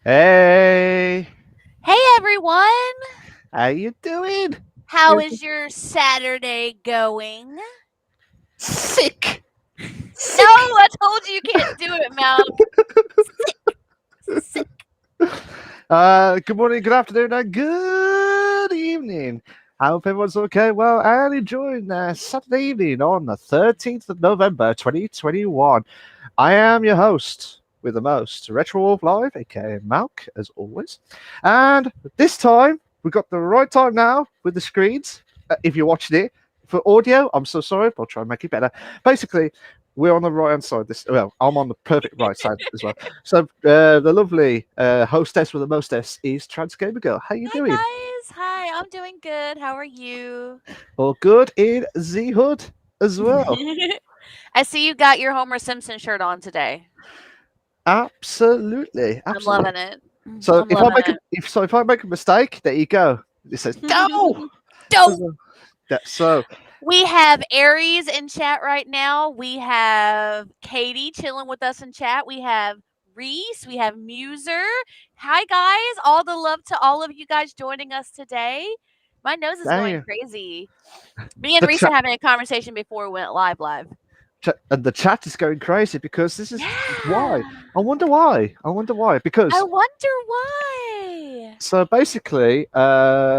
Hey, Hey everyone! how you doing? How You is your Saturday going? sick, No, sick. I told you you can't do it, Mount. Sick, sick. Good morning, good afternoon, and good evening. I hope everyone's okay. Well, and enjoying Saturday evening on the 13th of November, 2021. I am your host with the most, Retro Wolf Live, aka Malk, as always. And this time, we've got the right time now with the screens. If you're watching it for audio, I'm so sorry, but I'll try and make it better. Basically, we're on the right hand side. Well, I'm on the perfect right side as well. So the lovely hostess with the mostess is Trans Gamer Girl. How you Hi doing? guys. Hi, I'm doing good. How are you? All good in Z Hood as well. I see you got your Homer Simpson shirt on today. Absolutely, I'm absolutely. loving it. So I'm if I loving make a if I make a mistake, there you go. It says go. it. Dope. So We have Aries in chat right now. We have Katie chilling with us in chat. We have Reese. We have Muser. Hi, guys. All the love to all of you guys joining us today. My nose is going damn, crazy. Me and the Reese are chat, having a conversation before we went live. and the chat is going crazy because this is why. Yeah. I wonder why. I wonder why. I Because wonder why. so basically,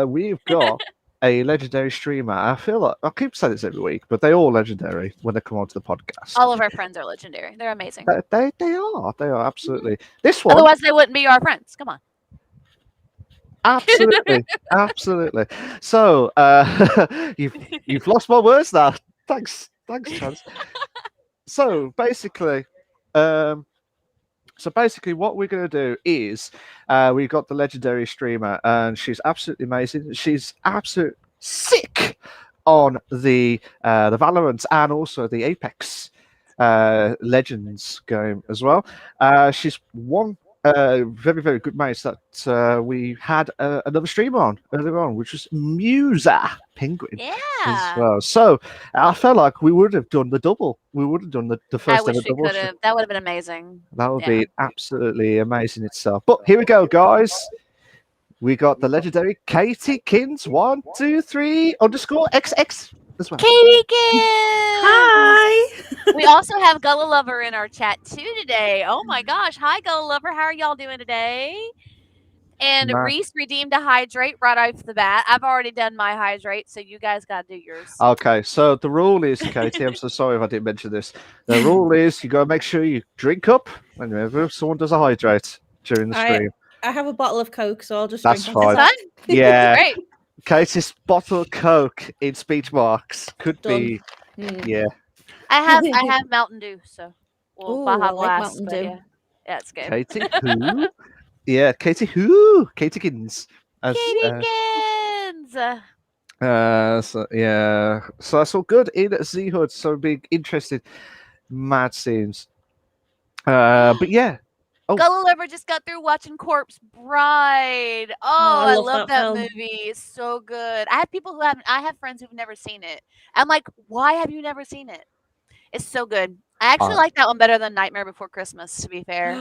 we've got a legendary streamer. I feel like I keep saying this every week, but they're all legendary when they come onto the podcast. All of our friends are legendary. They're amazing. They are Mhm. absolutely. This one, Otherwise, they wouldn't be our friends. Come on. absolutely, absolutely. So you've lost my words now. Thanks, Chance. So basically, um, what we're going to do is we've got the legendary streamer, and she's absolutely amazing. She's absolute sick on the Valorant and also the Apex Legends game as well. She's one very very good mate that we had another streamer on earlier on, which was Musa Penguin as Yeah. well. So I felt like we would have done the double. We would have done the I first ever wish we double. could have. That would have been amazing. That would Yeah. be absolutely amazing itself. But here we go, guys. We got the legendary Katie Kins 123 underscore XX as well. Katykins! Hi. We also have Gullah Lover in our chat too today. Oh my gosh. Hi, Gullah Lover. How are y'all doing today? And Man. Reese redeemed a hydrate right off the bat. I've already done my hydrate, so you guys got to do yours. Okay, so the rule is, Katie, I'm so sorry if I didn't mention this. The rule is you got to make sure you drink up whenever someone does a hydrate during the I stream. I have a bottle of Coke, so I'll just That's drink off That's fine. that. fine. That's Yeah, great. Katie's bottle of Coke in speech marks could Done. be, yeah. I have Mountain Dew, so well Ooh, Baja I like Blast, Mountain but Dew. yeah. Yeah, it's good. Katie who? Yeah, Katie who? Katie Kins. As Katykins! so yeah, so that's all good in Z Hood. So big, interested, mad scenes. But yeah. Oh, Gullah Liver just got through watching Corpse Bride. Oh, Oh, I I love love that that film. movie. It's so good. I have people who haven't. I have friends who've never seen it. I'm like, why have you never seen it? It's so good. I actually uh, like that one better than Nightmare Before Christmas. To be fair,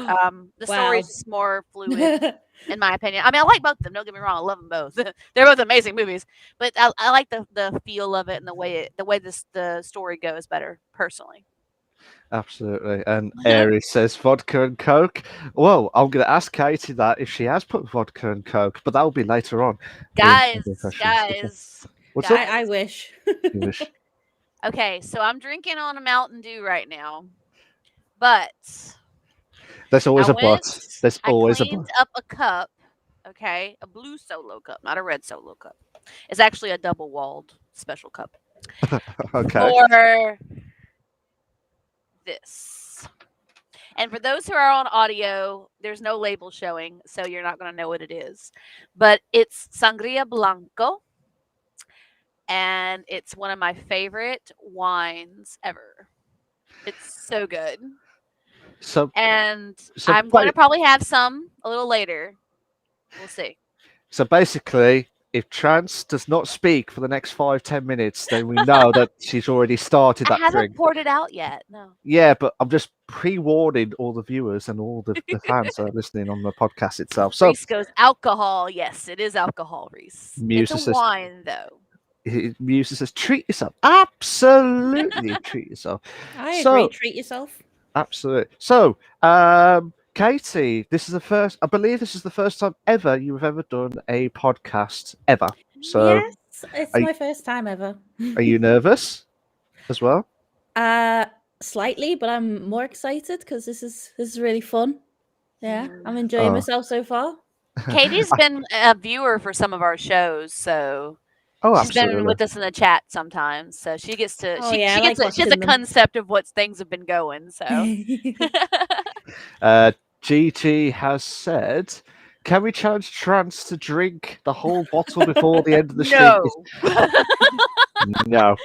the story is Wow. just more fluid, in my opinion. I mean, I like both of them. Don't get me wrong. I love them both. They're both amazing movies, but I like the feel of it and the way the story goes better personally. absolutely. And Aries says vodka and coke. Well, I'm going to ask Katie that if she has put vodka and coke, but that will be later on in guys, the questions. guys, What's up? guys. I wish. English. Okay, so I'm drinking on a Mountain Dew right now, but There's I always a went, but. There's I always a cleaned but. up a cup. Okay, a blue solo cup, not a red solo cup. It's actually a double walled special cup Okay. for this. And for those who are on audio, there's no label showing, so you're not going to know what it is. But it's Sangria Blanco, and it's one of my favorite wines ever. It's so good. So, And so, I'm going to probably have some a little later. We'll see. so basically, if Trance does not speak for the next 5-10 minutes, then we know that she's already started I that haven't drink. poured it out yet. No. Yeah, but I'm just pre-warning all the viewers and all the fans that are listening on the podcast itself. So Reese goes, alcohol. Yes, it is alcohol, Reese. Musa It's a says, wine, though. Musa says, treat yourself. Absolutely treat yourself. I agree. So Treat yourself. absolutely. So, Katie, I believe this is the first time ever you have ever done a podcast ever. So Yes, it's are my first time ever. are you nervous as well? Slightly, but I'm more excited because this is really fun. Yeah, I'm enjoying Oh. myself so far. Katie's been a viewer for some of our shows, so Oh, she's been absolutely. with us in the chat sometimes. So she gets to Oh, she yeah, I gets like she has a watching them. concept of what things have been going. So GT has said, can we challenge Trance to drink the whole bottle before the end of the stream? No.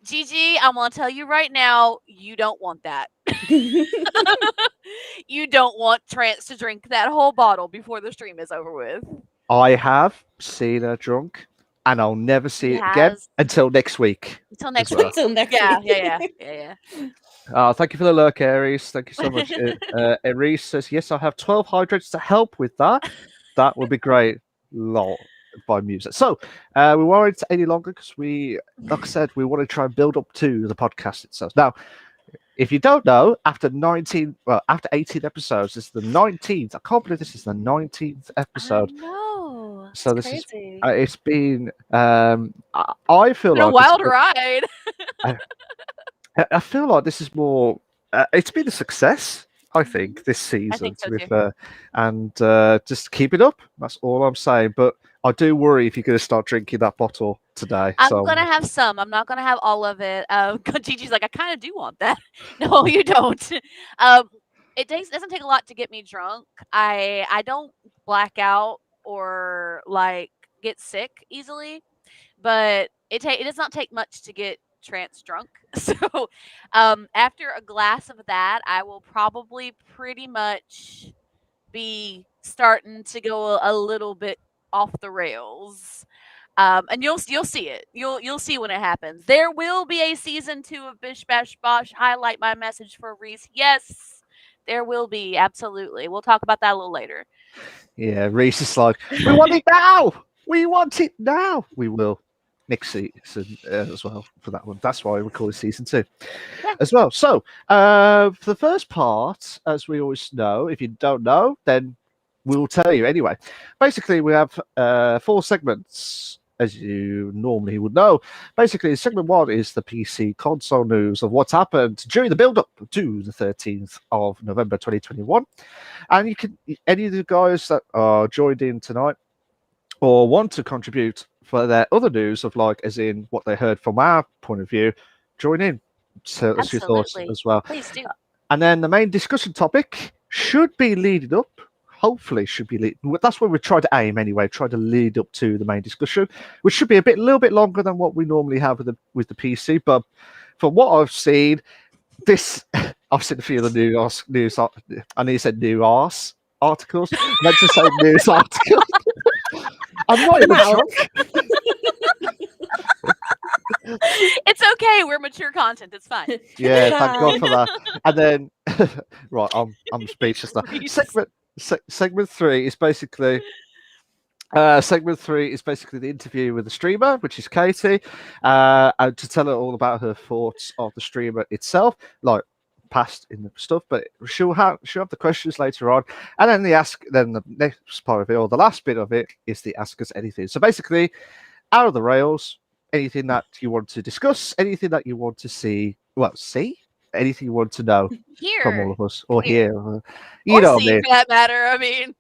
Gigi, I'm gonna tell you right now, you don't want that. You don't want Trance to drink that whole bottle before the stream is over with. I have seen her drunk, and I'll never see He it again has. until next week. Until next well. week. Till next Yeah, week. yeah. Thank you for the lurk, Aries. Thank you so much. Aries says, yes, I have 12 hydrates to help with that. That would be great. Lol. By music. So we won't any longer because like I said, we want to try and build up to the podcast itself. Now, if you don't know, after 18 episodes, this is the 19th. I can't believe this is the 19th episode. No. So this crazy. is it's been I feel Been like a wild ride. I feel like this is more it's been a success, I think, this season. think so to be too. fair. And just keep it up. That's all I'm saying. But I do worry if you're going to start drinking that bottle today. I'm gonna have some. I'm not gonna have all of it. Gigi's like, I kind of do want that. No, you don't. Doesn't take a lot to get me drunk. I don't black out or like get sick easily, but it does not take much to get Trance drunk. So after a glass of that, I will probably pretty much be starting to go a little bit off the rails. And you'll see it. You'll see when it happens. There will be a season 2 of Bish Bash Bosh. Highlight my message for Reese. Yes, there will be. Absolutely. We'll talk about that a little later. Yeah, Reese is like, we want it now. We want it now. We will next season as well for that one. That's why we call it season 2 as well. So for the first part, as we always know, if you don't know, then we'll tell you anyway. Basically, we have 4 segments, as you normally would know. Basically, segment 1 is the PC console news of what's happened during the build-up to the 13th of November 2021. And you can, any of the guys that are joined in tonight or want to contribute for their other news of like, as in what they heard from our point of view, join in. So that's your thoughts as well. Please do. And then the main discussion topic should be leading up. Hopefully, should be lead. That's where we try to aim anyway. Try to lead up to the main discussion, which should be a little bit longer than what we normally have with the PC. But from what I've seen, I've seen a few of the news. I know you said news articles. I meant to say news articles. I'm not even drunk. It's okay. We're mature content. It's fine. Yeah, thank God for that. And then, right, I'm speechless now. Segment 3 is basically. Segment 3 is basically the interview with the streamer, which is Katie, and to tell her all about her thoughts of the streamer itself, like past in the stuff. But she'll have the questions later on, and then the next part of it, or the last bit of it, is the ask us anything. So basically, out of the rails, anything that you want to discuss, anything that you want to see, anything you want to know from all of us, or hear, you know, see, for that matter. I mean,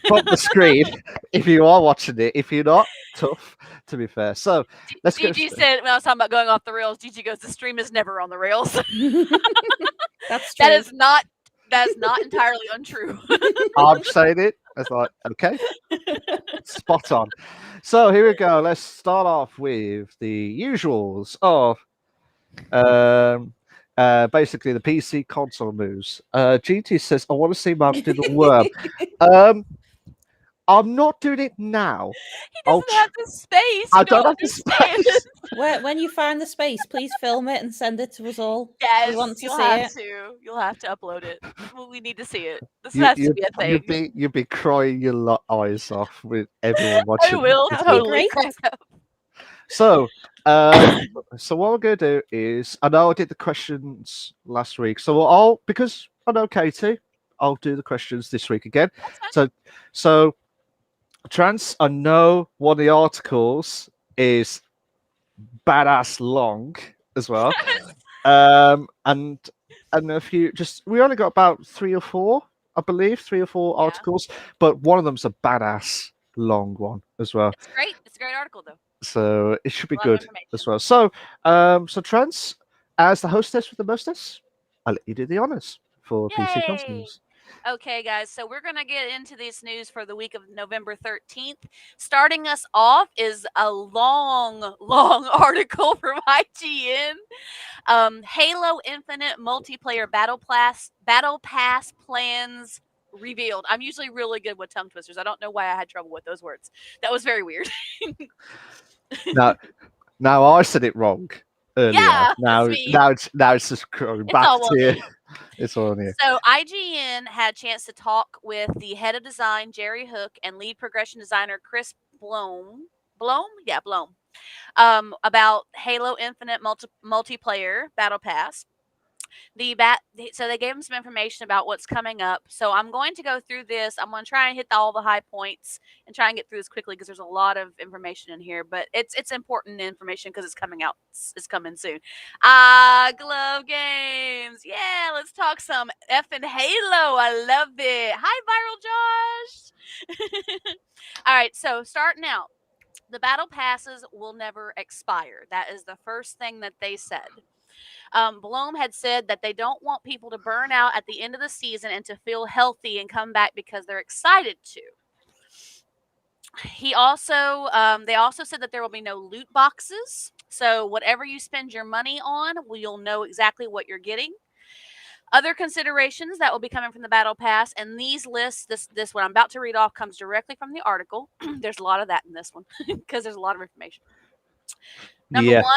from the screen, if you are watching it. If you're not, tough, to be fair. So let's go. Gigi said when I was talking about going off the rails, Gigi goes, "The stream is never on the rails." That's true. That is not entirely untrue. I'm saying it. That's like, okay, spot on. So here we go. Let's start off with the usuals of basically the PC console news. GT says, I want to see Mark do the worm. I'm not doing it now. He I'll doesn't have the space. I You don't don't have the understand. space. When you find the space, please film it and send it to us all. Yes, We want to you'll see have it. to. You'll have to upload it. Well, we need to see it. This You has to you be a you'd thing. be crying your eyes off with everyone I watching. will That would be totally great. crack up. So, so what we're gonna do is, I know I did the questions last week, so I'll, because I know Katie, I'll do the questions this week again. That's fine. So Trans, I know one of the articles is badass long as well. And a few, just, we only got about 3 or 4, I believe, 3 or 4 Yeah. articles, but one of them's a badass long one as well. It's great. It's a great article, though. So it should be A lot of good information. as well. So Trans, as the hostess with the mostess, I'll let you do the honors for PC Yay! Consoles. Okay, guys, so we're going to get into this news for the week of November 13th. Starting us off is a long, long article from IGN. Halo Infinite multiplayer battle pass plans revealed. I'm usually really good with tongue twisters. I don't know why I had trouble with those words. That was very weird. Now I said it wrong earlier. Yeah, Now that's me. now it's just going It's back all on to you. me. It's all on you. So IGN had a chance to talk with the head of design, Jerry Hook, and lead progression designer Chris Blome. Blome. About Halo Infinite multiplayer battle pass. So they gave him some information about what's coming up. So I'm going to go through this. I'm going to try and hit all the high points and try and get through this quickly because there's a lot of information in here. But it's important information because it's coming out. It's coming soon. Glove games. Yeah, let's talk some effing Halo. I love it. Hi, Viral Josh. All right, so starting out. The battle passes will never expire. That is the first thing that they said. Bloom had said that they don't want people to burn out at the end of the season and to feel healthy and come back because they're excited to. They also said that there will be no loot boxes. So whatever you spend your money on, you'll know exactly what you're getting. Other considerations that will be coming from the battle pass, and these lists, this what I'm about to read off comes directly from the article. There's a lot of that in this one because there's a lot of information. Number Yeah. one,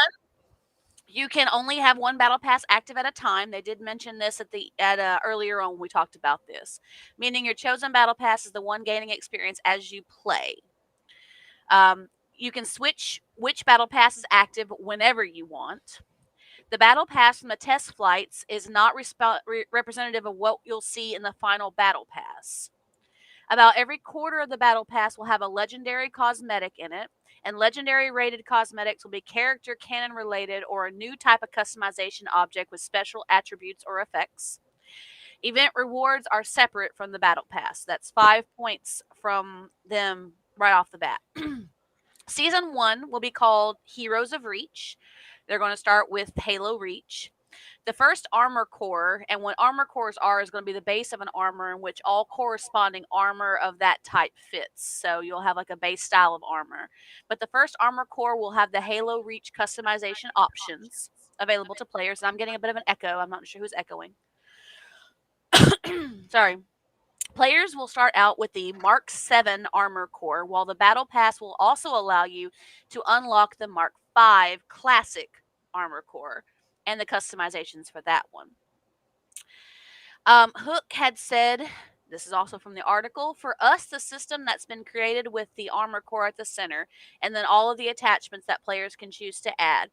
you can only have one battle pass active at a time. They did mention this earlier on when we talked about this, meaning your chosen battle pass is the one gaining experience as you play. You can switch which battle pass is active whenever you want. The battle pass from the test flights is not representative of what you'll see in the final battle pass. About every quarter of the battle pass will have a legendary cosmetic in it, and legendary rated cosmetics will be character canon related or a new type of customization object with special attributes or effects. Event rewards are separate from the battle pass. That's 5 points from them right off the bat. Season 1 will be called Heroes of Reach. They're going to start with Halo Reach. The first armor core, and what armor cores are, is going to be the base of an armor in which all corresponding armor of that type fits. So you'll have like a base style of armor. But the first armor core will have the Halo Reach customization options available to players. And I'm getting a bit of an echo. I'm not sure who's echoing. Sorry. Players will start out with the Mark 7 armor core, while the Battle Pass will also allow you to unlock the Mark 5 classic armor core and the customizations for that one. Hook had said, this is also from the article, for us, the system that's been created with the armor core at the center, and then all of the attachments that players can choose to add.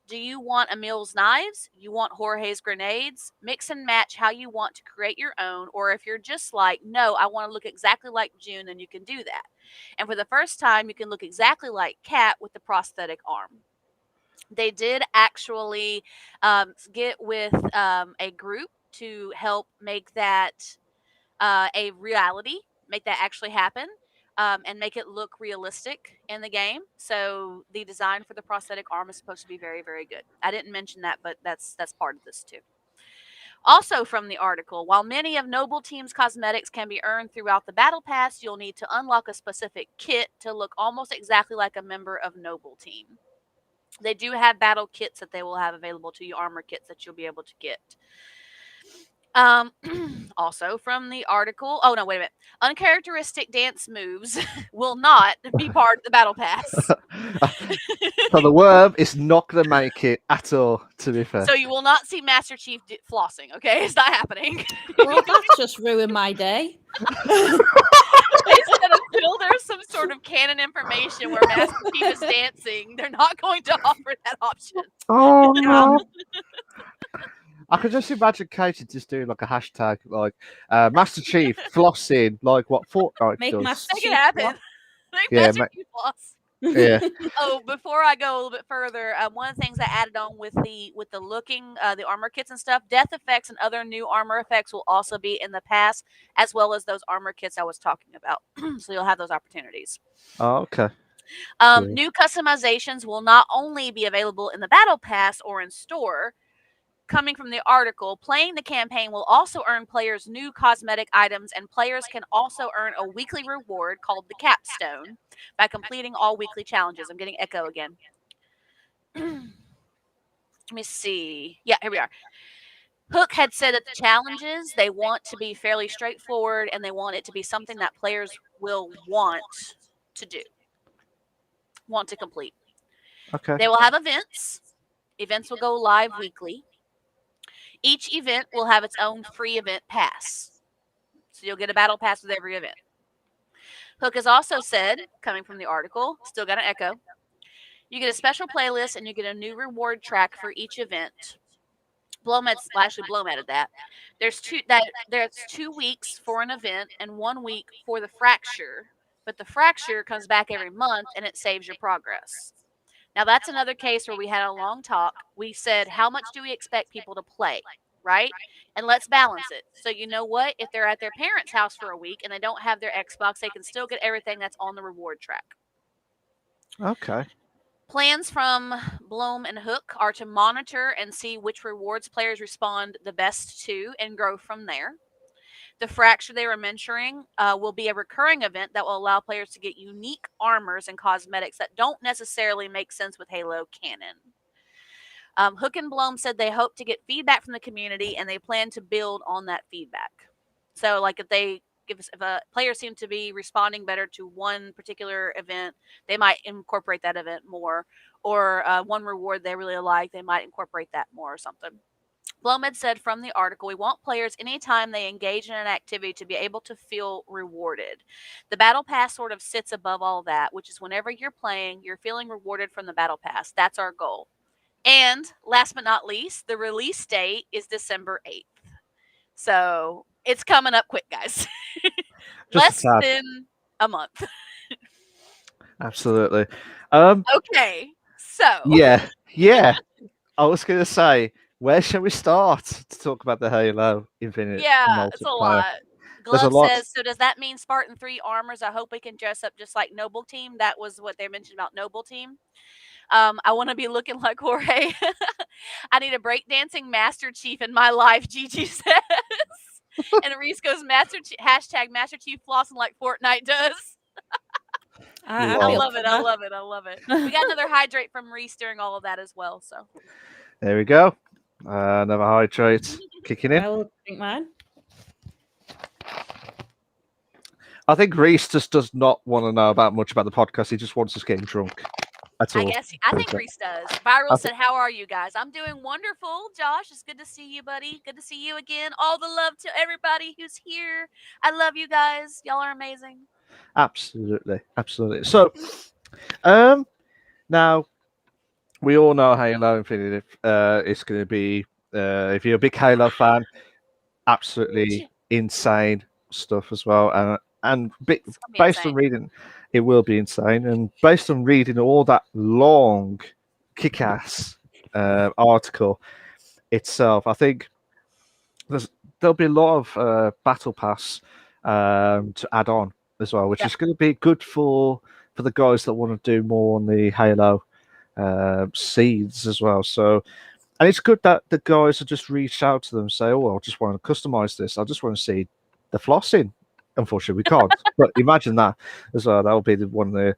Do you want Emil's knives? You want Jorge's grenades? Mix and match how you want to create your own, or if you're just like, no, I want to look exactly like June, then you can do that. And for the first time, you can look exactly like Kat with the prosthetic arm. They did actually get with a group to help make that a reality, make that actually happen, and make it look realistic in the game. So the design for the prosthetic arm is supposed to be very, very good. I didn't mention that, but that's part of this too. Also from the article, while many of Noble Team's cosmetics can be earned throughout the Battle Pass, you'll need to unlock a specific kit to look almost exactly like a member of Noble Team. They do have battle kits that they will have available to you, armor kits that you'll be able to get. Also from the article. Oh no, wait a minute. Uncharacteristic dance moves will not be part of the battle pass. So the worm is not going to make it at all, to be fair. So you will not see Master Chief flossing, okay? It's not happening. Well, that's just ruined my day. They said until there's some sort of canon information where Master Chief is dancing, they're not going to offer that option. Oh no! I could just imagine Katie just doing like a hashtag, like Master Chief flossing, like what Fortnite Make does. Master Make Chief it happen. floss. Make Yeah, Master Chief floss. Yeah. Oh, before I go a little bit further, one of the things I added on with the looking, the armor kits and stuff, death effects and other new armor effects will also be in the pass, as well as those armor kits I was talking about. So you'll have those opportunities. Oh, okay. New customizations will not only be available in the battle pass or in store. Coming from the article, playing the campaign will also earn players new cosmetic items, and players can also earn a weekly reward called the Capstone by completing all weekly challenges. I'm getting echo again. Let me see. Yeah, here we are. Hook had said that the challenges, they want to be fairly straightforward, and they want it to be something that players will want to do, want to complete. Okay. They will have events. Events will go live weekly. Each event will have its own free event pass. So you'll get a battle pass with every event. Hook has also said, coming from the article, still got an echo, you get a special playlist and you get a new reward track for each event. Blom added that. There's 2 weeks for an event and 1 week for the fracture, but the fracture comes back every month and it saves your progress. Now, that's another case where we had a long talk. We said, how much do we expect people to play, right? And let's balance it. So you know what? If they're at their parents' house for a week and they don't have their Xbox, they can still get everything that's on the reward track. Okay. Plans from Bloom and Hook are to monitor and see which rewards players respond the best to and grow from there. The fracture they were mentioning will be a recurring event that will allow players to get unique armors and cosmetics that don't necessarily make sense with Halo canon. Hook and Blom said they hope to get feedback from the community and they plan to build on that feedback. So, like if a player seems to be responding better to one particular event, they might incorporate that event more. Or one reward they really like, they might incorporate that more or something. Blom had said from the article, we want players anytime they engage in an activity to be able to feel rewarded. The battle pass sort of sits above all that, which is whenever you're playing, you're feeling rewarded from the battle pass. That's our goal. And last but not least, the release date is December 8th. So it's coming up quick, guys. Less than a month. Absolutely. Okay. So. Yeah. I was going to say, where shall we start to talk about the Halo Infinite multiplayer? It's a lot. Glove says, so does that mean Spartan 3 armors? I hope we can dress up just like Noble Team. That was what they mentioned about Noble Team. I want to be looking like Jorge. I need a breakdancing Master Chief in my life, Gigi says. And Reese goes, hashtag Master Chief flossing like Fortnite does. I love it. We got another hydrate from Reese during all of that as well. So there we go. Another hydrate kicking in. I will drink mine. I think Reese just does not want to know about much about the podcast. He just wants us getting drunk. That's all. I think Reese does. Viral said, how are you guys? I'm doing wonderful. Josh, it's good to see you, buddy. Good to see you again. All the love to everybody who's here. I love you guys. Y'all are amazing. Absolutely. So, now we all know Halo Infinite. It's going to be, if you're a big Halo fan, absolutely insane stuff as well. And based on reading, it will be insane. And based on reading all that long, kick-ass article itself, I think there'll be a lot of battle pass to add on as well, which is going to be good for the guys that want to do more on the Halo seeds as well. So, and it's good that the guys will just reach out to them and say, oh, I just want to customize this. I just want to see the flossing. Unfortunately, we can't. But imagine that as well. That'll be one of the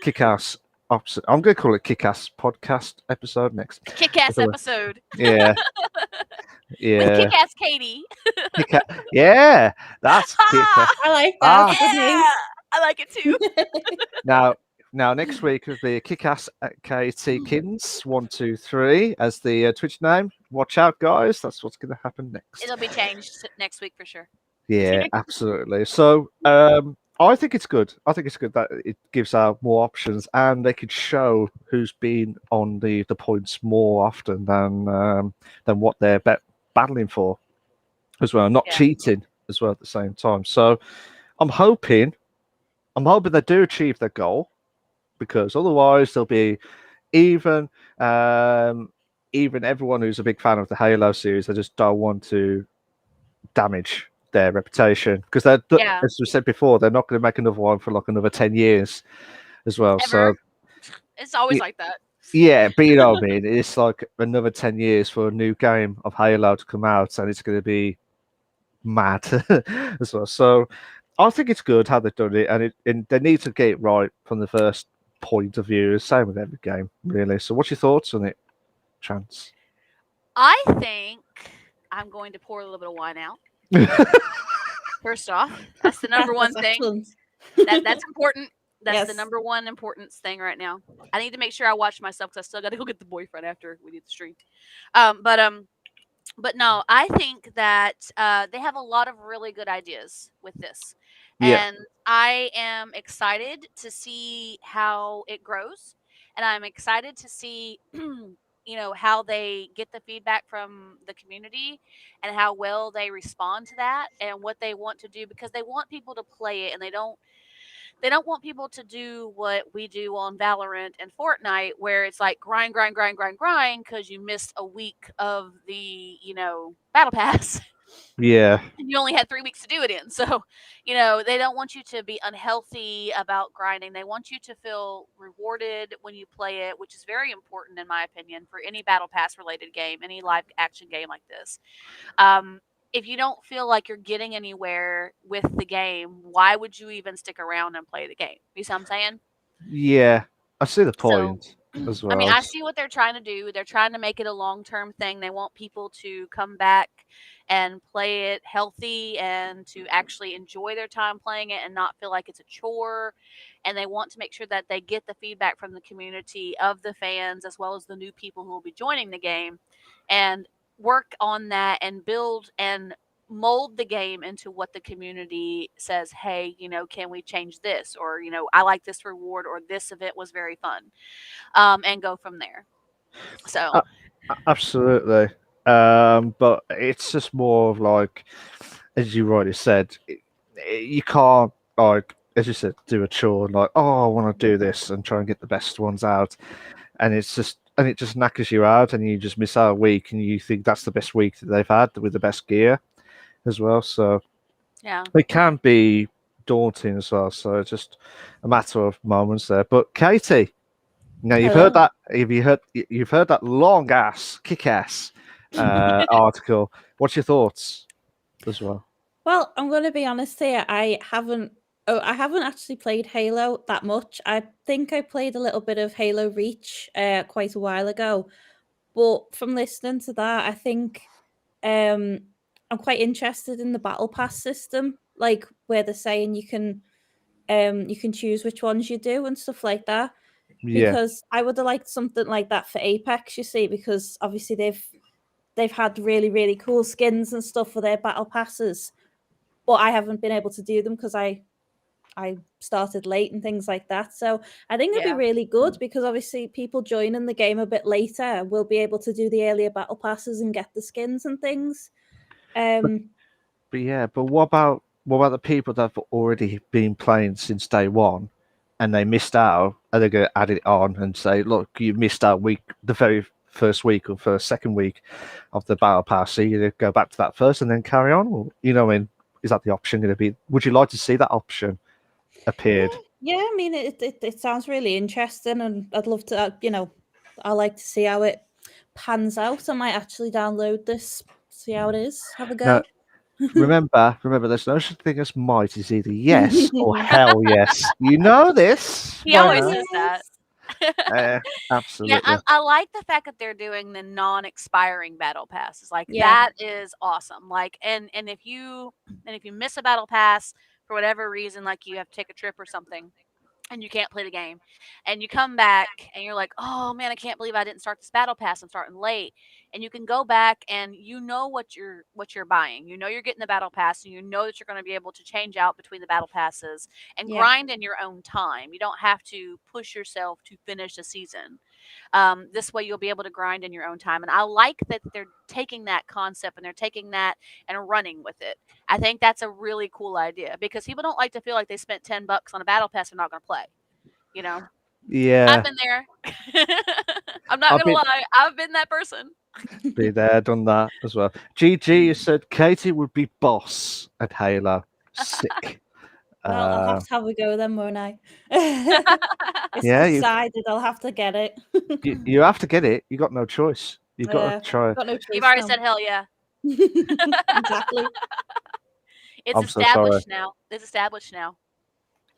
kick-ass opposite. I'm going to call it Kick-Ass Podcast episode next. Kick-ass episode. Yeah. With Yeah. Kick-ass Katie. Yeah. That's Kick-Ass. I like Ah. that. Good name. Yeah, I like it too. Now, next week will be Kick-Ass KT Kins 123 as the Twitch name. Watch out, guys. That's what's going to happen next. It'll be changed next week for sure. Yeah, absolutely. So, I think it's good. I think it's good that it gives out more options, and they could show who's been on the points more often than what they're battling for, as well. Not cheating as well at the same time. So, I'm hoping they do achieve their goal, because otherwise there'll be even everyone who's a big fan of the Halo series. They just don't want to damage their reputation, because as we said before, they're not going to make another one for like another 10 years as well. Ever. So it's always like that. Yeah, but you know what I mean. It's like another 10 years for a new game of Halo to come out, and it's going to be mad as well. So I think it's good how they've done it, and they need to get it right from the first point of view. Same with every game, really. So what's your thoughts on it, Chance? I think I'm going to pour a little bit of wine out. First off, that's the number one thing. That's important. That's the number one importance thing right now. I need to make sure I watch myself, because I still got to go get the boyfriend after we do the stream. But no, I think that they have a lot of really good ideas with this, and I am excited to see how it grows, and I'm excited to see how they get the feedback from the community and how well they respond to that and what they want to do, because they want people to play it, and they don't want people to do what we do on Valorant and Fortnite, where it's like grind because you missed a week of the battle pass. Yeah. And you only had 3 weeks to do it in. So, they don't want you to be unhealthy about grinding. They want you to feel rewarded when you play it, which is very important, in my opinion, for any battle pass related game, any live action game like this. If you don't feel like you're getting anywhere with the game, why would you even stick around and play the game? You see what I'm saying? Yeah, I see the point as well. I mean, I see what they're trying to do. They're trying to make it a long-term thing. They want people to come back and play it healthy and to actually enjoy their time playing it and not feel like it's a chore. And they want to make sure that they get the feedback from the community of the fans, as well as the new people who will be joining the game, and work on that and build and mold the game into what the community says. Hey, can we change this? Or, I like this reward, or this event was very fun, and go from there. So absolutely. But it's just more of like, as you rightly said, you can't, like, as you said, do a chore like, oh, I want to do this and try and get the best ones out, and it just knackers you out, and you just miss out a week, and you think that's the best week that they've had with the best gear as well. So yeah, it can be daunting as well. So it's just a matter of moments there. But Katie, now you've heard that. You've heard that long ass kick-ass article. What's your thoughts as well? Well, I'm going to be honest here. I haven't actually played Halo that much. I think I played a little bit of Halo Reach quite a while ago. But from listening to that, I think I'm quite interested in the battle pass system, like where they're saying you can choose which ones you do and stuff like that. Yeah. Because I would have liked something like that for Apex, you see, because obviously they've had really, really cool skins and stuff for their battle passes, but I haven't been able to do them because I started late and things like that. So I think it'd be really good, because obviously people joining the game a bit later will be able to do the earlier battle passes and get the skins and things. But what about the people that have already been playing since day one and they missed out? Are they going to add it on and say, look, you missed out the very first week or second week of the battle pass, so you go back to that first and then carry on? Or, is that the option going to be? Would you like to see that option appeared? Yeah, I mean, it sounds really interesting, and I'd love to, I like to see how it pans out. I might actually download this, see how it is, have a go. Now, remember, there's no such thing as might. It's either yes or hell yes. You know this. He always says that. Absolutely. Yeah, I like the fact that they're doing the non-expiring battle passes. Like Yeah. that is awesome. Like and if you miss a battle pass for whatever reason, like you have to take a trip or something, and you can't play the game, and you come back and you're like, oh man, I can't believe I didn't start this battle pass. I'm starting late, and you can go back and you know what you're buying. You know you're getting the battle pass, and you know that you're going to be able to change out between the battle passes and Yeah. grind in your own time. You don't have to push yourself to finish a season. This way, you'll be able to grind in your own time. And I like that they're taking that concept and they're taking that and running with it. I think that's a really cool idea because people don't like to feel like they spent $10 on a battle pass and not going to play. You know, Yeah. I've been there. I'm not I've going to been- lie. I've been that person. Be there, done that as well. GG said Katie would be boss at Halo. Sick. Well, I'll have to have a go then, won't I? It's Yeah, you- decided. I'll have to get it. you have to get it. You got no choice. You got Yeah, to try. got no choice You've already now. said hell yeah. Exactly. It's I'm so established now. It's established now.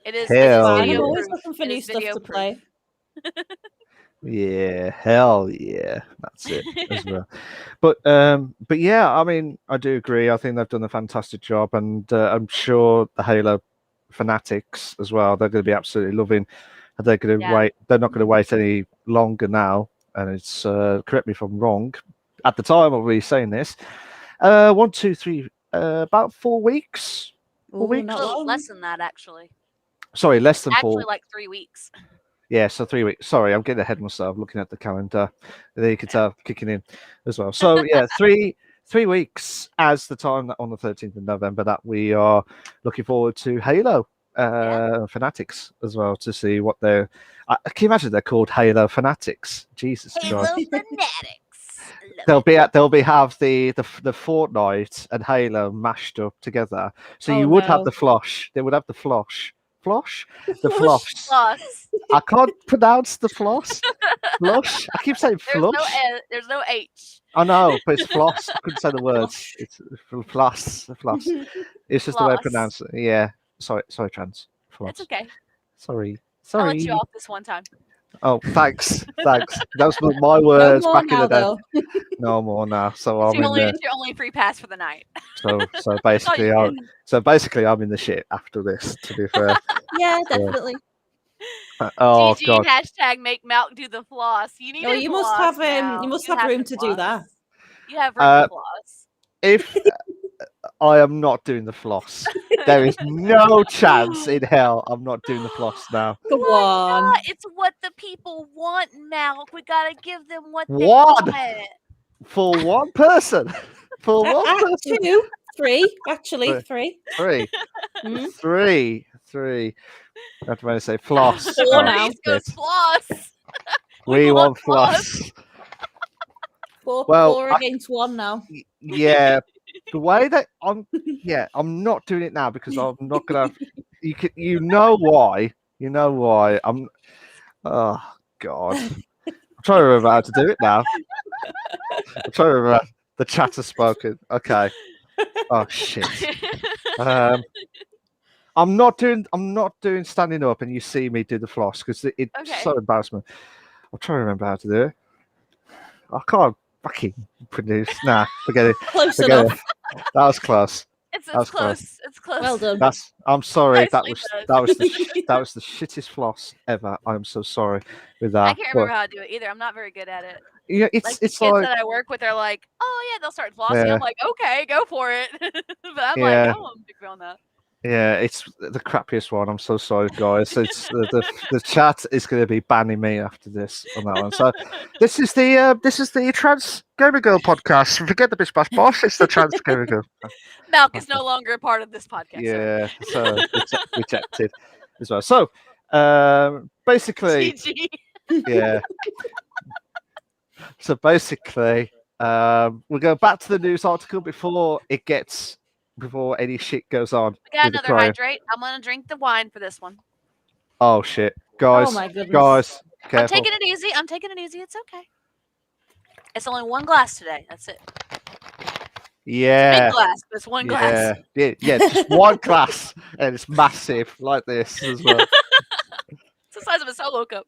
It is. Hell Fine, I'm yeah. always looking for It new is stuff video to proof. play. Yeah, hell yeah, that's it as well. But yeah, I mean, I do agree. I think they've done a fantastic job, and I'm sure the Halo fanatics as well. They're going to be absolutely loving. They're going to Yeah. wait. They're not going to wait any longer now. And it's correct me if I'm wrong. At the time of me saying this, 1, 2, 3, about 4 weeks. 4 Ooh, weeks. A not little long. less than that, actually. Sorry, less than 4. Actually, like 3 weeks. Yeah, so 3 weeks. Sorry, I'm getting ahead of myself looking at the calendar. There you can tell kicking in as well. So yeah, 3 weeks as the time that on the 13th of November that we are looking forward to Halo Fanatics as well to see what they're. Can you imagine they're called Halo Fanatics? Jesus Halo Christ! Fanatics. They'll have the Fortnite and Halo mashed up together. So Oh, you would have no. the flosh. They would have the flosh. Flosh? The Flosh. floss. Plus, I can't pronounce the floss. Flush. I keep saying there's no flush. there's no H. I know, but it's floss. I couldn't say the words. It's floss. Floss. It's just the way I Floss. pronounce it. Yeah. Sorry, trans. Floss. It's okay. Sorry. I'll let you off this one time. Oh, thanks. Those were my words no more back in now, the day. though. No more now. So It's I'm in the. your only free pass for the night. So That's all basically, you get. I'm in the shit after this. To be fair. Yeah, definitely. Oh GG god. hashtag make Malk do the floss. You need No, to you must floss have now. you must have room to do that. You have room to floss. If I am not doing the floss, there is no chance in hell I'm not doing the floss now. Come on. not? It's what the people want, Malk. We gotta give them what they What? want. For one person. For one person. 2, 3, actually 3. 3. Mm. 3. I have to say floss. Four Oh, now. Maurice goes shit. floss. We want floss. floss. 4 Well, against 1 now. Yeah. The way that I'm not doing it now because I'm not gonna. You know why? You know why? Oh God. I'm trying to remember how to do it now. I'm trying to remember. The chat has spoken. Okay. Oh shit. I'm not doing standing up and you see me do the floss because it's Okay. so embarrassment. I'm trying to remember how to do it. I can't fucking produce. Nah, forget it. Close Forget enough. it. That was close. It's That was close. It's close. Well done. I'm sorry. Nicely That was the shittest floss ever. I'm so sorry with that. I can't remember how to do it either. I'm not very good at it. Yeah, Like it's the kids that I work with are like, oh yeah, they'll start flossing. Yeah. I'm like, okay, go for it. But I'm Yeah. like, I won't pick on that. yeah, it's the crappiest one. I'm so sorry, guys. It's the chat is going to be banning me after this on that one. So this is the Trans Gamer Girl podcast. Forget the Bish Bash Bosh. It's the Trans Gamer Girl. Malk is no longer a part of this podcast. Yeah, so rejected as well. So basically, GG. yeah. So basically, we'll go back to the news article before any shit goes on. We got with the another crime. hydrate. I'm gonna drink the wine for this one. Oh shit, guys! Oh my goodness. Guys, I'm careful. taking it easy. It's okay. It's only one glass today. That's it. Yeah, Big glass, but it's one glass. yeah, just one glass, and it's massive like this as well. It's the size of a solo cup.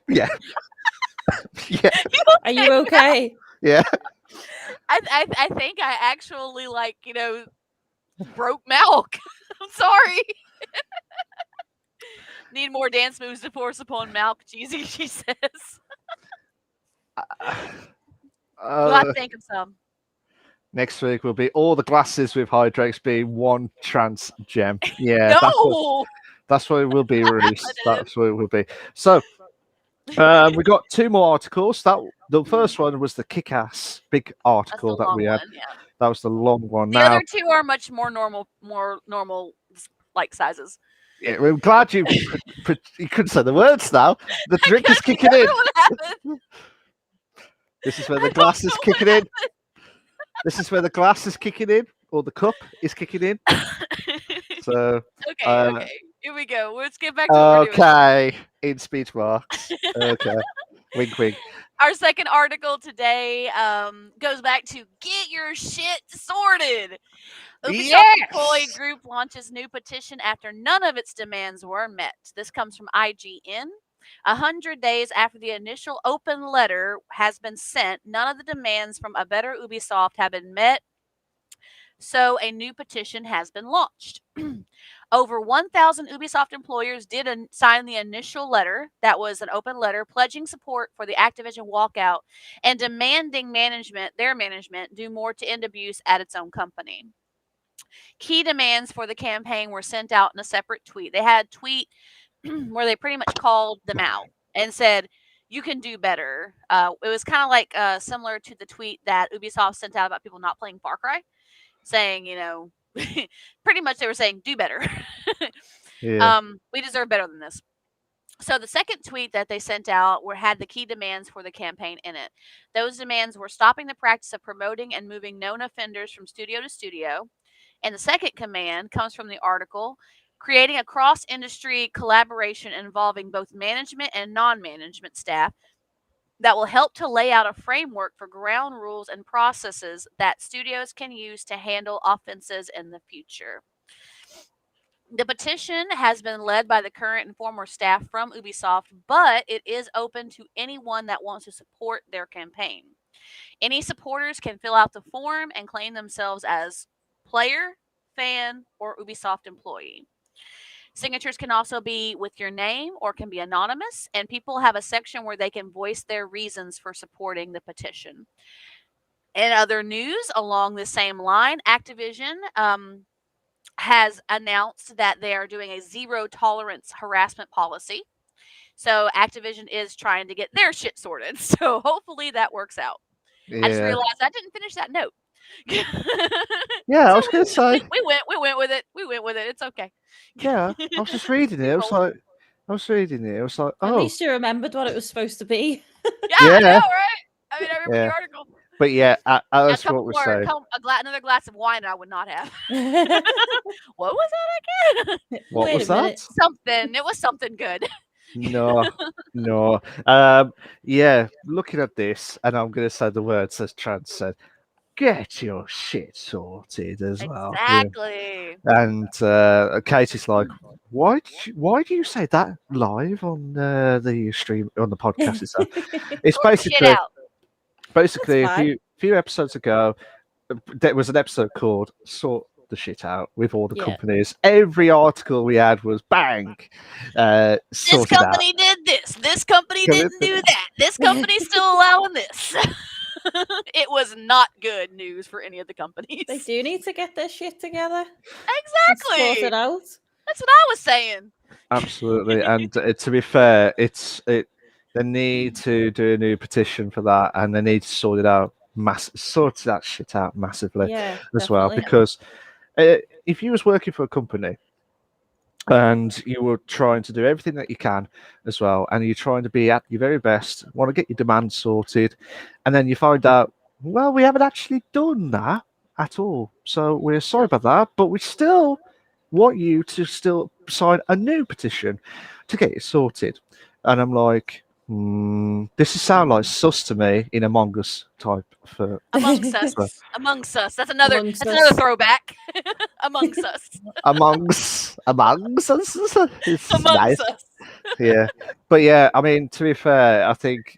Yeah. Yeah. Are you okay? Yeah. I think I actually broke milk. I'm sorry. Need more dance moves to force upon milk, Cheesy, she says. We'll have to think of some. Next week will be all the glasses with Hydrax being one trans gem. Yeah, No. that's what it will be released. That's what it will be. So we got two more articles. The first one was the kick-ass big article that we had. One, yeah. That was the long one. The Now, other two are much more normal like sizes. yeah, we're glad you couldn't say the words now. The drink is kicking in. What happened? This is where the glass is kicking in. This is where the glass is kicking in, or the cup is kicking in. So okay. Here we go. Let's get back to what we're doing. okay, in speech marks. Okay, wink, wink. Our second article today goes back to get your shit sorted. Ubisoft employee group launches new petition after none of its demands were met. This comes from IGN. 100 days after the initial open letter has been sent, none of the demands from a better Ubisoft have been met, so a new petition has been launched. Over 1,000 Ubisoft employers did sign the initial letter. That was an open letter pledging support for the Activision walkout and demanding their management, do more to end abuse at its own company. Key demands for the campaign were sent out in a separate tweet. They had a tweet where they pretty much called them out and said, you can do better. It was kind of like similar to the tweet that Ubisoft sent out about people not playing Far Cry, saying, pretty much they were saying, do better. Yeah. We deserve better than this. So the second tweet that they sent out had the key demands for the campaign in it. Those demands were stopping the practice of promoting and moving known offenders from studio to studio. And the second command comes from the article, creating a cross-industry collaboration involving both management and non-management staff that will help to lay out a framework for ground rules and processes that studios can use to handle offenses in the future. The petition has been led by the current and former staff from Ubisoft, but it is open to anyone that wants to support their campaign. Any supporters can fill out the form and claim themselves as player, fan, or Ubisoft employee. Signatures can also be with your name or can be anonymous, and people have a section where they can voice their reasons for supporting the petition. In other news along the same line, Activision has announced that they are doing a zero tolerance harassment policy. So Activision is trying to get their shit sorted. So hopefully that works out. Yeah. I just realized I didn't finish that note. Yeah, So I was going to say. we went with it. We went with it. It's okay. Yeah, I was just reading it. I was like, At least you remembered what it was supposed to be. Yeah, I know, right? I mean, I remember Yeah. the article. But yeah, A that's couple what we're more, saying. another glass of wine I would not have. What was that again? What Wait was a that? minute. Something. It was something good. No. Yeah, looking at this, and I'm going to say the words as Trans said, get your shit sorted as well. Yeah. Exactly. And Katie's like, why do you say that live on the stream, on the podcast itself? It's Sort shit out. basically That's a few episodes ago, there was an episode called Sort the Shit Out with all the Yeah. companies. Every article we had was bang. This Sorted out. company did this. This company didn't do that. This company's still allowing this. It was not good news for any of the companies. They do need to get their shit together. Exactly. Sort it out. That's what I was saying. Absolutely. And to be fair, they need to do a new petition for that, and they need to sort it out, sort that shit out massively Yeah, as well. definitely. Because if you was working for a company and you were trying to do everything that you can as well, and you're trying to be at your very best, want to get your demand sorted, and then you find out, well, we haven't actually done that at all. So we're sorry about that, but we still want you to still sign a new petition to get it sorted. And I'm like, this sounds like sus to me in Among Us type. Amongst us. Amongst us. That's another Amongst another us. throwback. Amongst us. Amongst us. It's Amongst nice. us. Yeah, but yeah, I mean, to be fair, I think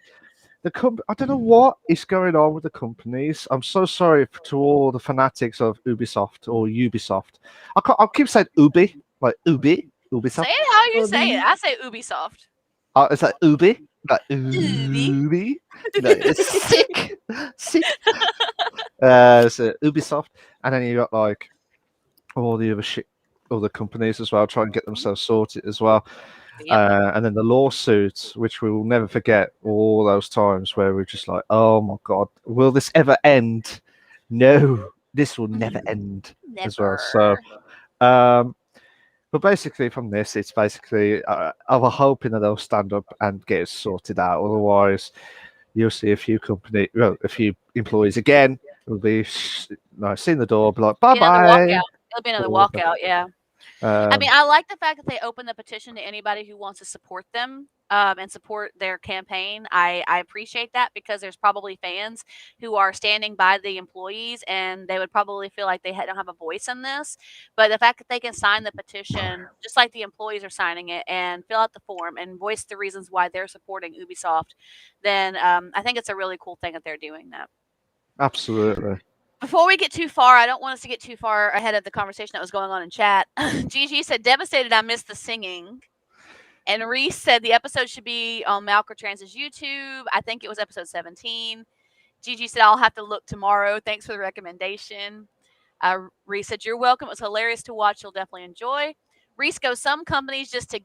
I don't know what is going on with the companies. I'm so sorry to all the fanatics of Ubisoft or Ubisoft. I'll keep saying Ubi, like Ubisoft. Say it how you say it. Ubi. I say Ubisoft. It's like Ubi, like Ubi. Ubi. No, it's sick, sick. So Ubisoft, and then you got like all the other shit, other companies as well, try and get themselves sorted as well. Yep. And then the lawsuits, which we will never forget, all those times where we're just like, oh my god, will this ever end? No, this will never end as well. So, um, but basically from this, it's basically I'm hoping that they'll stand up and get it sorted out. Otherwise, you'll see a few a few employees again will be seeing the door, be like, bye Another bye. walkout. It'll be another walkout. Yeah. I mean, I like the fact that they open the petition to anybody who wants to support them and support their campaign. I appreciate that because there's probably fans who are standing by the employees and they would probably feel like they don't have a voice in this. But the fact that they can sign the petition, just like the employees are signing it, and fill out the form and voice the reasons why they're supporting Ubisoft, then I think it's a really cool thing that they're doing that. Absolutely. Before we get too far, I don't want us to get too far ahead of the conversation that was going on in chat. Gigi said, devastated I missed the singing. And Reese said the episode should be on Malcotran's YouTube. I think it was episode 17. Gigi said, I'll have to look tomorrow. Thanks for the recommendation. Reese said, you're welcome. It was hilarious to watch. You'll definitely enjoy. Reese goes, some companies just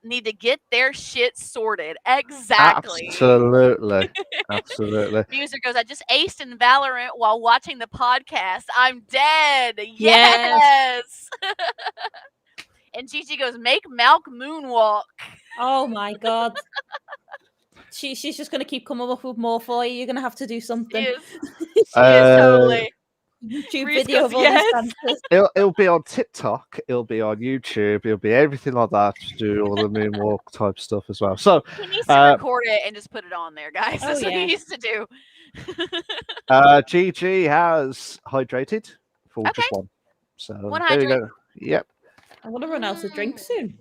need to get their shit sorted. Exactly. Absolutely. Absolutely. Muser goes, I just aced in Valorant while watching the podcast. I'm dead. Yes. Yes. And Gigi goes, make Malk moonwalk. Oh my god. She's just going to keep coming up with more for you. You're going to have to do something. She is totally. YouTube Reese video goes, of all yes. these dances. It'll be on TikTok. It'll be on YouTube. It'll be everything like that to do all the moonwalk type stuff as well. So He needs to record it and just put it on there, guys. That's what yeah. he needs to do. GG has hydrated for just one. So One there you hydrate. go. Yep. I want to run out of drinks soon.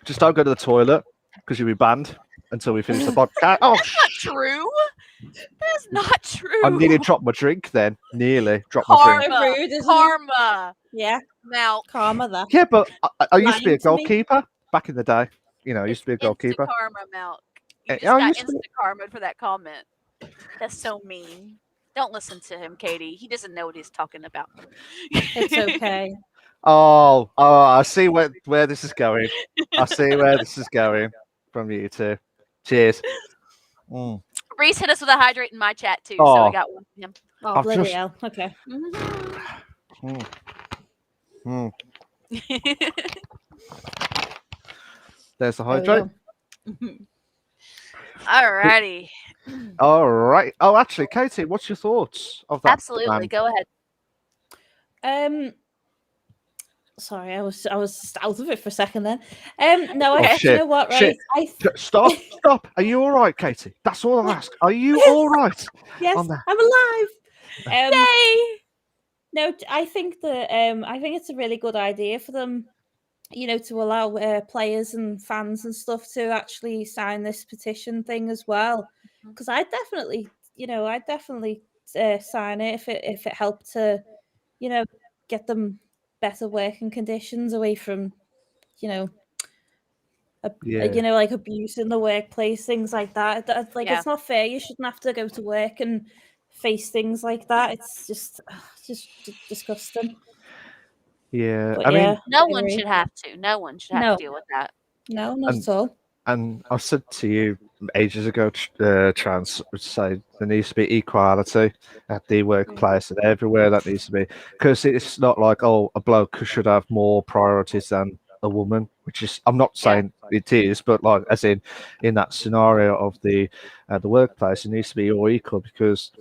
Just don't go to the toilet because you'll be banned until we finish the podcast. Oh, That's not true. That's not true. I nearly dropped my drink then. Nearly dropped my drink. Karma. Rude, isn't it? Karma. Yeah, Malk. karma that. Yeah, but I used to be a Lying to me. goalkeeper back in the day. You know, I used to be a goalkeeper. Karma, Malk. You I just got used to be- instant karma for that comment. That's so mean. Don't listen to him, Katie. He doesn't know what he's talking about. It's okay. Oh, I see where this is going. I see where this is going from you two. Cheers. Mm. Reese hit us with a hydrate in my chat too, so Oh. I got one from him. Oh, I've bloody just- hell. Okay. Mm. Mm. There's the There we hydrate. go. Alrighty. All right. Oh, actually, Katie, what's your thoughts of that? Absolutely. man? Go ahead. Sorry, I was out of it for a second then. No, Oh, you shit, know what, right? shit. Stop. Are you all right, Katie? That's all I ask. Are you Yes. all right? Yes, on that? I'm alive. Yay! No, I think that I think it's a really good idea for them, to allow players and fans and stuff to actually sign this petition thing as well. Because I definitely, sign it if it helped to, get them better working conditions away from, Yeah. like abuse in the workplace, things like that. Yeah. It's not fair. You shouldn't have to go to work and face things like that. It's just disgusting. Yeah. But I mean, yeah, No I one agree. should have to. No one should have No. to deal with that. No, not at all. and I said to you ages ago, Trans, say there needs to be equality at the workplace and everywhere. That needs to be, because it's not like, oh, a bloke should have more priorities than a woman, which is, I'm not saying it is, but like as in that scenario of the workplace, it needs to be all equal, because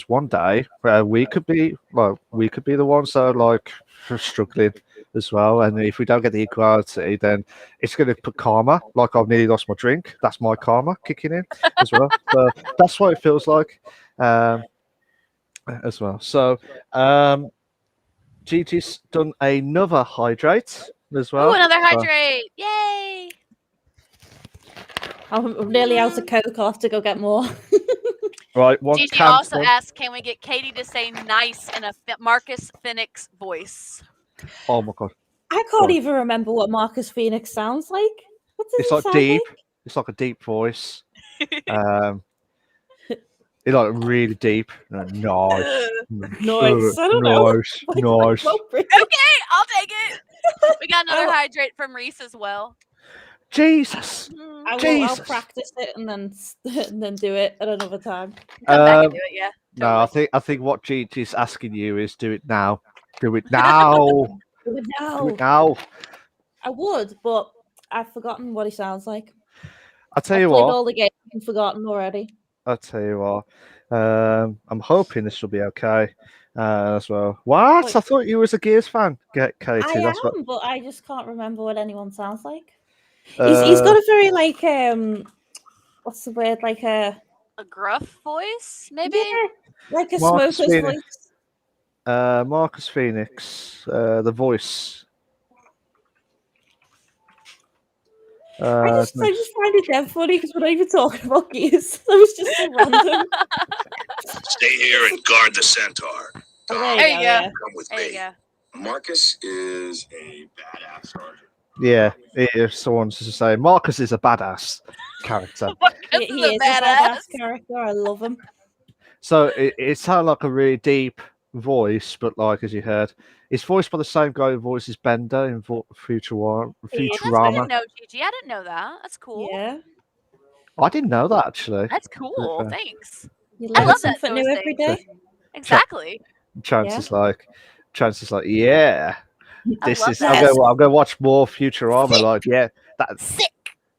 one day we could be the ones that are like struggling as well, and if we don't get the equality, then it's going to put karma. Like, I've nearly lost my drink. That's my karma kicking in as well. So that's what it feels like as well. So Gigi's done another hydrate. as well. Ooh, another So, hydrate! Yay! I'm nearly out of Coke. I'll have to go get more. right, one Gigi can. also asked, can we get Katie to say nice in a Marcus Phoenix voice? Oh my god, I can't God. even remember what Marcus Phoenix sounds like. What does it's he like sound deep. like? It's like a deep voice. It's like really deep. Nice, Nice. I don't know. nice, Like, nice. appropriate. Okay, I'll take it. We got another Oh. hydrate from Reese as well. Jesus. Mhm. I'll Jesus. practice it and then do it at another time. Come back and do it, yeah. No, I think what Gigi's asking you is do it now. Do it now. Do it now. Do it now. I would, but I've forgotten what he sounds like. I'll tell I've you played what. all the games and forgotten already. I'll tell you what. I'm hoping this will be okay as well. What? Wait. I thought you was a Gears fan, Katie. I That's what. am, but I just can't remember what anyone sounds like. He's got a very like what's the word, like a gruff voice, maybe. Yeah, like a Marcus smoker's Phoenix. voice. Marcus Phoenix, the voice. I just find it dead funny because we're not even talking about gears. That was just so random. Stay here and guard the centaur. Oh, Tom, There you go. yeah. come with There you me. go. Marcus is a badass sergeant. Yeah, if someone's to say Marcus is a badass character. Marcus He is is a badass. character. I love him. So it sounded like a really deep voice, but like as you heard, it's voiced by the same guy who voices Bender in Futurama. Oh, that's good to Futurama. know, Gigi. I didn't know that. That's cool. Yeah. I didn't know that actually. That's cool. fair. Thanks. You I learn love that something those new every things. day. Exactly. Chance is like, yeah. I This love is. that. I'm going to watch more Futurama. Like, yeah, that Sick.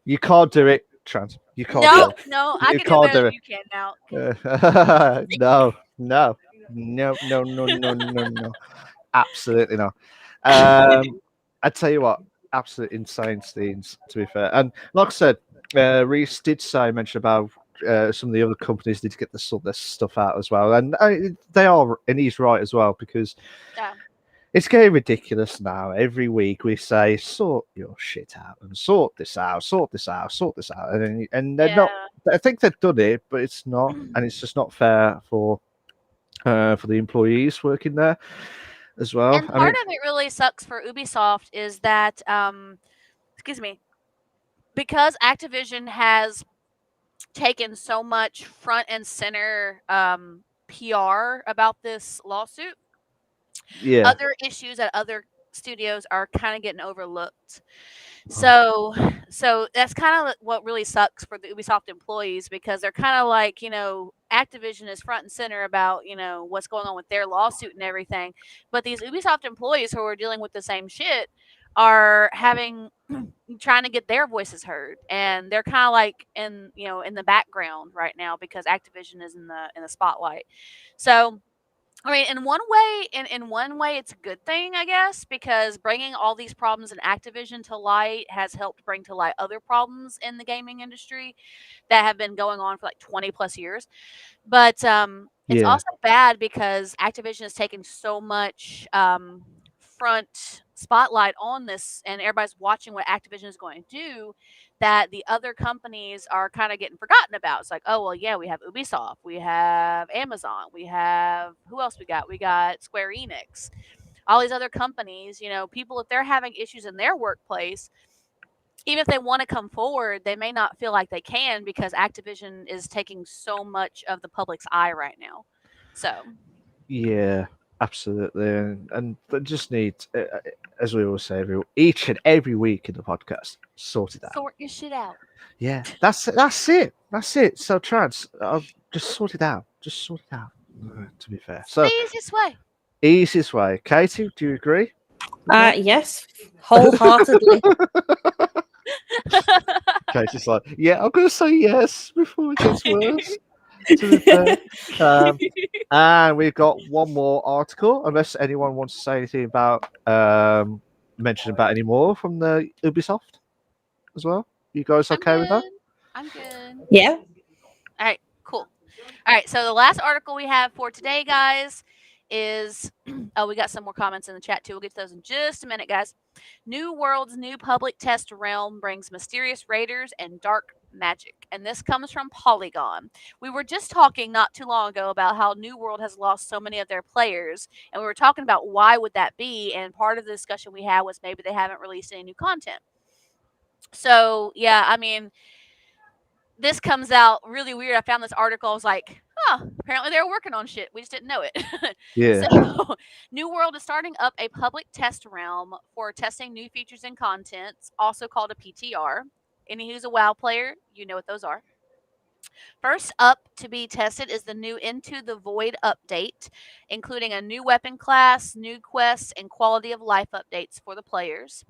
you can't do it, Chance. You can't No, do it. no, I You can do can't better do than it. you can now. No. Absolutely not. I tell you what, absolute insane scenes. To be fair, and like I said, Reese did mention about some of the other companies need to get sort their stuff out as well, and they are, and he's right as well because Yeah. it's getting ridiculous now. Every week we say, sort your shit out and sort this out, and they're not. I think they've done it, but it's not, and it's just not fair for the employees working there as well. And part of it really sucks for Ubisoft is that, excuse me, because Activision has taken so much front and center PR about this lawsuit. Yeah. Other issues at other studios are kind of getting overlooked. So that's kind of what really sucks for the Ubisoft employees because they're kind of like, Activision is front and center about, what's going on with their lawsuit and everything. But these Ubisoft employees who are dealing with the same shit are trying to get their voices heard, and they're kind of like in the background right now because Activision is in the spotlight. So I mean, in one way, it's a good thing, I guess, because bringing all these problems in Activision to light has helped bring to light other problems in the gaming industry that have been going on for like 20 plus years. But it's also bad because Activision is taking so much front spotlight on this, and everybody's watching what Activision is going to do, that the other companies are kind of getting forgotten about. It's like, oh, well, yeah, we have Ubisoft, we have Amazon, we have, who else we got? We got Square Enix, all these other companies, people, if they're having issues in their workplace, even if they want to come forward, they may not feel like they can because Activision is taking so much of the public's eye right now. So. Yeah, absolutely. And they just need, as we always say, each and every week in the podcast, sort it out. Sort your shit out. Yeah, that's it. That's it. So, Trans, I'll just sort it out. Just sort it out, to be fair. So, the easiest way. Easiest way. Katie, do you agree? Yes, wholeheartedly. Katie's like, yeah, I'm going to say yes before it gets worse. To be fair. And we've got one more article, unless anyone wants to say anything about mention about any more from the Ubisoft as well. You guys okay with that? I'm good. Yeah. All right, cool. All right, so the last article we have for today, guys, is, oh, we got some more comments in the chat too. We'll get to those in just a minute, guys. New World's new public test realm brings mysterious raiders and dark magic. And this comes from Polygon. We were just talking not too long ago about how New World has lost so many of their players. And we were talking about why would that be. And part of the discussion we had was maybe they haven't released any new content. So, yeah, I mean, this comes out really weird. I found this article. I was like, apparently they were working on shit. We just didn't know it. Yeah. So, New World is starting up a public test realm for testing new features and contents, also called a PTR. Any who's a WoW player, you know what those are. First up to be tested is the new Into the Void update, including a new weapon class, new quests, and quality of life updates for the players.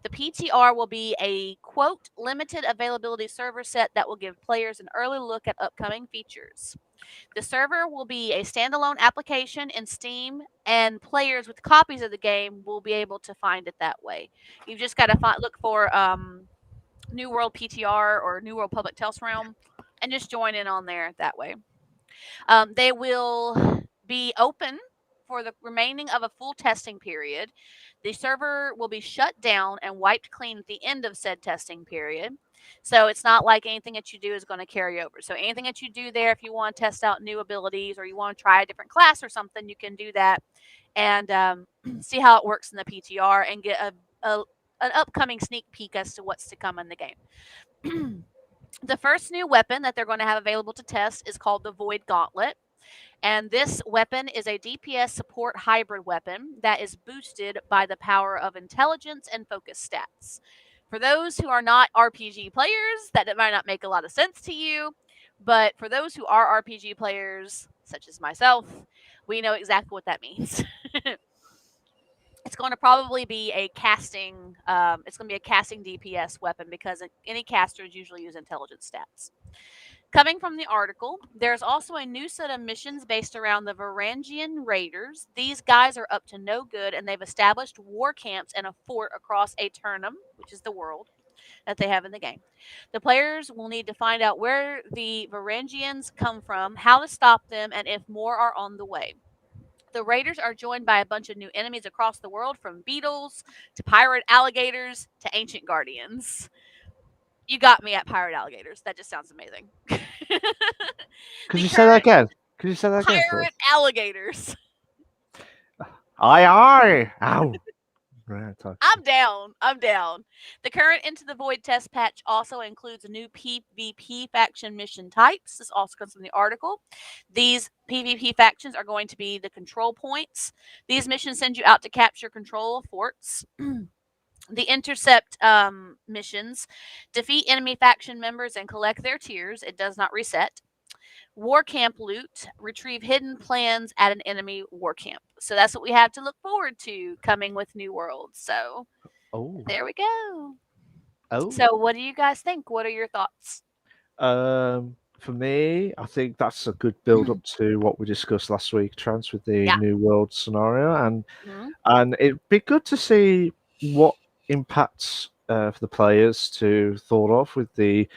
The PTR will be a, quote, limited availability server set that will give players an early look at upcoming features. The server will be a standalone application in Steam, and players with copies of the game will be able to find it that way. You've just got to look for New World PTR or New World Public Test Realm and just join in on there that way. They will be open for the remaining of a full testing period. The server will be shut down and wiped clean at the end of said testing period. So it's not like anything that you do is going to carry over. So anything that you do there, if you want to test out new abilities or you want to try a different class or something, you can do that and see how it works in the PTR and get an upcoming sneak peek as to what's to come in the game. The first new weapon that they're going to have available to test is called the Void Gauntlet. And this weapon is a DPS support hybrid weapon that is boosted by the power of intelligence and focus stats. For those who are not RPG players, that might not make a lot of sense to you. But for those who are RPG players, such as myself, we know exactly what that means. It's going to probably be a casting. It's going to be a casting DPS weapon because any casters usually use intelligence stats. Coming from the article, there's also a new set of missions based around the Varangian Raiders. These guys are up to no good, and they've established war camps and a fort across Aeternum, which is the world that they have in the game. The players will need to find out where the Varangians come from, how to stop them, and if more are on the way. The Raiders are joined by a bunch of new enemies across the world, from beetles to pirate alligators to ancient guardians. You got me at pirate alligators. That just sounds amazing. Could you say that again? Could you say that again? Pirate alligators. Aye. Ow. I'm down. I'm down. The current Into the Void test patch also includes new PvP faction mission types. This also comes from the article. These PvP factions are going to be the control points. These missions send you out to capture control of forts. The intercept missions defeat enemy faction members and collect their tiers. It does not reset. War camp loot, retrieve hidden plans at an enemy war camp. So that's what we have to look forward to coming with New World. So there we go. So what do you guys think? What are your thoughts? For me, I think that's a good build up to what we discussed last week, Trans, with the New World scenario, and it'd be good to see what impacts for the players to thought of with the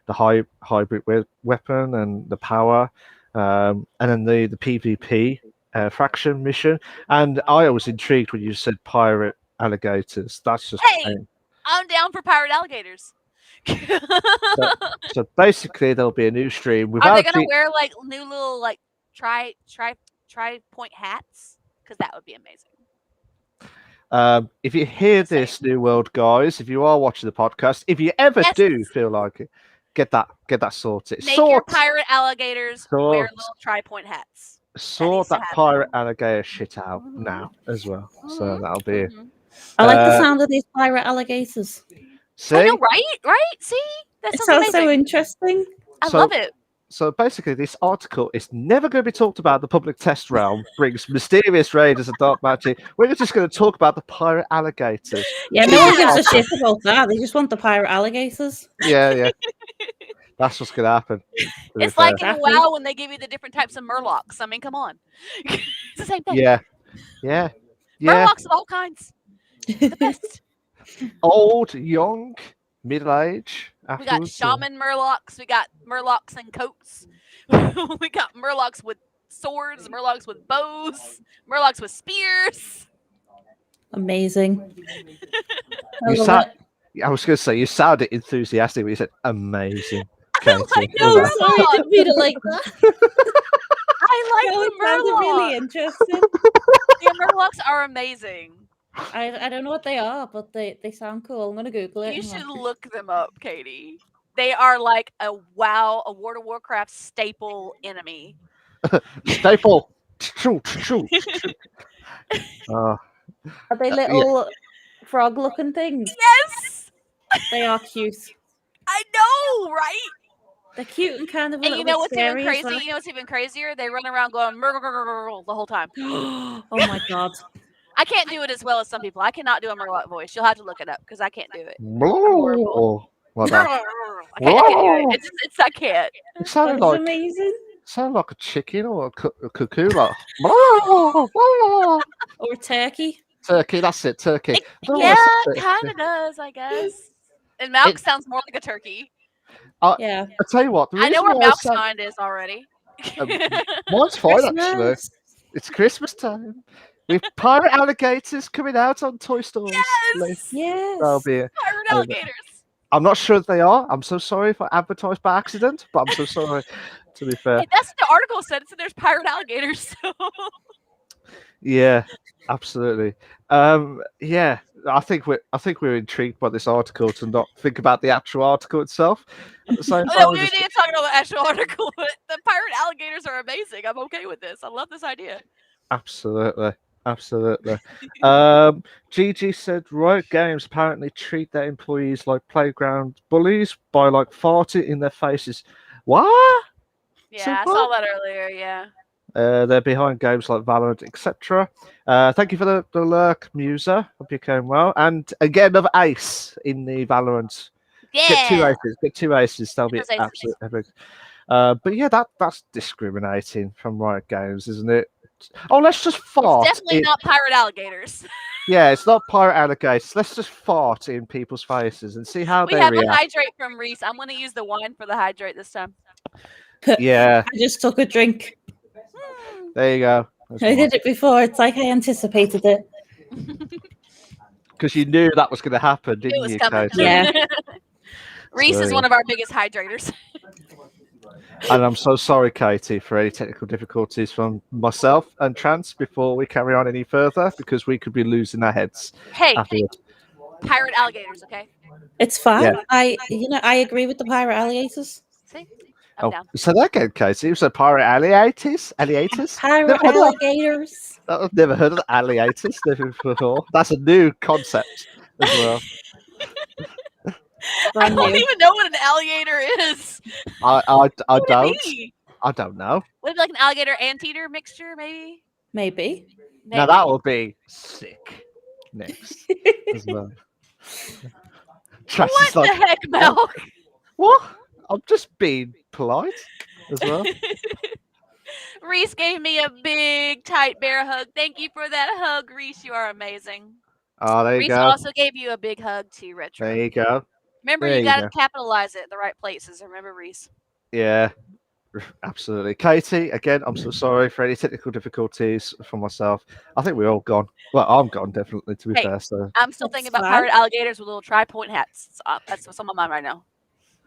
hybrid weapon and the power, and then the PvP faction mission. And I was intrigued when you said pirate alligators. That's just I'm down for pirate alligators. so basically, there'll be a new stream. Are they gonna wear like new little like tri point hats? Because that would be amazing. If you hear this, New World guys, if you are watching the podcast, if you ever do feel like it, get that sorted. Make your pirate alligators wear little tri-point hats. Sort that pirate alligator shit out now as well. So that'll be it. I like the sound of these pirate alligators. See? I know, right? See? That sounds so interesting. I love it. So basically, this article is never going to be talked about. The public test realm brings mysterious raiders and dark magic. We're just going to talk about the pirate alligators. Yeah, no one gives a shit about that. They just want the pirate alligators. Yeah. That's what's going to happen. It's like in WoW when they give you the different types of murlocs. I mean, come on. It's the same thing. Yeah. Murlocs of all kinds. The best. Old, young, middle-age. We got shaman murlocs. We got murlocs in coats. We got murlocs with swords, murlocs with bows, murlocs with spears. Amazing. I You love sound, it. I was going to say, you sounded enthusiastic when you said amazing, I Katie. like No, Well done. sorry, I Murloc. didn't mean it like that. I No, like it the sounded murloc. really interesting. Your murlocs are amazing. I don't know what they are, but they sound cool. I'm gonna Google it. You Hang should on. look them up, Katie. They are like a WoW, a World of Warcraft staple enemy. Staple. Are they yeah. little frog-looking things? Yes, They are cute. I know, right? They're cute and kind of a And little you know bit what's even scary as crazy? well. You know what's even crazier? They run around going "Murgurgurgurgurl" the whole time. Oh my god. I can't do it as well as some people. I cannot do a Murloc voice. You'll have to look it up because I can't do it. horrible. Like that. I can't do it. It's I can't. It sounded That's like amazing. a chicken or a cuckoo. Like, Or turkey. turkey, that's it, turkey. I don't know Yeah, why I said it turkey. kind of does, I guess. And Malk It- sounds more like a turkey. Yeah. I tell you what, the I know reason where why I Malk's said- mind is already. mine's fine actually. Christmas. It's Christmas time. With pirate alligators coming out on toy stores. Yes! Yes. That'll be it. Pirate And alligators. I'm not sure if they are. I'm so sorry if I advertised by accident, but I'm so sorry. To be fair, Hey, that's what the article said. It said there's pirate alligators. So. yeah, absolutely. Yeah, I think we're intrigued by this article to not think about the actual article itself. At the same Oh, time, no, we're we just- need to talk about the actual article. But the pirate alligators are amazing. I'm okay with this. I love this idea. absolutely. Gigi said Riot Games apparently treat their employees like playground bullies by like farting in their faces. What? Yeah, I Super. saw that earlier. Yeah. They're behind games like Valorant, etc. Thank you for the lurk, Muser. Hope you came well. And again, another ace in the Valorant. Get Yeah. two aces. That'll be Those aces. absolute epic. But yeah, that's discriminating from Riot Games, isn't it? Oh, let's just fart. It's definitely not pirate alligators. Yeah, it's not pirate alligators. Let's just fart in people's faces and see how We they have a react. hydrate from Reese. I'm going to use the wine for the hydrate this time. Yeah, I just took a drink. there you go. I did it before. It's like I anticipated it. Because you knew that was going to happen, It didn't was you, coming. Katie? Yeah. Reese is So- one of our biggest hydrators. And I'm so sorry, Katie, for any technical difficulties from myself and Trance before we carry on any further, because we could be losing our heads Hey, afterwards. pirate alligators, okay? It's fine. Yeah. I agree with the pirate alligators. See? I'm Oh, down. so that again, Katie. So pirate alligators? Pirate Never heard of- alligators. I've never heard of alligators before. That's a new concept as well. I Brand don't new. even know what an alligator is. I What would it don't. be? I don't know. Would it be like an alligator anteater mixture, maybe? Maybe. Now that will be sick. Next as well. Trash What is like, the heck, Mel? what? I'm just being polite as well. Reese gave me a big, tight bear hug. Thank you for that hug, Reese. You are amazing. Oh, there you Reese go. also gave you a big hug too, Retro. There you go. Remember, there you you got to go. capitalize it at the right places. Remember, Reese. Yeah, absolutely. Katie, again, I'm so sorry for any technical difficulties for myself. I think we're all gone. Well, I'm gone, definitely, to be Hey. fair. So, I'm still That's thinking about fine. pirate alligators with little tri-point hats. So, that's what's on my mind right now.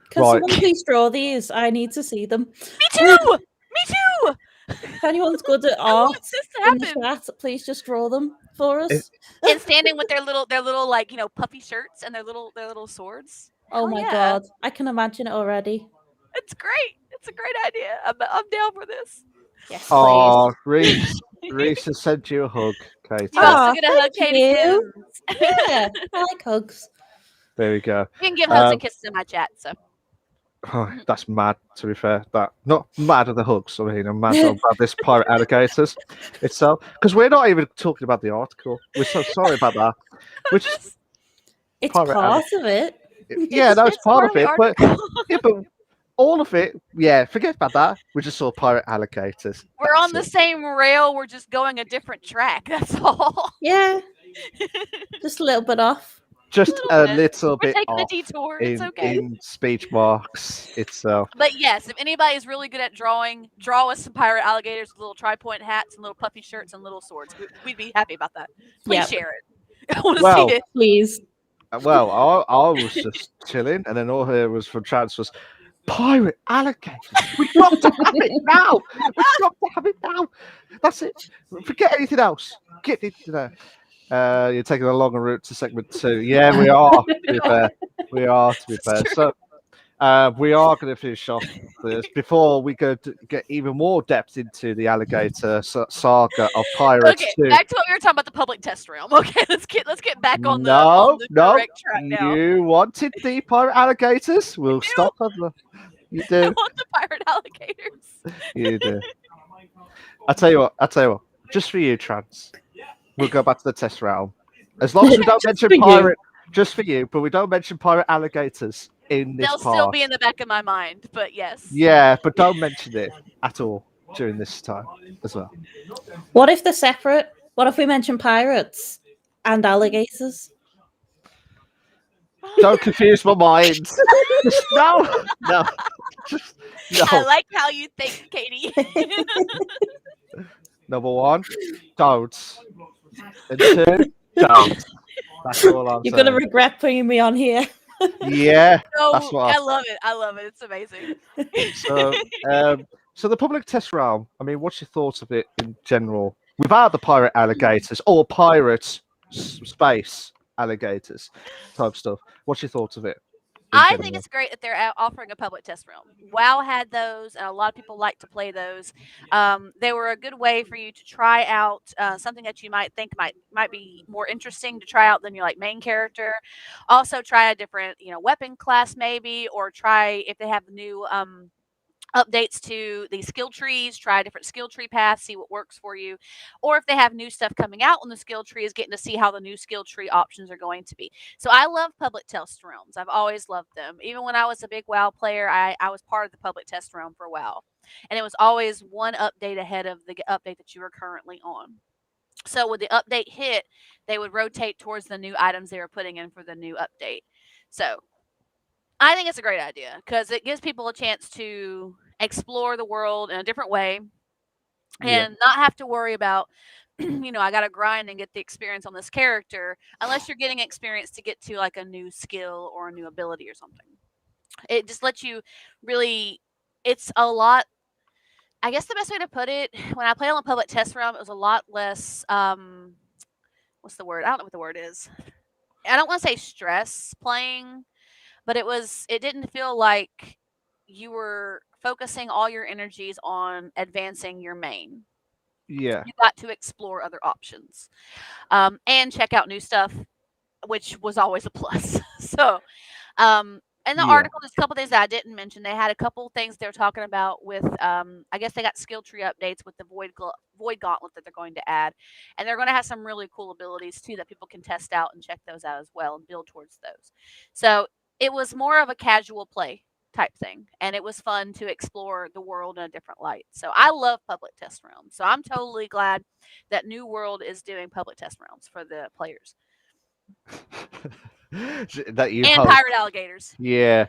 Can Right. someone please draw these? I need to see them. Me too! Me too! If anyone's good at I want art this to in the happen. chat, please just draw them for us. It- And standing with their little like puffy shirts and their little swords. Oh Hell my yeah. god, I can imagine it already. It's great. It's a great idea. I'm down for this. Yes, please. oh, Reese has sent you a hug, Katie. You also Aw, get a hug, thank Katie. you. Gibbs. Yeah, I like hugs. There we go. You can give hugs Um, and kisses in my chat. So Oh, that's mad, to be fair. That not mad at the hugs. I mean, I'm mad about this pirate alligators itself. Because we're not even talking about the article. We're so sorry about that. Which, It's Pirate part of it. yeah, that was part of the it. But article. yeah, but all of it, yeah, forget about that. We just saw pirate alligators. We're on the That's it. same rail. We're just going a different track. That's all. Yeah, just a little bit off. just a bit. little We're bit taking a off detour. It's okay. in speech marks itself. But yes, if anybody is really good at drawing, draw us some pirate alligators with little tri-point hats and little puffy shirts and little swords. We'd be happy about that. Please Yep. share it. I want to Well, see it. Please. Well, I was just chilling, and then all here was from Chance was pirate alligators. We've got to have it now. We've got to have it now. That's it. Forget anything else. Get into there. You're taking a longer route to segment 2. Yeah, we are. To be fair, we are. To be It's fair, true. so we are going to finish off this before we go to get even more depth into the alligator saga of Pirates Okay, 2. back to what we were talking about, the public test realm. Okay, let's get back on the No, correct track now. you wanted the pirate alligators? We'll stop at the. You I do. want the pirate alligators. You do. I tell you what. Just for you, Trans. We'll go back to the test realm. As long as we don't Just mention for you. pirate, just for you, but we don't mention pirate alligators in this They'll part. still be in the back of my mind, but yes. Yeah, but don't mention it at all during this time as well. What if they're separate? What if we mention pirates and alligators? Don't confuse my mind. No. Just no. I like how you think, Katie. Number 1, don't. And 2, don't. That's all I'm You're saying. gonna regret putting me on here. Yeah, So, that's what I love it. I love it. It's amazing. So the public test realm. I mean, what's your thoughts of it in general, without the pirate alligators or pirate space alligators type stuff? What's your thoughts of it? in I think general? it's great that they're offering a public test realm. WoW had those, and a lot of people like to play those. They were a good way for you to try out something that you might think might be more interesting to try out than your main character. Also, try a different weapon class maybe, or try if they have new updates to the skill trees, try a different skill tree path, see what works for you. Or if they have new stuff coming out on the skill tree, is getting to see how the new skill tree options are going to be. So I love public test realms. I've always loved them. Even when I was a big WoW player, I was part of the public test realm for WoW. And it was always one update ahead of the update that you were currently on. So when the update hit, they would rotate towards the new items they were putting in for the new update. So I think it's a great idea because it gives people a chance to explore the world in a different way and not have to worry about, I got to grind and get the experience on this character unless you're getting experience to get to a new skill or a new ability or something. It just lets you really, it's a lot. I guess the best way to put it, when I played on the public test realm, it was a lot less, what's the word? I don't know what the word is. I don't want to say stress playing, but it didn't feel like you were focusing all your energies on advancing your main. Yeah. You got to explore other options and check out new stuff, which was always a plus. So, in the article, there's a couple things that I didn't mention. They had a couple things they were talking about with, I guess they got skill tree updates with the Void Gauntlet that they're going to add. And they're going to have some really cool abilities, too, that people can test out and check those out as well and build towards those. So it was more of a casual play type thing. And it was fun to explore the world in a different light. So I love public test realms. So I'm totally glad that New World is doing public test realms for the players. That you and hope. pirate alligators. Yeah,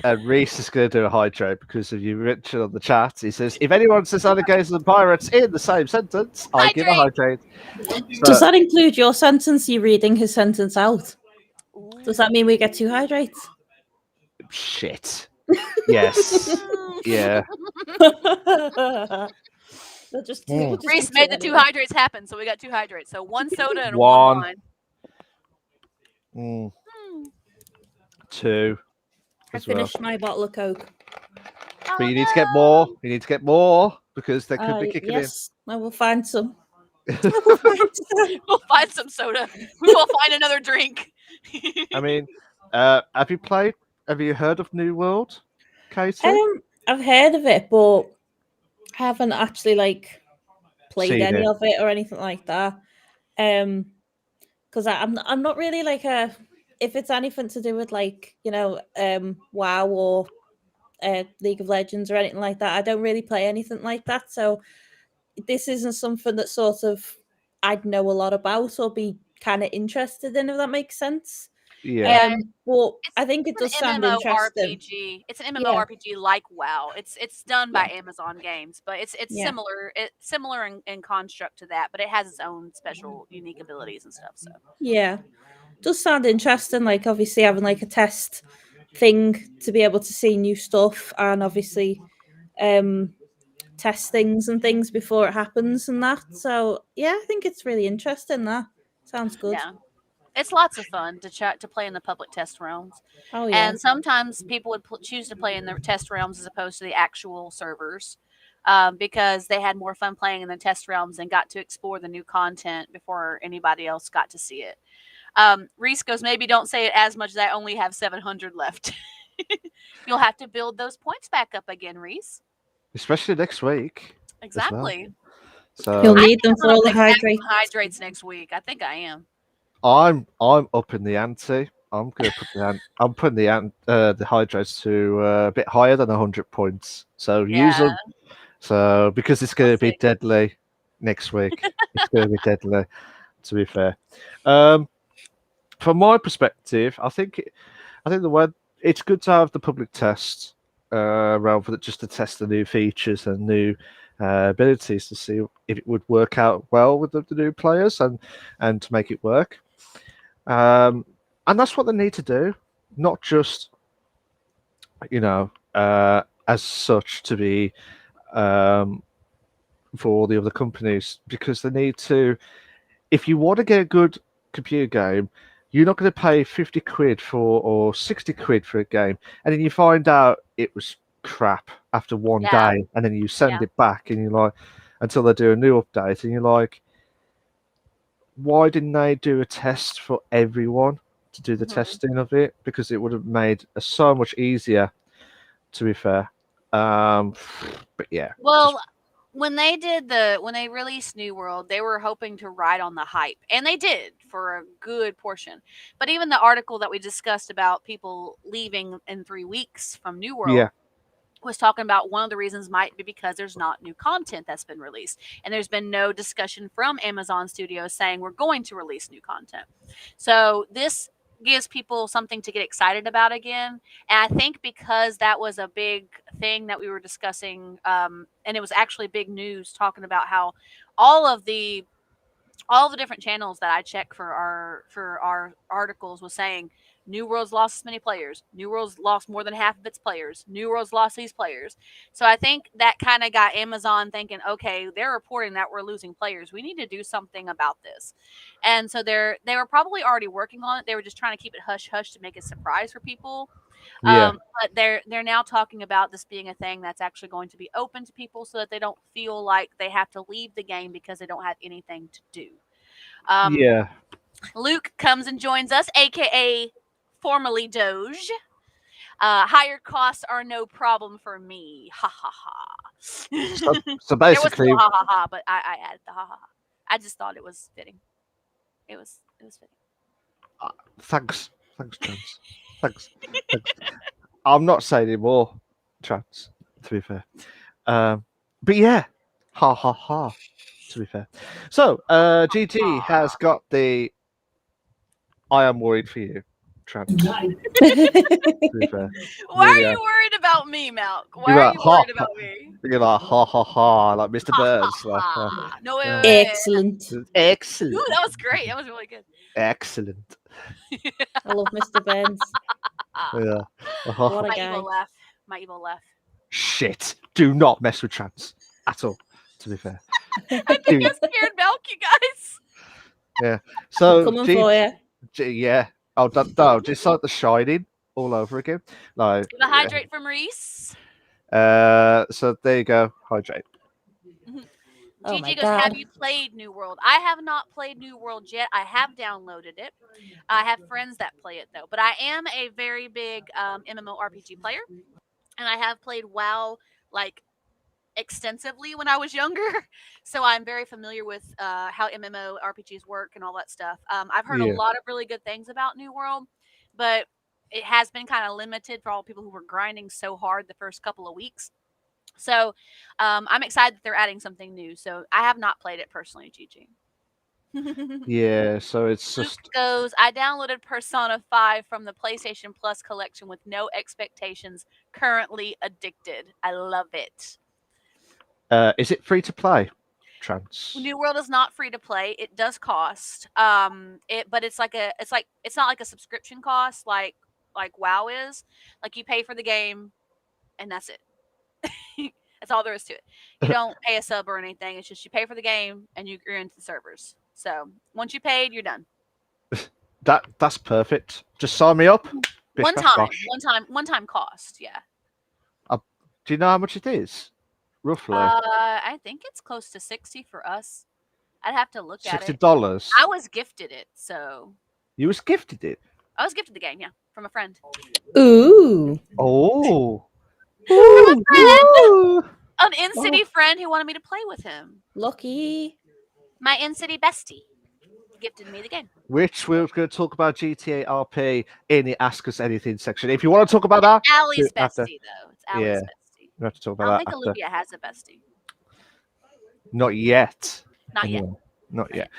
and Reese is going to do a hydrate because of you mentioned on the chat. He says, if anyone says alligators and pirates in the same sentence, I give a hydrate. Does that include your sentence? You reading his sentence out? Does that mean we get 2 hydrates? Shit. Yes. Yeah. Just Reese made the 2 hydrates happen, so we got 2 hydrates. So 1 soda and 1 One. wine. 2. I finished my bottle of Coke. But you need to get more. You need to get more because they could be kicking yes, I will find some. in. We'll find some soda. We will find another drink. I mean, have you heard of New World, Katie? I've heard of it, but I haven't actually played Seen any it. of it or anything like that. Because I'm not really if it's anything to do with WoW or League of Legends or anything like that, I don't really play anything like that. So this isn't something that sort of I'd know a lot about or be kind of interested in, if that makes sense. Yeah. But It's, I think it it's does an sound interesting. MMORPG. It's an Yeah. MMORPG like WoW. It's done by Yeah. Amazon Games, but it's Yeah. similar in construct to that, but it has its own special unique abilities and stuff. So Yeah. Does sound interesting, like obviously having like a test thing to be able to see new stuff and obviously test things and things before it happens and that. So yeah, I think it's really interesting. That sounds good. yeah, it's lots of fun to play in the public test realms. Oh yeah. And sometimes people would choose to play in the test realms as opposed to the actual servers, because they had more fun playing in the test realms and got to explore the new content before anybody else got to see it. Reese goes, maybe don't say it as much as I only have 700 left. You'll have to build those points back up again, Reese. Especially next week. Exactly. So You'll I need think them I'm for gonna all the play hydrate. hydrates next week. I think I am. I'm up in the ante. I'm gonna put I'm putting the hydrates to a bit higher than 100 points. So use Yeah. them. So because it's gonna We'll be see. deadly next week. It's gonna be deadly. To be fair, from my perspective, I think the word it's good to have the public test rather than just to test the new features and new abilities to see if it would work out well with the new players and to make it work. And that's what they need to do, not just as such to be um, for all the other companies, because they need to. If you want to get a good computer game, you're not going to pay 50 quid for or 60 quid for a game, and then you find out it was crap after one Yeah. day, and then you send Yeah. it back, and you're like, until they do a new update, and you're like, why didn't they do a test for everyone to do the Mhm. testing of it? Because it would have made it so much easier, to be fair. But yeah, Well, when they released New World, they were hoping to ride on the hype, and they did for a good portion. But even the article that we discussed about people leaving in 3 weeks from New World yeah, was talking about one of the reasons might be because there's not new content that's been released, and there's been no discussion from Amazon Studios saying we're going to release new content. So this gives people something to get excited about again. And I think because that was a big thing that we were discussing, and it was actually big news talking about how all of the different channels that I check for our articles was saying New World's lost this many players. New World's lost more than half of its players. New World's lost these players. So I think that kind of got Amazon thinking, okay, they're reporting that we're losing players. We need to do something about this. And so they were probably already working on it. They were just trying to keep it hush hush to make it a surprise for people. yeah, But they're now talking about this being a thing that's actually going to be open to people so that they don't feel like they have to leave the game because they don't have anything to do. yeah. Luke comes and joins us, aka formerly Doge. Higher costs are no problem for me. Ha ha ha. So There was basically, no ha ha ha, but I added the ha ha ha. I just thought it was fitting. It was fitting. thanks, Trans. Thanks. I'm not saying any more, Trans. To be fair, but yeah, ha ha ha. To be fair, so GT has got the. I am worried for you, Trans. To be fair, Why really are are. you worried about me, Malk? Why You're are like you ha worried ha. about me? You're like ha ha ha, like Mr. Ha ha Burns. Like, ha. No, wait, yeah. wait, wait. Excellent. Excellent. Ooh, that was great. That was really good. Excellent. I love Mr. Burns. Yeah. What a My guy. evil laugh. My evil laugh. Shit. Do not mess with Trans at all, to be fair. I think I scared Malk, you guys. Yeah. So, Coming for you. yeah. Oh, no, just like The Shining all over again. Like, The hydrate from Reese. so there you go. Hydrate. Oh my Gigi goes, god. have you played New World? I have not played New World yet. I have downloaded it. I have friends that play it though. But I am a very big MMORPG player. And I have played WoW like extensively when I was younger. So I'm very familiar with how MMORPGs work and all that stuff. I've heard a Yeah. lot of really good things about New World, but it has been kind of limited for all people who were grinding so hard the first couple of weeks. So I'm excited that they're adding something new. So I have not played it personally, Gigi. Yeah, so it's Luke just goes, I downloaded Persona 5 from the PlayStation Plus collection with no expectations. Currently addicted. I love it. is it free to play? Trans. New World is not free to play. It does cost. But it's not like a subscription cost like WoW is. Like you pay for the game and that's it. That's all there is to it. You don't pay a sub or anything. It's just you pay for the game and you're into the servers. So once you paid, you're done. That's perfect. Just sign me up. Bish, One bash, time, bosh. one time cost. Yeah. Do you know how much it is? Roughly I think it's close to 60 for us. I'd have to look at it. $60. I was gifted it, so You was gifted it. I was gifted the game, yeah, from a friend. Ooh. Oh. From a friend, Ooh. an in-city friend who wanted me to play with him. Lucky. My in-city bestie gifted me the game. Which we're going to talk about GTA RP in the Ask Us Anything section. If you want to talk about that, Allie's we have to- bestie, though. It's Allie's yeah. bestie. we have to talk I about don't that think after. Olivia has a bestie. Not yet. Not yet. Anyway, not yet.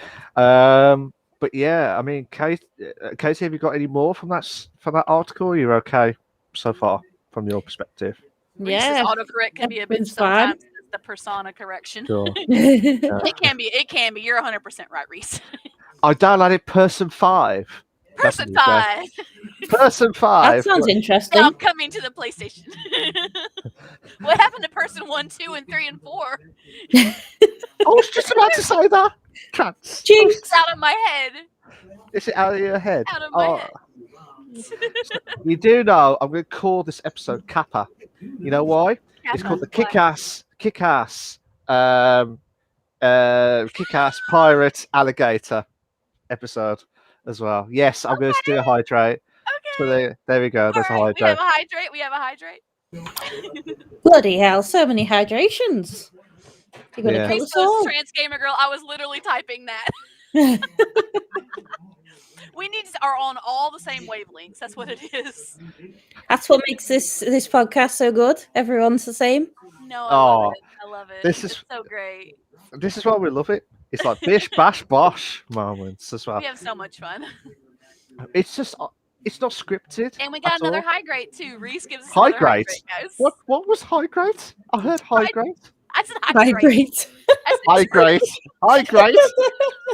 But yeah, I mean, Casey, have you got any more from that article? You're okay so far from your perspective. Reese's Yeah. autocorrect can be a bitch Everything's fine. sometimes. It's the persona correction. Sure. It can be. You're 100% right, Reese. I downloaded Person 5. Person That's what 5. it says. Person 5. That sounds interesting. Now coming to the PlayStation. What happened to Person 1, 2, and 3, and 4? I was just about to say that. Trans. Jinx. It's out of my head. Is it out of your head? Out of my head. You do know I'm going to call this episode Kappa. You know why? It's called the Kick-Ass Pirate Alligator episode as well. Yes, I'm going to do a hydrate. Okay. So there we go. There's Alright, a hydrate. We have a hydrate. Bloody hell, so many hydrations. You're going to Yeah. kill Reese us goes, all. trans gamer girl. I was literally typing that. We are on all the same wavelengths. That's what it is. That's what makes this podcast so good. Everyone's the same. No, Oh, I love it. this It's is- so great. This is why we love it. It's like bish, bash, bosh moments as well. We have so much fun. It's just, it's not scripted. And we got at another all. high grade too. Reese gives us High another grade? high grade, guys. What was high grade? I heard high grade. I said high grade. Vibrate. I said High grade. High grade.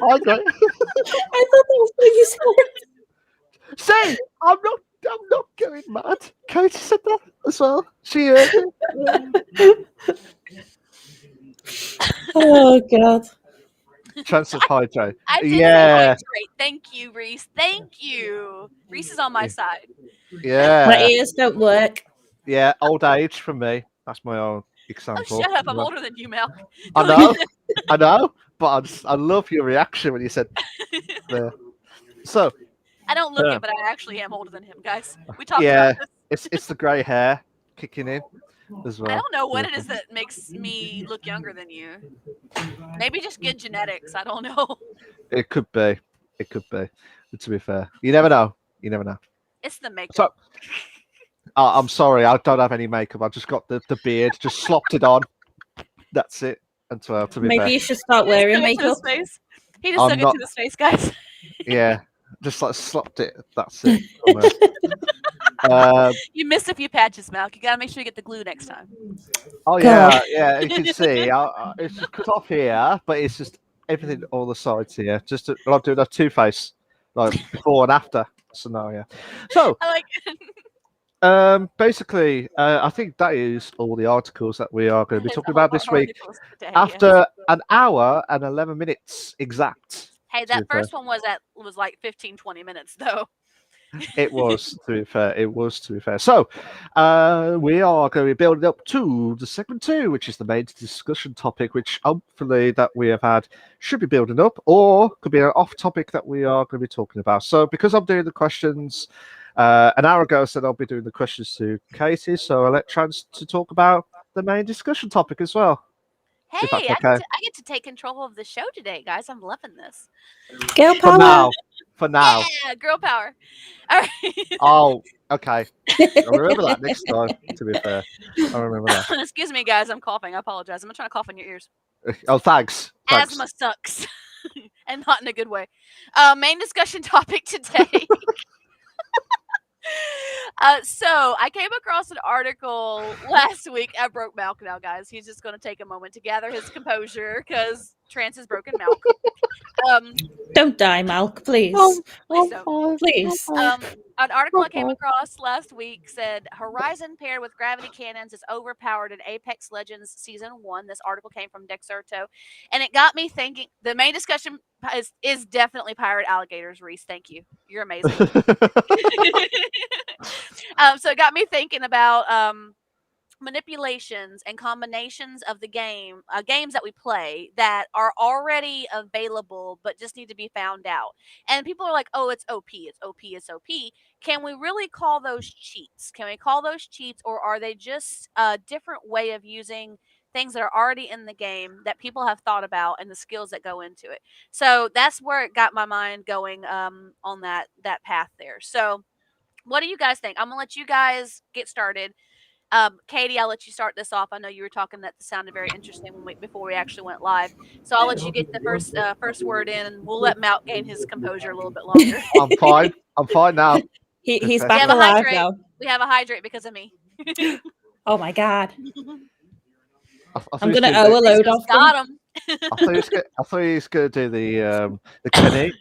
High grade. I thought that was what you said. See, I'm not going mad. Katie said that as well. She heard it. Oh god. Chance of hydrate. I did say Yeah, hydrate. Thank you, Reese. Thank you. Reese is on my side. My yeah, ears don't work. yeah. Old age from me. That's my own Oh, example. shut up. I'm older than you, Mel. I know, I know, but I love your reaction when you said. So I don't look Yeah. it, but I actually am older than him, guys. We talked Yeah. about this. it's the grey hair kicking in as well. I don't know what it is that makes me look younger than you. Maybe just good genetics. I don't know. It could be. It could be. But to be fair, you never know. You never know. It's the makeup. So, I'm sorry, I don't have any makeup. I've just got the beard, just slopped it on. That's it. And to be Maybe fair, you should start He just wearing took it to his makeup. face. He just I'm took it not- to his face, guys. yeah, just like slopped it. That's it. um, You missed a few patches, Malk. You gotta make sure you get the glue next time. oh God. yeah. You can see it's just cut off here, but it's just everything all the sides here. Just I'm doing a two-face, like before and after scenario. So I like it. basically, I think that is all the articles that we are going to be talking about this week. Articles today, yeah. After an hour and 11 minutes exact. Hey, to be that first one was like 15, 20 minutes though. It was, to be fair. It was, to be fair. So, we are going to be building up to the segment 2, which is the main discussion topic, which hopefully that we have had should be building up, or could be an off topic that we are going to be talking about. So, because I'm doing the questions, an hour ago I said I'll be doing the questions to Katie, so I'll let Trans to talk about the main discussion topic as well. Hey, that's I okay. get to take control of the show today, guys. I'm loving this. Girl For power. now. For now. Yeah, girl power. All right. Oh, okay. I'll remember that next time, to be fair. I'll remember that. Excuse me, guys. I'm coughing. I apologize. I'm not trying to cough in your ears. Oh, thanks. Asthma sucks. and not in a good way. Main discussion topic today. So I came across an article last week. I broke Malk now, guys. He's just going to take a moment to gather his composure because Trance has broken Malk. Don't die, Malk, please. Please don't. Please. An article I came across last week said Horizon paired with gravity cannons is overpowered in Apex Legends Season 1. This article came from Dexerto. And it got me thinking. The main discussion is definitely pirate alligators, Reese. Thank you. You're amazing. So it got me thinking about manipulations and combinations of the games that we play that are already available but just need to be found out. And people are like, oh, it's OP, it's OP, it's OP. Can we really call those cheats? Can we call those cheats, or are they just a different way of using things that are already in the game that people have thought about and the skills that go into it? So that's where it got my mind going on that path there. So what do you guys think? I'm gonna let you guys get started. Katie, I'll let you start this off. I know you were talking that sounded very interesting before we actually went live. So I'll let you get the first word in, and we'll let Mount gain his composure a little bit longer. I'm fine. I'm fine now. He's we back have a alive hydrate. now. We have a hydrate because of me. Oh my god. I'm I'm gonna owe a load Just of got them. him. I thought he was going to do the Kenny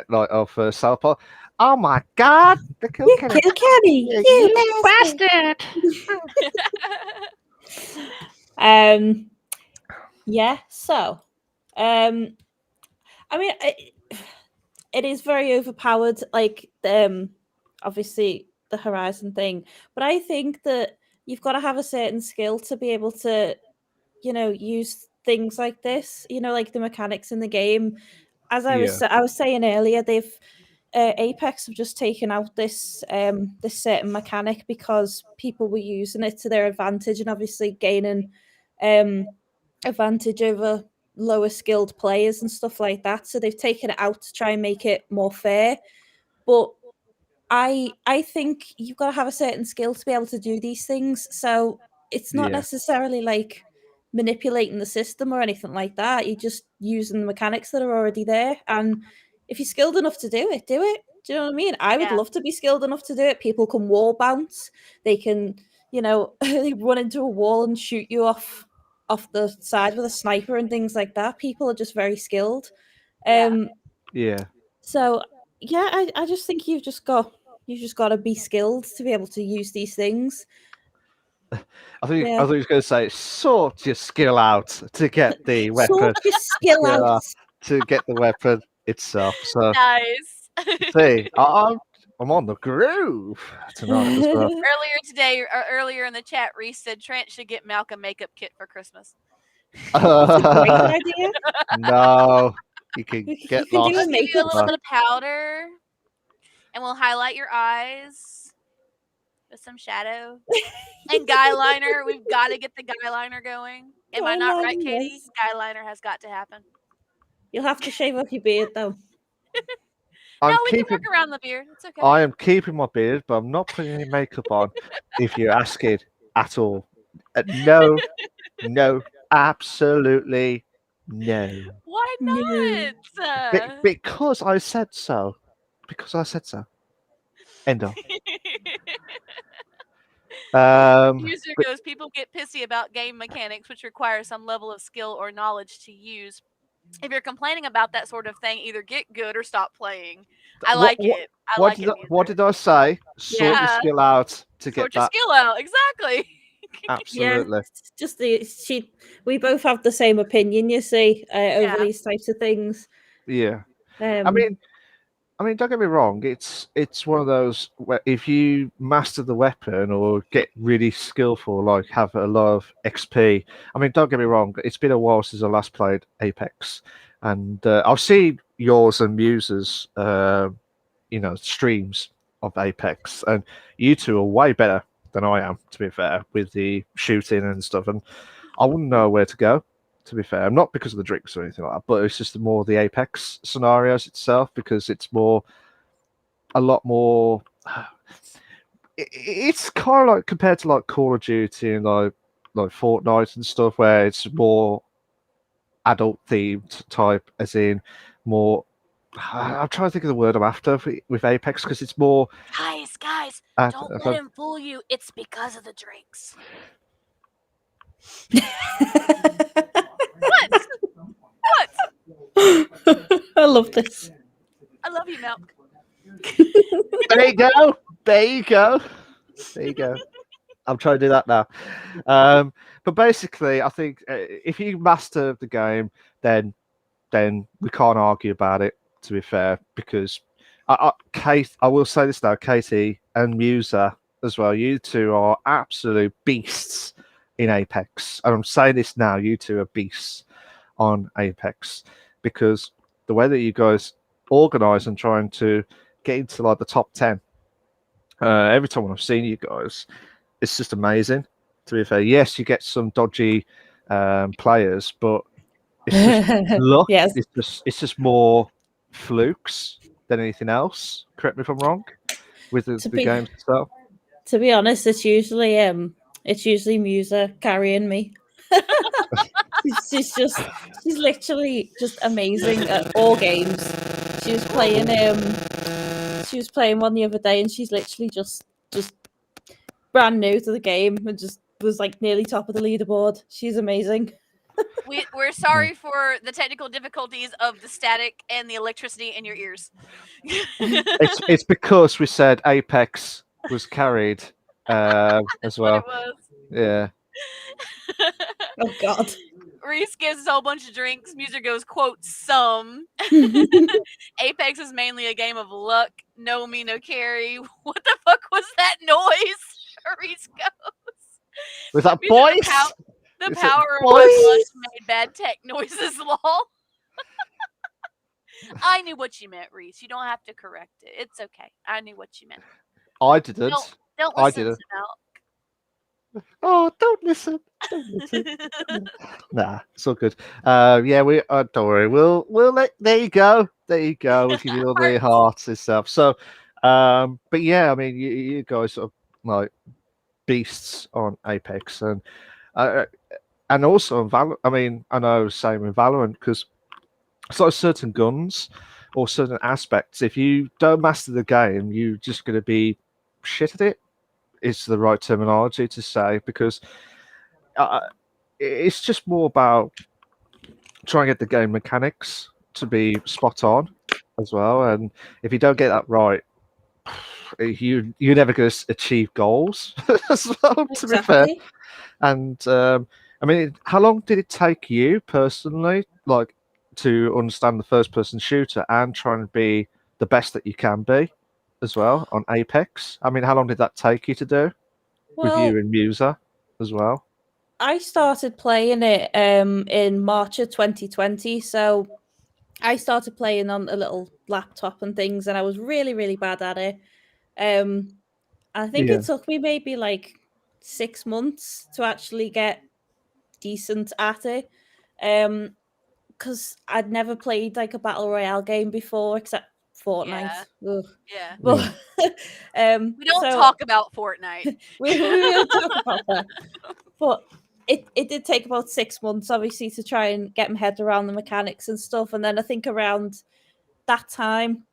like of South Park. Oh my God! The You Kenny. kill Kenny, you bastard. Yeah. So, I mean, it is very overpowered. Like, obviously the Horizon thing, but I think that you've got to have a certain skill to be able to, use things like this. Like the mechanics in the game. As I was saying earlier, they've Apex have just taken out this certain mechanic because people were using it to their advantage and obviously gaining advantage over lower skilled players and stuff like that. So they've taken it out to try and make it more fair. But I think you've got to have a certain skill to be able to do these things. So it's not necessarily like manipulating the system or anything like that. You're just using the mechanics that are already there. And if you're skilled enough to do it, do it. Do you know what I mean? I would love to be skilled enough to do it. People can wall bounce. They can, run into a wall and shoot you off the side with a sniper and things like that. People are just very skilled. Yeah. So yeah, I just think you've just got to be skilled to be able to use these things. I thought you was going to say sort your skill out to get the weapon. Sort your skill out to get the weapon itself. So nice. See, I'm on the groove tonight as well. Earlier in the chat, Reese said Trent should get Malcolm makeup kit for Christmas. That's a great idea. No, you can get lost. I'll give you a little bit of powder, and we'll highlight your eyes with some shadow and guy liner. We've got to get the guy liner going. Am I not right, Katie? Yes. Guy liner has got to happen. You'll have to shave off your beard though. No, we can work around the beard. It's okay. I am keeping my beard, but I'm not putting any makeup on. If you're asking at all, no, absolutely no. Why not? Because I said so. End of. User goes, people get pissy about game mechanics, which require some level of skill or knowledge to use. If you're complaining about that sort of thing, either get good or stop playing. I like it. What did I say? Sort your skill out to get that. Sort your skill out, exactly. Absolutely. Yeah, just we both have the same opinion, you see, over these types of things. Yeah. I mean, don't get me wrong. It's one of those where if you master the weapon or get really skillful, like have a lot of XP. I mean, don't get me wrong. It's been a while since I last played Apex, and I've seen yours and Muse's, streams of Apex, and you two are way better than I am, to be fair, with the shooting and stuff. And I wouldn't know where to go. To be fair, not because of the drinks or anything like that, but it's just more the Apex scenarios itself, because it's a lot more. It's kind of like compared to like Call of Duty and like Fortnite and stuff, where it's more adult themed type, as in more. I'm trying to think of the word I'm after with Apex because it's more. Guys, Uh, don't if let I- him fool you. It's because of the drinks. What? I love this. I love you, Milk. There you go. There you go. There you go. I'm trying to do that now. But basically, I think if you master the game, then we can't argue about it. To be fair, because Kate, I will say this now, Katie and Musa as well. You two are absolute beasts in Apex, and I'm saying this now. You two are beasts on Apex because the way that you guys organize and trying to get into like the top 10 every time I've seen you guys, it's just amazing. To be fair, yes, you get some dodgy players, but it's just luck. Yes. It's just more flukes than anything else. Correct me if I'm wrong with the games itself. To be honest, it's usually Musa carrying me. she's literally just amazing at all games. She was playing one the other day, and she's literally just brand new to the game and just was like nearly top of the leaderboard. She's amazing. We're sorry for the technical difficulties of the static and the electricity in your ears. It's because we said Apex was carried as That's well. what it was. Yeah. Oh God. Reese gives us a whole bunch of drinks. Muser goes, quote, some. Apex is mainly a game of luck. No me, no carry. What the fuck was that noise? Reese goes. Was that Muser, boys? The Is it power of my boys? blush made bad tech noises, lol. I knew what you meant, Reese. You don't have to correct it. It's okay. I knew what you meant. I didn't. Don't I listen didn't. to Mel. Oh, don't listen. Don't listen. Nah, it's all good. Yeah, we don't worry. We'll let. There you go. There you go. We'll give you all the hearts and stuff. So, but yeah, I mean, you guys are like beasts on Apex, and also on Valorant. I mean, I know same with Valorant because it's like certain guns or certain aspects. If you don't master the game, you're just going to be shit at it. Is the right terminology to say because it's just more about trying to get the game mechanics to be spot on as well. And if you don't get that right, you're never going to achieve goals as well. To be fair, and I mean, how long did it take you personally, like, to understand the first-person shooter and trying to be the best that you can be as well on Apex? I mean, how long did that take you to do with you and Musa as well? I started playing it in March of 2020, so I started playing on a little laptop and things, and I was really, really bad at it. I think it took me maybe like 6 months to actually get decent at it, because I'd never played like a battle royale game before except Fortnite. Yeah. But, we don't talk about Fortnite. we don't talk about that. But it did take about 6 months, obviously, to try and get my head around the mechanics and stuff. And then I think around that time,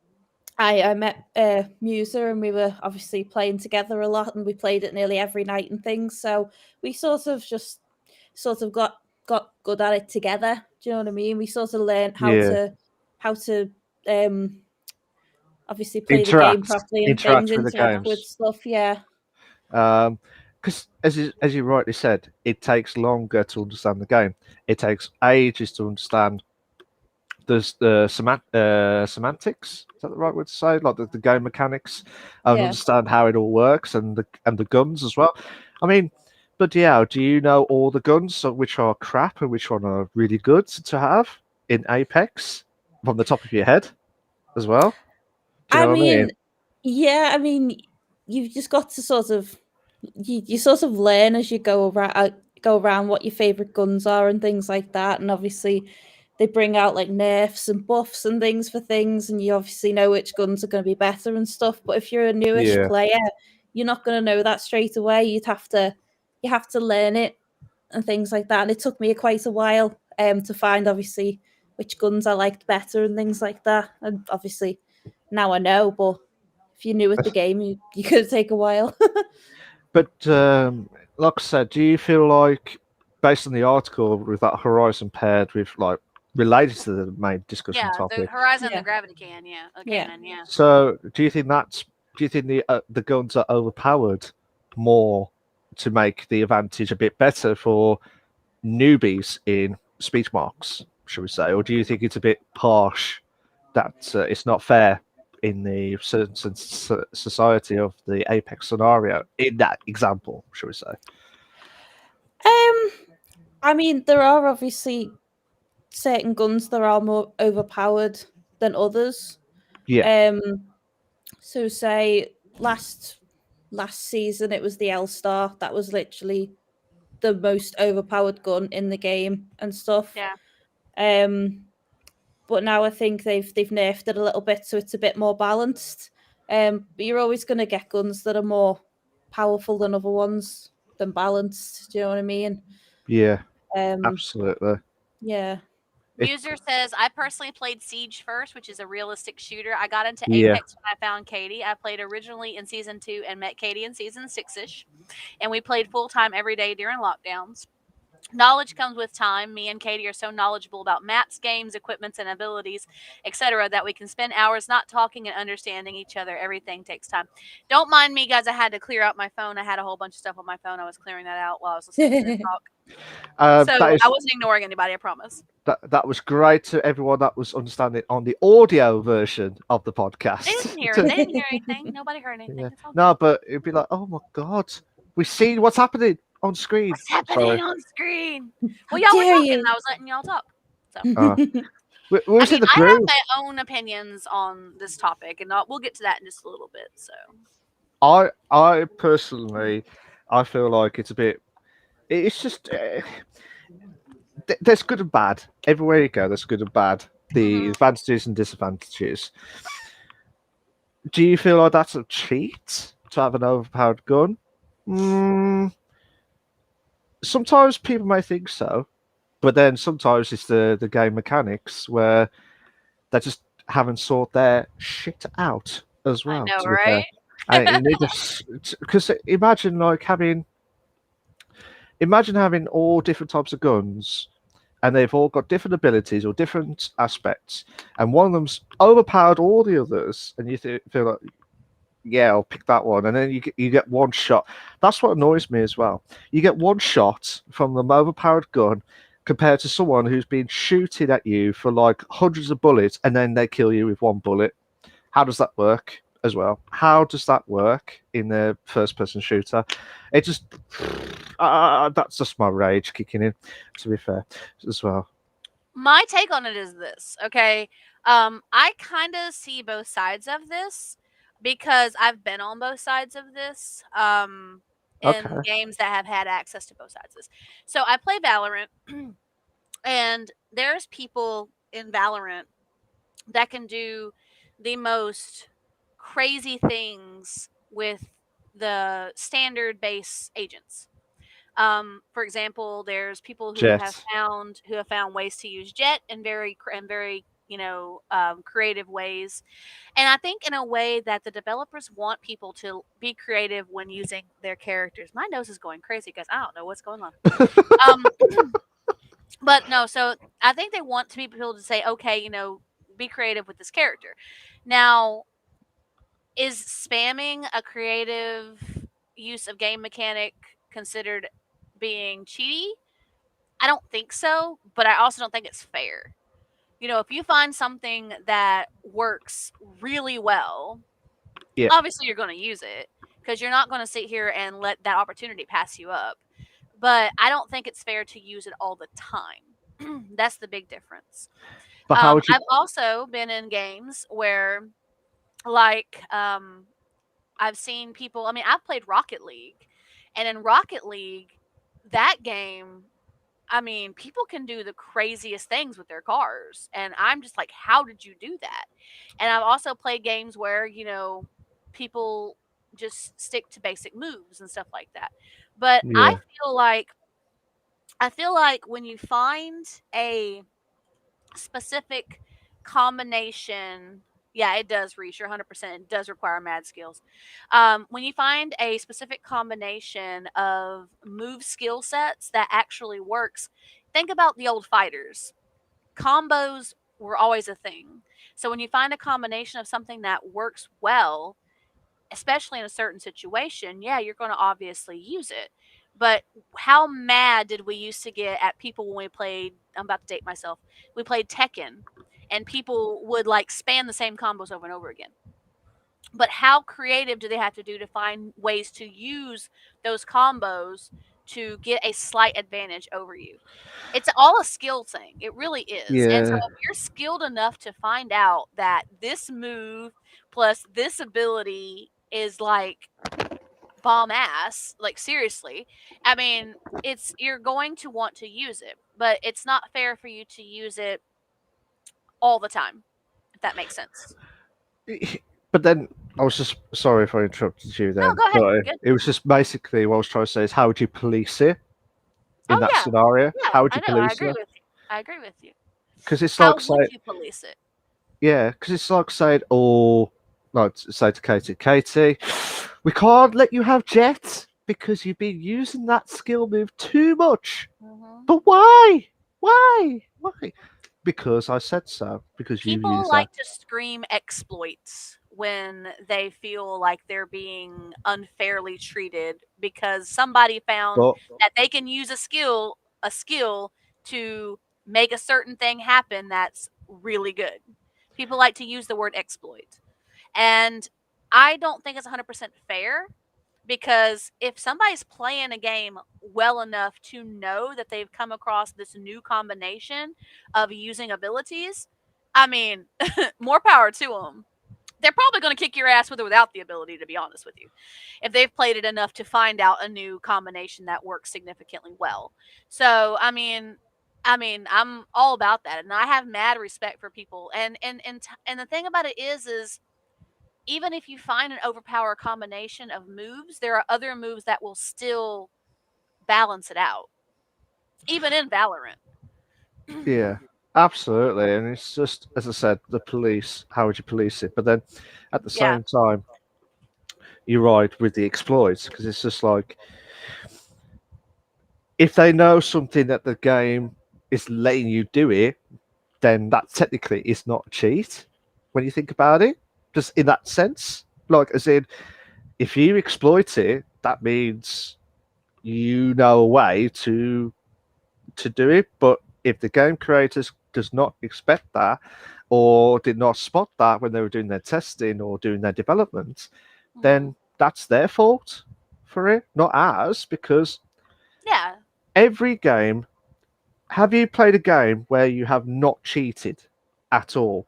I met Musa, and we were obviously playing together a lot, and we played it nearly every night and things. So we sort of got good at it together. Do you know what I mean? We sort of learned how to obviously play the game properly and things, interact with stuff. Yeah. Because as you rightly said, it takes longer to understand the game. It takes ages to understand the semantics. Is that the right word to say? Like the game mechanics, and understand how it all works, and the guns as well. I mean, but yeah, do you know all the guns, which are crap and which one are really good to have in Apex from the top of your head as well? Do you know what I mean? Yeah, I mean, you've just got to sort of you sort of learn as you go around what your favorite guns are and things like that, and obviously they bring out like nerfs and buffs and things for things, and you obviously know which guns are going to be better and stuff. But if you're a newish player, you're not going to know that straight away. You have to learn it and things like that. And it took me quite a while to find obviously which guns I liked better and things like that. And obviously now I know, but if you're new at the game, you could take a while. But like I said, do you feel like, based on the article, with that Horizon paired with like related to the main discussion Yeah, the topic? Horizon, Yeah. the gravity can, yeah, Yeah. cannon, yeah. So, do you think the guns are overpowered more to make the advantage a bit better for newbies in speech marks, shall we say, or do you think it's a bit harsh that it's not fair in the certain society of the Apex scenario in that example, shall we say? I mean, there are obviously certain guns that are more overpowered than others. Yeah, So say last season it was the L-Star. That was literally the most overpowered gun in the game and stuff. Yeah. But now I think they've nerfed it a little bit, so it's a bit more balanced. But you're always going to get guns that are more powerful than other ones, than balanced. Do you know what I mean? yeah, Um, absolutely. yeah. It- User says, I personally played Siege first, which is a realistic shooter. I got into Yeah. Apex when I found Katie. I played originally in Season 2 and met Katie in Season 6-ish. And we played full-time every day during lockdowns. Knowledge comes with time. Me and Katie are so knowledgeable about maps, games, equipments, and abilities, etc., that we can spend hours not talking and understanding each other. Everything takes time. Don't mind me, guys. I had to clear out my phone. I had a whole bunch of stuff on my phone. I was clearing that out while I was listening to this talk. So that is I wasn't ignoring anybody, I promise. that was great to everyone that was understanding on the audio version of the podcast. They didn't hear it. They didn't hear anything. Nobody heard anything. Yeah. It's all No, good. but it'd be like, oh my god, we see what's happening on screen. What's happening Sorry. on screen? Well, y'all were dare talking. you? And I was letting y'all talk. So We I was mean, in the I have groove. my own opinions on this topic, and we'll get to that in just a little bit. So I personally, I feel like it's a bit. It's just there's good and bad everywhere you go. There's good and bad. The advantages and disadvantages. Do you feel like that's a cheat to have an overpowered gun? Sometimes people may think so, but then sometimes it's the game mechanics where they just haven't sorted their shit out as I well. know, To be fair. right? And you need because imagine having all different types of guns, and they've all got different abilities or different aspects, and one of them's overpowered all the others, and you feel like, yeah, I'll pick that one, and then you get one shot. That's what annoys me as well. You get one shot from the overpowered gun compared to someone who's been shooting at you for like hundreds of bullets, and then they kill you with one bullet. How does that work as well? How does that work in a first-person shooter? It just that's just my rage kicking in, to be fair, as well. My take on it is this, okay? I kind of see both sides of this because I've been on both sides of this in Okay. games that have had access to both sides of this. So I play Valorant, and there's people in Valorant that can do the most crazy things with the standard base agents. For example, there's people who have Jet. found ways to use Jet in very creative ways, and I think in a way that the developers want people to be creative when using their characters. My nose is going crazy because I don't know what's going on. But no, so I think they want people to say, okay, be creative with this character. Now, is spamming a creative use of game mechanic considered being cheaty? I don't think so, but I also don't think it's fair. If you find something that works really well, Yeah. obviously you're going to use it because you're not going to sit here and let that opportunity pass you up. But I don't think it's fair to use it all the time. That's the big difference. But how would you? I've also been in games where, like, I've seen people. I mean, I've played Rocket League, and in Rocket League, that game, I mean, people can do the craziest things with their cars, and I'm just like, how did you do that? And I've also played games where people just stick to basic moves and stuff like that. But Yeah. I feel like when you find a specific combination. Yeah, it does reach. You're 100%. It does require mad skills. When you find a specific combination of move skill sets that actually works, think about the old fighters. Combos were always a thing. So when you find a combination of something that works well, especially in a certain situation, yeah, you're going to obviously use it. But how mad did we used to get at people when we played? I'm about to date myself. We played Tekken, and people would like span the same combos over and over again. But how creative do they have to do to find ways to use those combos to get a slight advantage over you? It's all a skill thing. It really is. And so Yeah. if you're skilled enough to find out that this move plus this ability is like bomb ass, like seriously, I mean, it's you're going to want to use it, but it's not fair for you to use it all the time, if that makes sense. But then I was just sorry if I interrupted you No, then. go ahead. But You're good. it was just basically what I was trying to say is how would you police it in Oh that yeah. scenario? Yeah, How would I you know. I police agree it? with you. I agree with you. Because it's How like would say, you police it? yeah, because it's like saying, oh, like say to Katie, we can't let you have jets because you've been using that skill move too much. Hmm. But why? Why? Why? Because I said so. Because you People use that. like to scream exploits when they feel like they're being unfairly treated because somebody found But that they can use a skill to make a certain thing happen that's really good. People like to use the word exploit. And I don't think it's 100% fair because if somebody's playing a game well enough to know that they've come across this new combination of using abilities, I mean, more power to them. They're probably going to kick your ass with or without the ability, to be honest with you, if they've played it enough to find out a new combination that works significantly well. So, I'm all about that, and I have mad respect for people. And the thing about it is even if you find an overpower combination of moves, there are other moves that will still balance it out, even in Valorant. yeah, absolutely. And it's just, as I said, the police. How would you police it? But then at the Yeah. same time, you're right with the exploits because it's just like if they know something that the game is letting you do it, then that technically is not a cheat when you think about it. Just in that sense, like as in, if you exploit it, that means you know a way to do it. But if the game creators does not expect that or did not spot that when they were doing their testing or doing their development, Mhm. then that's their fault for it, not ours, because Yeah. every game. Have you played a game where you have not cheated at all?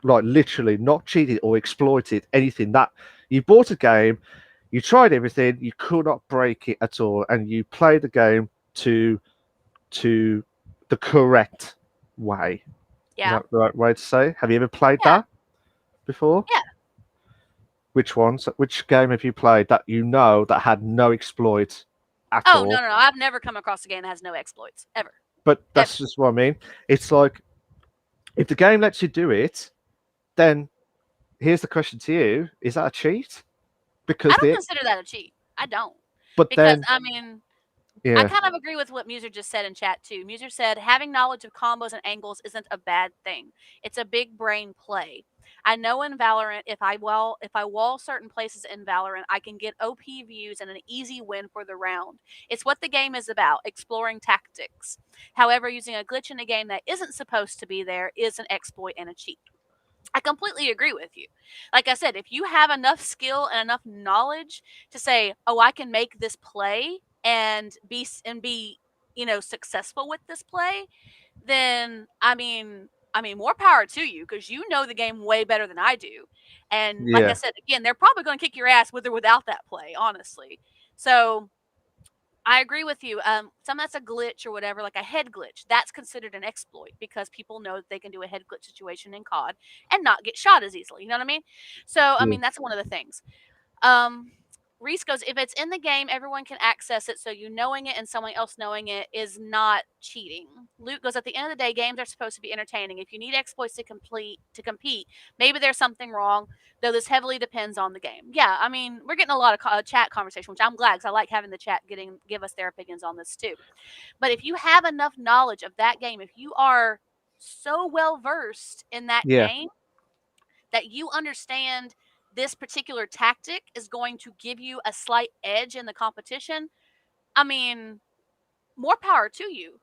Like literally not cheated or exploited anything that you bought a game, you tried everything, you could not break it at all, and you played the game to the correct way. Is Yeah. that the right way to say? Have you ever played Yeah. that before? Yeah. Which ones? Which game have you played that you know that had no exploit at Oh, no, all? no, no. I've never come across a game that has no exploits ever. But Ever. that's just what I mean. It's like if the game lets you do it, then here's the question to you: is that a cheat? I Because don't the consider that a cheat. I don't. but Because then I yeah, kind of agree with what Muser just said in chat too. Muser said having knowledge of combos and angles isn't a bad thing. It's a big brain play. I know in Valorant, if I wall certain places in Valorant, I can get OP views and an easy win for the round. It's what the game is about, exploring tactics. However, using a glitch in a game that isn't supposed to be there is an exploit and a cheat. I completely agree with you. Like I said, if you have enough skill and enough knowledge to say, "Oh, I can make this play and be successful with this play," then I mean, more power to you because you know the game way better than I do. And like I yeah, said, again, they're probably going to kick your ass with or without that play, honestly. So I agree with you. Some that's a glitch or whatever, like a head glitch. That's considered an exploit because people know that they can do a head glitch situation in COD and not get shot as easily. You know what I mean? So, I yeah, mean, that's one of the things. Um, Reese goes, if it's in the game, everyone can access it, so you knowing it and someone else knowing it is not cheating. Luke goes, at the end of the day, games are supposed to be entertaining. If you need exploits to compete, maybe there's something wrong, though this heavily depends on the game. Yeah, I mean, we're getting a lot of chat conversation, which I'm glad, because I like having the chat give us their opinions on this too. But if you have enough knowledge of that game, if you are so well versed in that game that you understand this particular tactic is going to give you a slight edge in the competition, I mean, more power to you.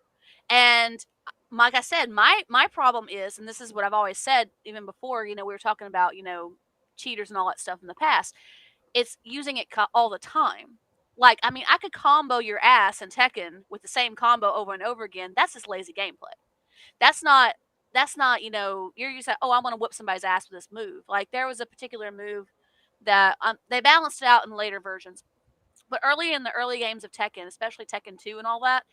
And like I said, my problem is, and this is what I've always said even before, we were talking about, cheaters and all that stuff in the past, it's using it all the time. Like, I mean, I could combo your ass in Tekken with the same combo over and over again. That's just lazy gameplay. That's not, you're used to, oh, I want to whip somebody's ass with this move. Like, there was a particular move that they balanced it out in later versions. But early in the early games of Tekken, especially Tekken 2 and all that,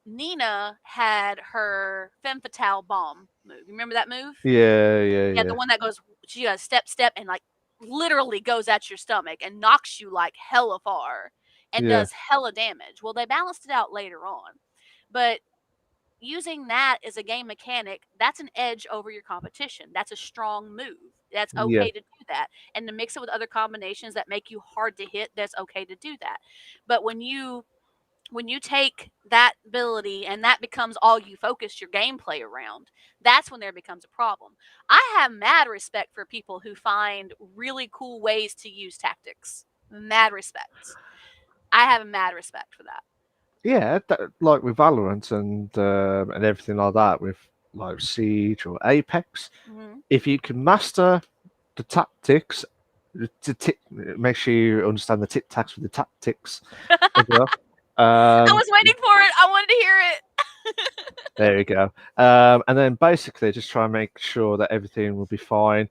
Nina had her Femme Fatale bomb move. You remember that move? Yeah. The one that goes, she goes step, and like literally goes at your stomach and knocks you like hella far and does hella damage. Well, they balanced it out later on. But using that as a game mechanic, that's an edge over your competition. That's a strong move. That's okay to do that. And to mix it with other combinations that make you hard to hit, that's okay to do that. But when you take that ability and that becomes all you focus your gameplay around, that's when there becomes a problem. I have mad respect for people who find really cool ways to use tactics. Mad respect. I have a mad respect for that. Yeah, like with Valorant and everything like that, with like Siege or Apex, if you can master the tactics, make sure you understand the tic-tacs with the tactics as well. I was waiting for it. I wanted to hear it. There you go. And then basically just try and make sure that everything will be fine.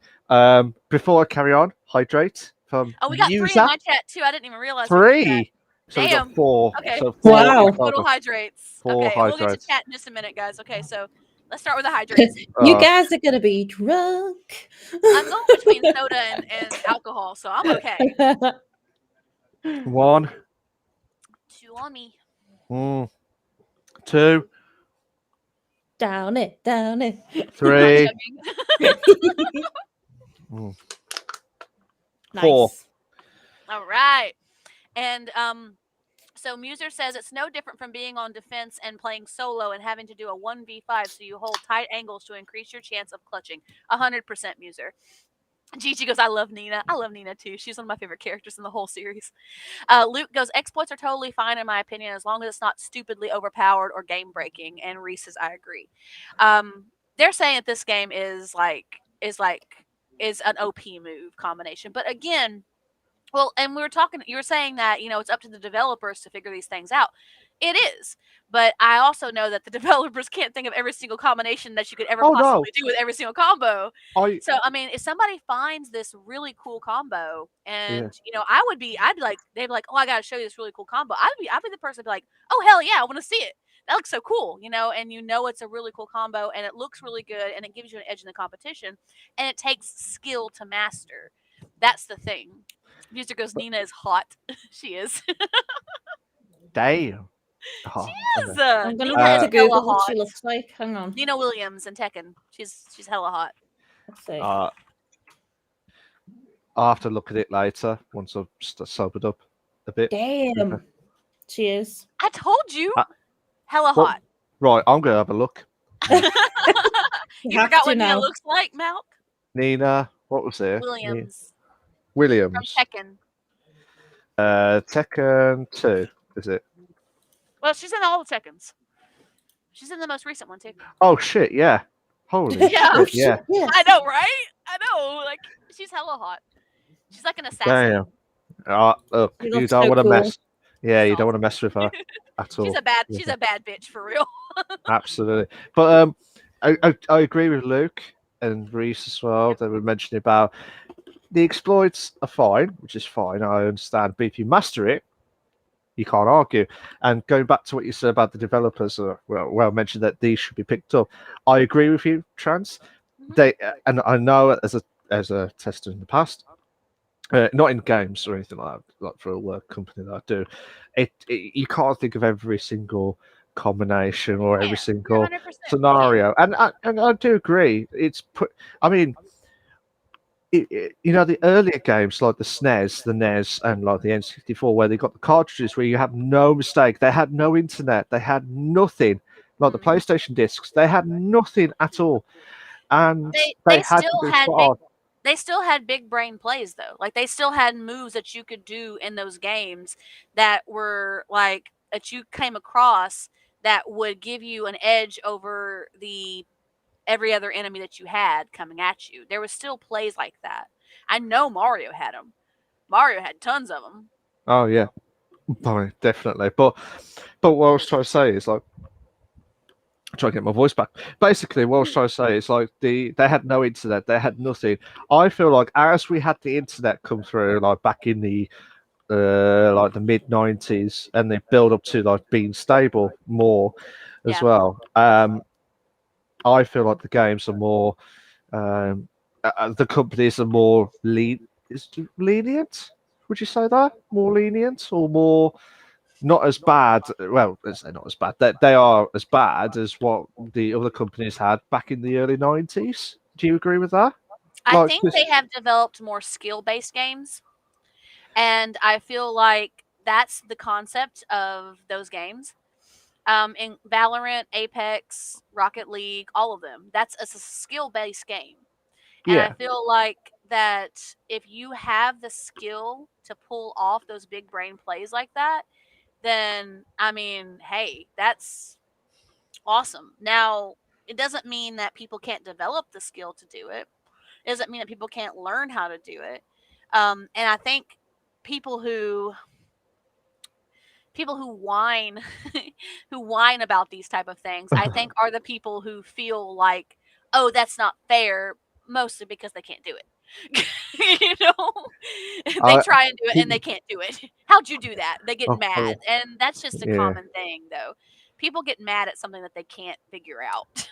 Before I carry on, hydrate from we got user. 3 in my chat too. I didn't even realize. 3. So we Damn. got 4. Okay. So 4 Wow. Total hydrates. 4 okay, hydrates. We'll get to chat in just a minute, guys. Okay, so let's start with the hydrates. You guys are gonna be drunk. I'm going between soda and alcohol, so I'm okay. 1. 2 on me. 2. Down it. 3. Nice. 4. All right. And so Muser says it's no different from being on defense and playing solo and having to do a 1v5, so you hold tight angles to increase your chance of clutching. 100% Muser. Gigi goes, I love Nina. I love Nina too. She's one of my favorite characters in the whole series. Luke goes, exploits are totally fine in my opinion, as long as it's not stupidly overpowered or game breaking. And Reese says, I agree. They're saying that this game is an OP move combination. But again, well, and you were saying that, it's up to the developers to figure these things out. It is. But I also know that the developers can't think of every single combination that you could ever possibly do with every single combo. So, I mean, if somebody finds this really cool combo and, I'd be like, they'd be like, oh, I got to show you this really cool combo. I'd be the person to be like, oh, hell yeah, I want to see it. That looks so cool, and it's a really cool combo and it looks really good and it gives you an edge in the competition and it takes skill to master. That's the thing. Music goes, Nina is hot. She is. Damn. She is. I'm gonna have to Google what she looks like. Hang on. Nina Williams and Tekken. She's hella hot. Let's see. I'll have to look at it later once I've sobered up a bit. Damn. She is. I told you. Hella hot. Right, I'm gonna have a look. You forgot what Nina looks like, Malk? Nina, what was it? Williams. From Tekken. Tekken 2, is it? Well, she's in all the Tekkens. She's in the most recent one too. Oh shit! Yeah. Holy shit! Yeah. I know, right? I know. Like, she's hella hot. She's like an assassin. Damn. Look, you don't want to mess. Yeah, you don't want to mess with her at all. She's a bad bitch for real. Absolutely. But I agree with Luke and Reese as well. They were mentioning about the exploits are fine, which is fine. I understand. But if you master it, you can't argue. And going back to what you said about the developers, well mentioned that these should be picked up. I agree with you, Trans. They and I know as a tester in the past, not in games or anything like that, like for a work company that I do, you can't think of every single combination or every You're single 100%. scenario. And I do agree. I mean, the earlier games like the SNES, the NES, and like the N64, where they got the cartridges where you have no mistake. They had no internet. They had nothing. Like the PlayStation discs, they had nothing at all, and they had to be spot. They still had big brain plays though. Like they still had moves that you could do in those games that were like that you came across that would give you an edge over every other enemy that you had coming at you. There was still plays like that. I know Mario had them. Mario had tons of them. Oh yeah, definitely. But what I was trying to say is like, try to get my voice back. Basically, what I was trying to say is like they had no internet, they had nothing. I feel like as we had the internet come through, like back in the like the mid '90s, and they build up to like being stable more as well. I feel like the games are more, the companies are more lenient. Would you say that more lenient or more? Not as bad. Well, they're not as bad. They are as bad as what the other companies had back in the early '90s. Do you agree with that? I think they have developed more skill-based games, and I feel like that's the concept of those games. In Valorant, Apex, Rocket League, all of them, that's a skill-based game, and I feel like that if you have the skill to pull off those big brain plays like that, then I mean, hey, that's awesome. Now, it doesn't mean that people can't develop the skill to do it. It doesn't mean that people can't learn how to do it. And I think people who whine who whine about these type of things, I think are the people who feel like, oh, that's not fair, mostly because they can't do it. They try and do it and they can't do it. How'd you do that? They get mad, and that's just a common thing though. People get mad at something that they can't figure out.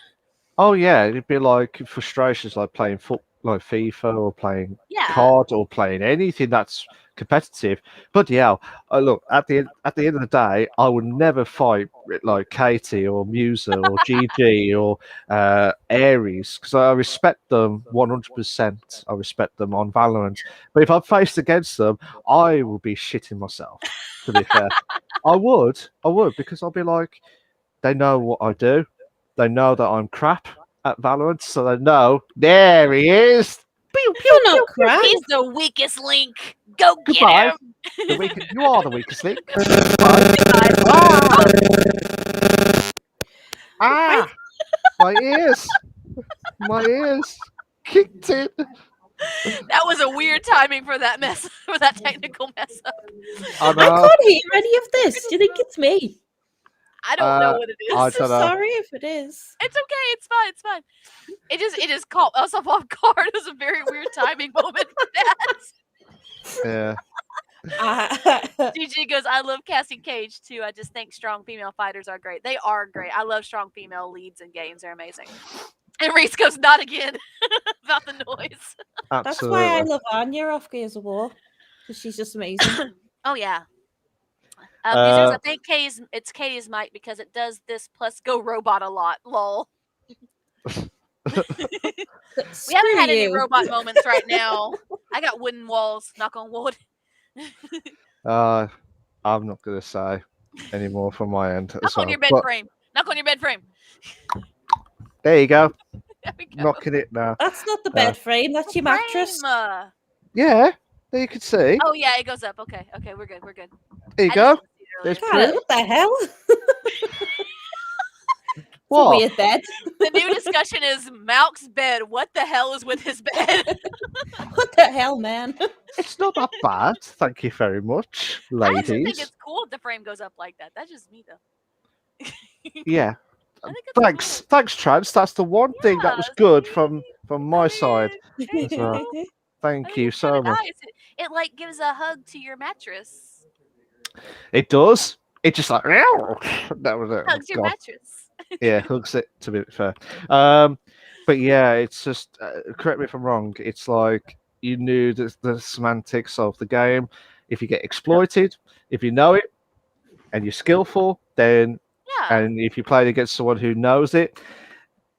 Oh yeah, it'd be like frustrations like playing like FIFA or playing COD or playing anything that's competitive. But yeah, look, at the end of the day, I would never fight like Katie or Musa or GG or Ares because I respect them 100%. I respect them on Valorant. But if I'm faced against them, I will be shitting myself. To be fair, I would because I'll be like, they know what I do. They know that I'm crap at Valorant, so they know. There he is. Pew, pew, You're not crap. He's the weakest link. Go Goodbye. get him. You are the weakest link. My ears. My ears kicked in. That was a weird timing for that for that technical mess up. I can't hear any of this. Do you think it's me? I don't know what it is. I'm so sorry if it is. It's okay. It's fine. It's fine. It just caught us off guard. It was a very weird timing moment for that. Yeah. GG goes, I love Cassie Cage too. I just think strong female fighters are great. They are great. I love strong female leads in games. They're amazing. And Reese goes, not again. About the noise. Absolutely. That's why I love Anya off Gears of War. Because she's just amazing. Oh yeah. I think it's Katie's mic because it does this plus go robot a lot. Lol. We haven't had any robot moments right now. I got wooden walls. Knock on wood. I'm not gonna say any more from my end. Knock on your bed frame. Knock on your bed frame. There you go. There we go. Knocking it now. That's not the bed frame. That's your mattress. Yeah. There you can see. Oh yeah, it goes up. Okay, we're good. We're good. There you go. There's God, what the hell? What? Weird bed. The new discussion is Malk's bed. What the hell is with his bed? What the hell, man? It's not that bad. Thank you very much, ladies. I actually think it's cool if the frame goes up like that. That's just me though. Yeah. Thanks, Trans. That's the one thing that was good from my side. Well. Thank you so much. Nice. It like gives a hug to your mattress. It does. It just like that was it. Hugs your mattress. Yeah, hugs it. To be fair, but yeah, it's just correct me if I'm wrong. It's like you knew the semantics of the game. If you get exploited, if you know it and you're skillful, then Yeah. and if you play against someone who knows it,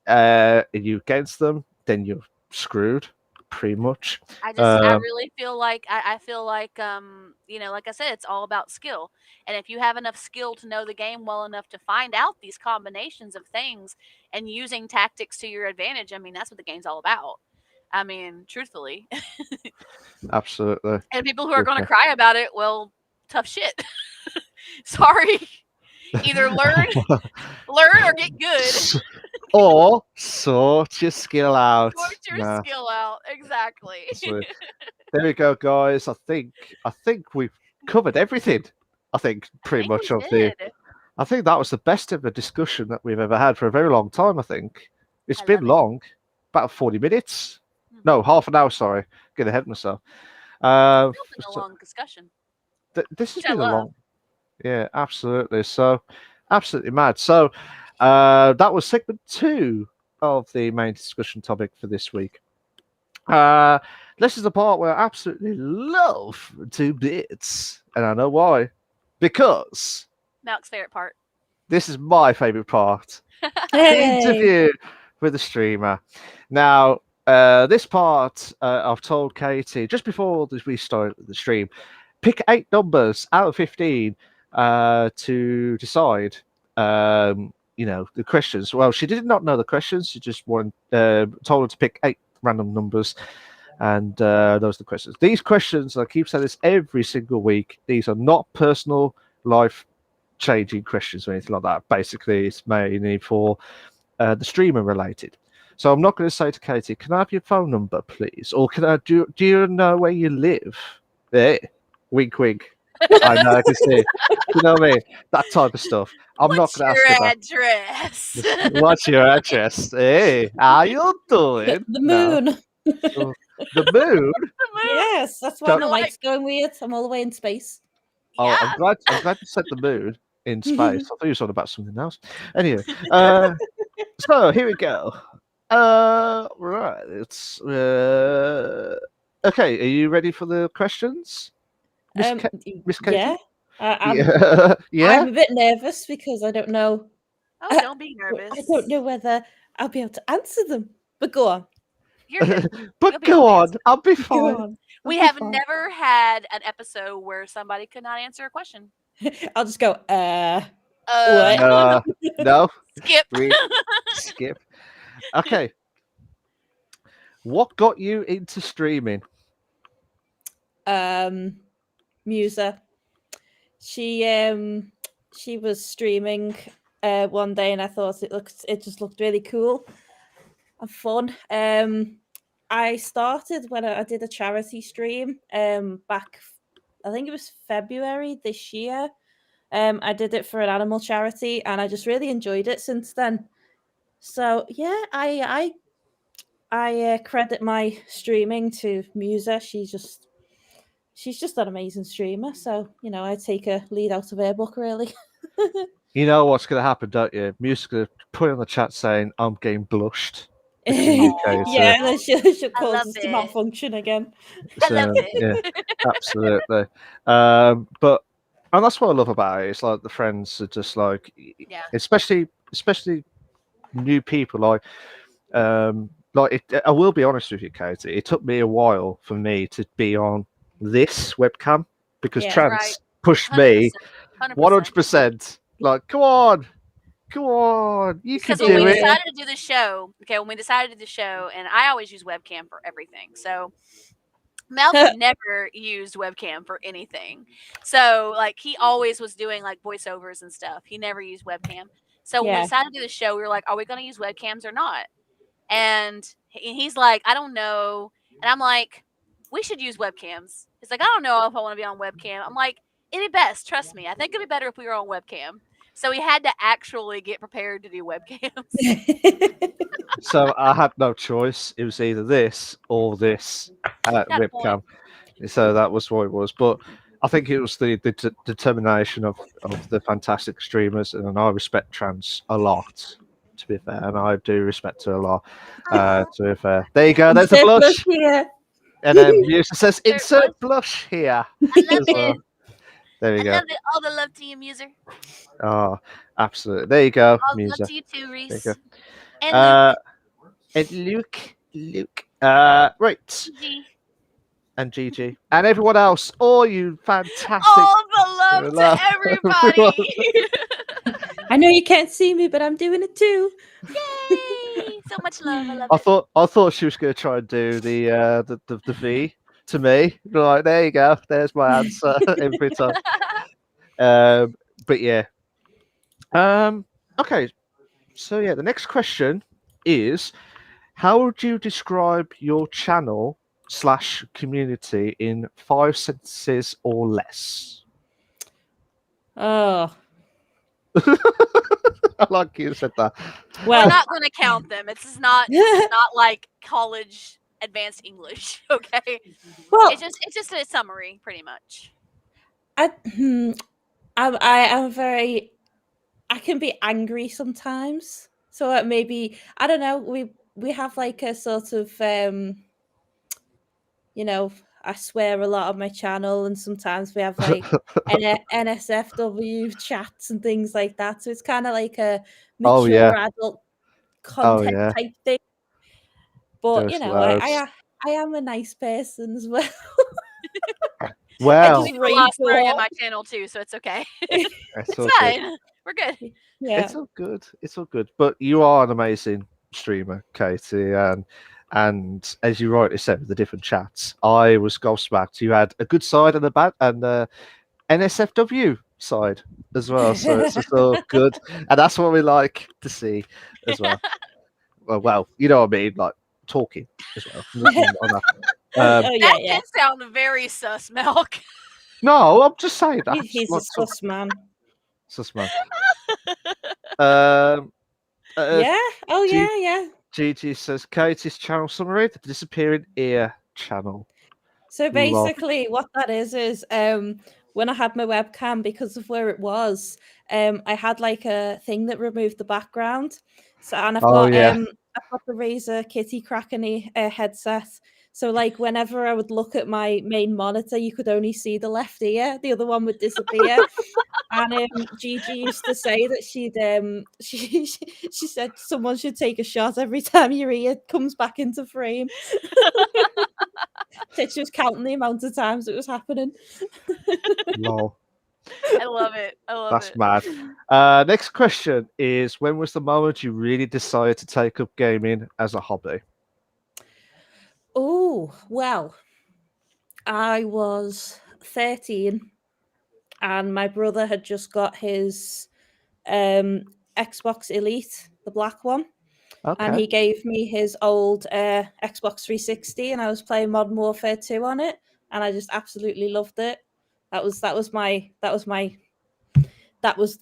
and you against them, then you're screwed, pretty much. I really feel like I feel like like I said, it's all about skill. And if you have enough skill to know the game well enough to find out these combinations of things and using tactics to your advantage, I mean, that's what the game's all about. I mean, truthfully. Absolutely. And people who are going to cry about it, well, tough shit. Sorry. Either learn or get good. Or sort your skill out. Sort your skill out. Exactly. So, there we go, guys. I think we've covered everything. I think pretty much of the. I think that was the best ever discussion that we've ever had for a very long time. I think it's been long, about 40 minutes. No, half an hour. Sorry, get ahead of myself. It's been a long discussion. This has been a long. Yeah, absolutely. So, absolutely mad. So, that was segment 2 of the main discussion topic for this week. This is the part where I absolutely love 2 bits, and I know why. Because Malk's favorite part. This is my favorite part. Hey. The interview with the streamer. Now, this part I've told Katie just before we started the stream. Pick 8 numbers out of 15 to decide. The questions. Well, she did not know the questions. She just told her to pick 8 random numbers, and those are the questions. These questions, I keep saying this every single week. These are not personal, life-changing questions or anything like that. Basically, it's mainly for the streamer related. So I'm not going to say to Katie, "Can I have your phone number, please?" Or "Can I do you know where you live?" There, wink, wink. I know, I can see. You know what I mean? That type of stuff. I'm not going to ask her that. Address? What's your address? Hey, how you doing? The moon. No. The moon? Yes, that's why my mic's going weird. I'm all the way in space. Oh, Yeah. I'm glad you said the moon in space. I thought you were talking about something else. Anyway, so here we go. Right, it's okay. Are you ready for the questions, Miss Katie? Yeah. Yeah. I'm a bit nervous because I don't know. Oh, don't be nervous. I don't know whether I'll be able to answer them. But go on. You're good. But go on, I'll be fine. We have never had an episode where somebody could not answer a question. I'll just go, what? No. Skip. Skip. Okay. What got you into streaming? Musa. She was streaming one day, and I thought it just looked really cool and fun. I started when I did a charity stream back, I think it was February this year. I did it for an animal charity, and I just really enjoyed it since then. So yeah, I credit my streaming to Musa. She's just an amazing streamer. So I take a lead out of her book, really. You know what's going to happen, don't you? Musa's going to put in the chat saying, "I'm getting blushed." Yeah, then she'll cause us to malfunction again. I love it. Yeah, absolutely. And that's what I love about it. It's like the friends are just like, especially new people. Like I will be honest with you, Katie. It took me a while for me to be on this webcam because Trans pushed 100%, me 100%. Like, come on, you can do it. Because when we decided to do the show, and I always use webcam for everything. So Malcolm never used webcam for anything. So like he always was doing like voiceovers and stuff. He never used webcam. So when we decided to do the show, we were like, are we going to use webcams or not? And he's like, I don't know. And I'm like, we should use webcams. He's like, I don't know if I want to be on webcam. I'm like, it'd be best. Trust me. I think it'd be better if we were on webcam. So we had to actually get prepared to do webcams. So I had no choice. It was either this or this webcam. So that was what it was. But I think it was the determination of the fantastic streamers, and I respect Trans a lot, to be fair, and I do respect her a lot. To be fair, there you go. There's a blush. And then Muser says, There it insert was. blush here. I love as well. it. There we I go. love it. All the love to you, Muser. Oh, absolutely. There you go, All the love Muser. to you too, There you Reese. go. And Luke. And Luke. Right. G. And Gigi. And everyone else. All you fantastic. All the love to everybody. I know you can't see me, but I'm doing it too. Yay! So much love. I love I it. thought she was going to try and do the V to me. Right, there you go. There's my answer every time. But yeah. Okay. So yeah, the next question is, how would you describe your channel / community in 5 sentences or less? Oh, I like you said that. We're well, not going to count them. It's not like college advanced English, okay? well, It's just a summary, pretty much. I am very. I can be angry sometimes, so maybe I don't know. We have like a sort of you know, I swear a lot on my channel, and sometimes we have like NSFW chats and things like that. So it's kind of like a Oh, mature yeah. adult Oh, content yeah. type thing. But There's you know, loads. I am a nice person as well. Well, just We do a lot of swearing on rainbow. my channel too, so it's okay. it's It's all good. fine. We're good. Yeah. It's all good. It's all good. But you are an amazing streamer, Katie, and as you rightly said with the different chats, I was gobsmacked. You had a good side and a bad and NSFW side as well. So it's just all good, and that's what we like to see as well. Well, you know what I mean, like talking as well. Nothing on that. Oh yeah, That yeah. did sound very sus, Milk. No, I'm just saying that. He's a Like, sus man. sus man. Um, Yeah. Oh G- yeah, yeah. Gigi says Katie's channel summary: the disappearing ear channel. So Love. basically, what that is when I had my webcam, because of where it was, I had like a thing that removed the background. So and I've Oh, got yeah. I've got the Razer Kitty Kraken headset. So like whenever I would look at my main monitor, you could only see the left ear, the other one would disappear. And Gigi used to say that she said someone should take a shot every time your ear comes back into frame. So she was counting the amount of times it was happening. Lol. I love it. I love That's it. mad. Next question is: when was the moment you really decided to take up gaming as a hobby? Oh, well, I was 13 and my brother had just got his Xbox Elite, the black one. And Okay. he gave me his old Xbox 360 and I was playing Modern Warfare 2 on it and I just absolutely loved it. That was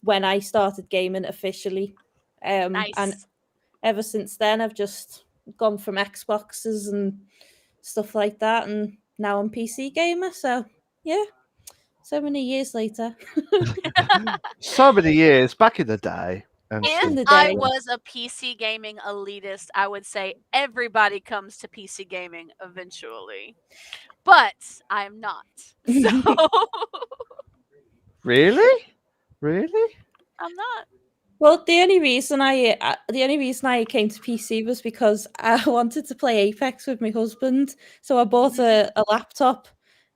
when I started gaming officially. Nice. And ever since then I've just gone from Xboxes and stuff like that, and now I'm PC gamer. So yeah, so many years later. So many years back in the day. And In If the I day. was a PC gaming elitist, I would say everybody comes to PC gaming eventually. But I'm not. So really? I'm not. Well, the only reason I came to PC was because I wanted to play Apex with my husband. So I bought a laptop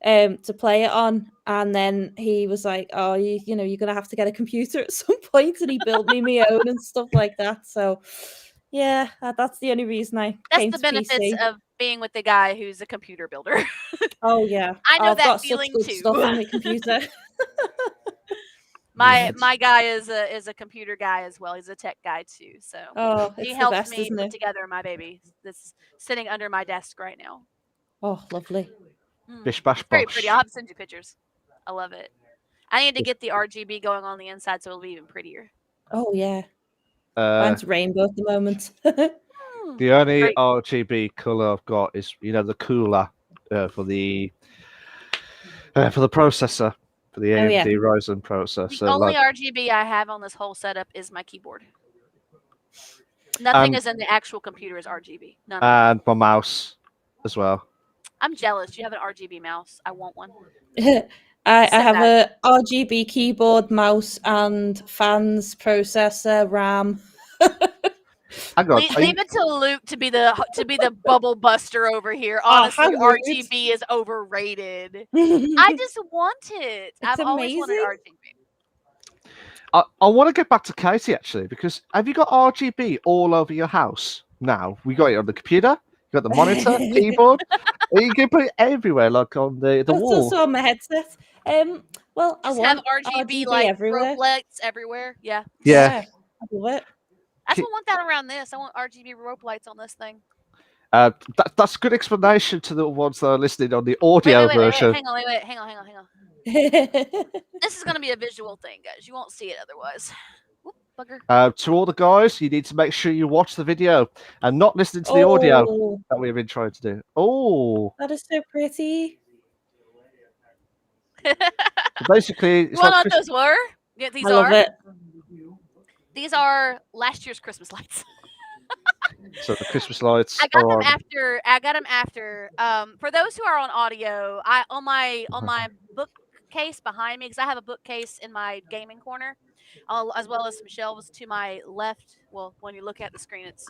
to play it on, and then he was like, "Oh, you know, you're gonna have to get a computer at some point," and he built me my own and stuff like that. So yeah, that's the only reason I That's came the to benefits PC. of being with the guy who's a computer builder. Oh yeah, I know I've that got such feeling good too. stuff on my computer. My guy is a computer guy as well. He's a tech guy too. So Oh, he it's the helped best, me isn't put it? together my baby that's sitting under my desk right now. Oh, lovely. Bish bash It's very bosh. pretty. I'll have to send you pictures. I love it. I need to get the RGB going on the inside so it'll be even prettier. Oh yeah, Uh, mine's rainbow at the moment. the only Great. RGB color I've got is the cooler for the processor, for the Oh, yeah. AMD Ryzen processor. The only RGB I have on this whole setup is my keyboard. Nothing And- is in the actual computer as RGB. None of it. and my mouse as well. I'm jealous. Do you have an RGB mouse? I want one. I So have bad. a RGB keyboard, mouse, and fans, processor, RAM. Hang on. Leave it to Luke to be the bubble buster over here. Oh, how Honestly, rude. RGB is overrated. I it's just want it. I've always wanted amazing. RGB. I want to get back to Katie actually, because have you got RGB all over your house now? We got it on the computer, you got the monitor, keyboard. You can put it everywhere, like on the That's wall. also on my headset. Well, I Just have want RGB RGB like everywhere. rope lights everywhere. Yeah. Yeah. I love it. I just want that around this. I want RGB rope lights on this thing. That's a good explanation to the ones that are listening on the Wait, audio wait. version. Hang on. This is gonna be a visual thing, guys. You won't see it otherwise. Whoop, bugger. To all the guys, you need to make sure you watch the video and not listening to the audio Oh, that we've been trying to do. Oh, that is so pretty. so basically, it's You want to know like what those were? Yeah, these I love it. These are last year's Christmas lights. so the Christmas lights. I got are them on. after. For those who are on audio, on my bookcase behind me, because I have a bookcase in my gaming corner, as well as some shelves to my left. Well, when you look at the screen, it's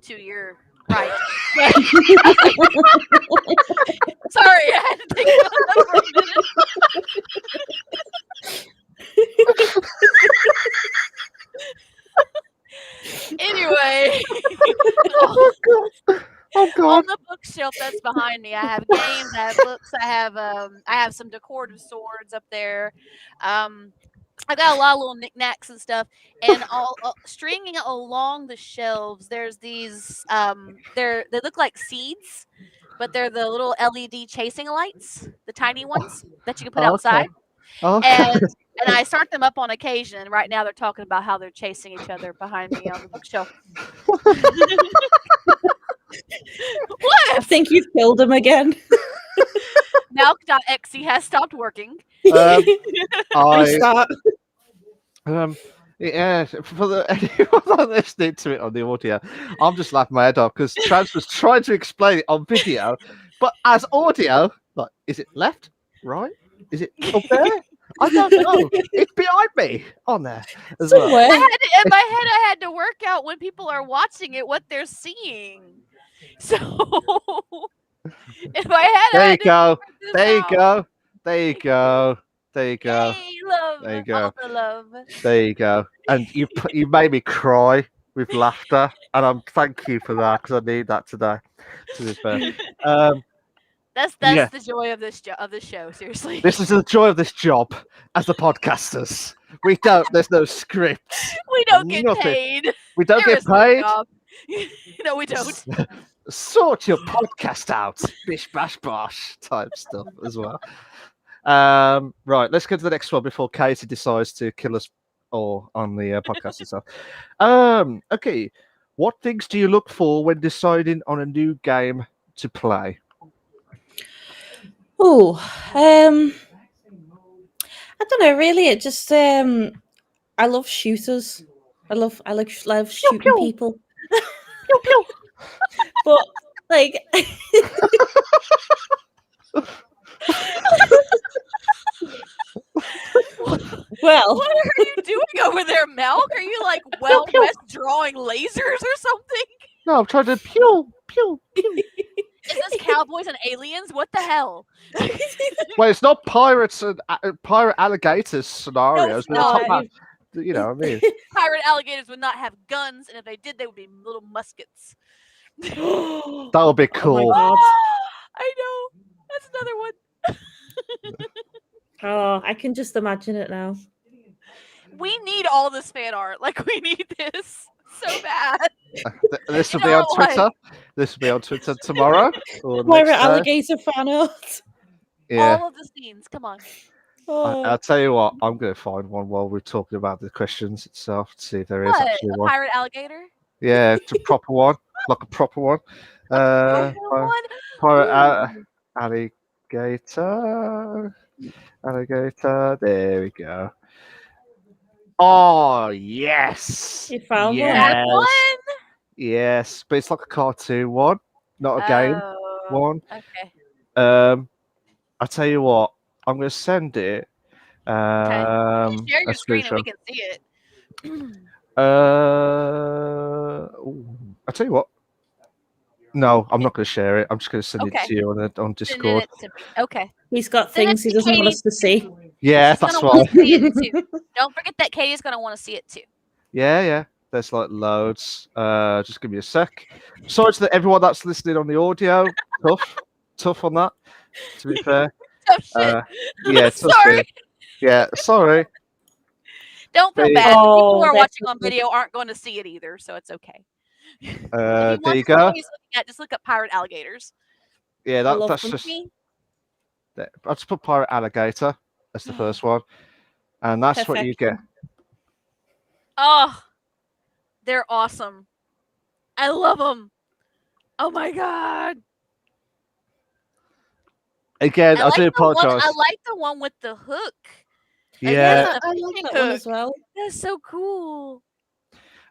to your right. Sorry, I had to think about that for a minute. Anyway. Oh god! Oh god! On the bookshelf that's behind me, I have games, I have books, I have some decorative swords up there. I got a lot of little knickknacks and stuff, and all stringing along the shelves. There's these they look like seeds, but they're the little LED chasing lights, the tiny ones that you can put outside. Okay. And I start them up on occasion. And right now they're talking about how they're chasing each other behind me on the bookshelf. I What? think you've killed him again. Malk.exe has stopped working. Restart. Yeah, for the anyone listening to it on the audio, I'm just laughing my head off because Trans was trying to explain it on video, but as audio, like, is it left, right? Is it up there? I don't know. It's behind me on there as well. Somewhere. In my head, I had to work out when people are watching it what they're seeing. So in my head, There I you had to go. figure this There you out. go. There you go. There you go. Yay, love. There you go. All the love. There you go. And you made me cry with laughter, and I'm thank you for that because I need that today. To be fair, That's yeah. the joy of this show. Seriously, This is the joy of this job as the podcasters. There's no scripts. we don't get Nothing. paid. We don't There get is no paid. job. No, we don't. Sort your podcast out, bish bash bosh type stuff as well. Right, let's go to the next one before Katie decides to kill us all on the podcast itself. Okay, what things do you look for when deciding on a new game to play? Oh, I don't know. Really, it just I love shooters. I love shooting pew. people. Pew, pew. But like, well, What are you doing over there, Malk? Are you like Wild West drawing lasers or something? No, I'm trying to pew pew pew. Is this cowboys and aliens? What the hell? Well, it's not pirates and pirate alligators scenarios. No, We're talking no. about, you know what I mean? Pirate alligators would not have guns, and if they did, they would be little muskets. oh That would be my cool. god! I know. That's another one. Oh, I can just imagine it now. We need all this fan art. Like, we need this so bad. This will You be know on what? Twitter. This will be on Twitter tomorrow. Or Pirate next day. alligator fan art. Yeah. All of the scenes. Come on. Oh. I'll tell you what, I'm going to find one while we're talking about the questions itself to see if there is What? actually A one. pirate alligator? Yeah, it's a proper one. Like a proper one. Proper Pirate Ooh. alligator. Alligator. There we go. Oh, yes. You found one? Yes. That's one. Yes, but it's like a cartoon one, not a game Oh, one. okay. I tell you what, I'm going to send it. Okay. Share A your screen and we screenshot. can see it. I tell you what. No, I'm not going to share it. I'm just going to send it Okay. to you on Sending Discord. it to me. Okay. He's got Send it things he to doesn't want Katie. us to see. Yeah, She's that's gonna why. want to see it too. Don't forget that Katie's gonna want to see it too. Yeah. There's like loads. Just give me a sec. Sorry to everyone that's listening on the audio. Tough on that. To be fair. Oh shit. Yeah. Tough Sorry. shit. Yeah. Sorry. Don't feel There you bad. The people who Oh, are that's watching on okay. video aren't going to see it either, so it's okay. If you There want you to see go. what he's looking at, just look up pirate alligators. Yeah. I love That's them. just. Me? I'll just put pirate alligator as the first one, and that's what you get. Oh, they're awesome. I love them. Oh my god. Again, I do I apologize. like the one with the hook. Yeah. the I love fishing that one hook. as well. That's so cool.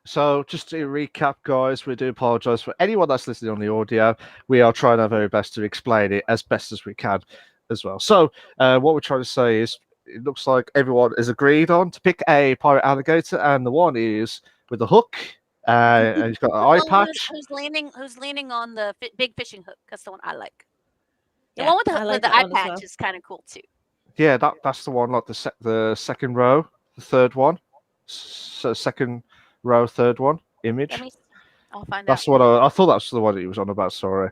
So, just to recap, guys, we do apologize for anyone that's listening on the audio. We are trying our very best to explain it as best as we can as well. So, what we're trying to say is it looks like everyone is agreed on to pick a pirate alligator, and the one is with the hook, and he's got an eye patch. Who's leaning on the big fishing hook? That's the one I like. The Yeah, one with I like the that eye one as patch well. is kind of cool too. Yeah, that's the one, like the second row, the third one. So, second row, third one image. I'll find That's out. what I thought. That's the one that he was on about. Sorry.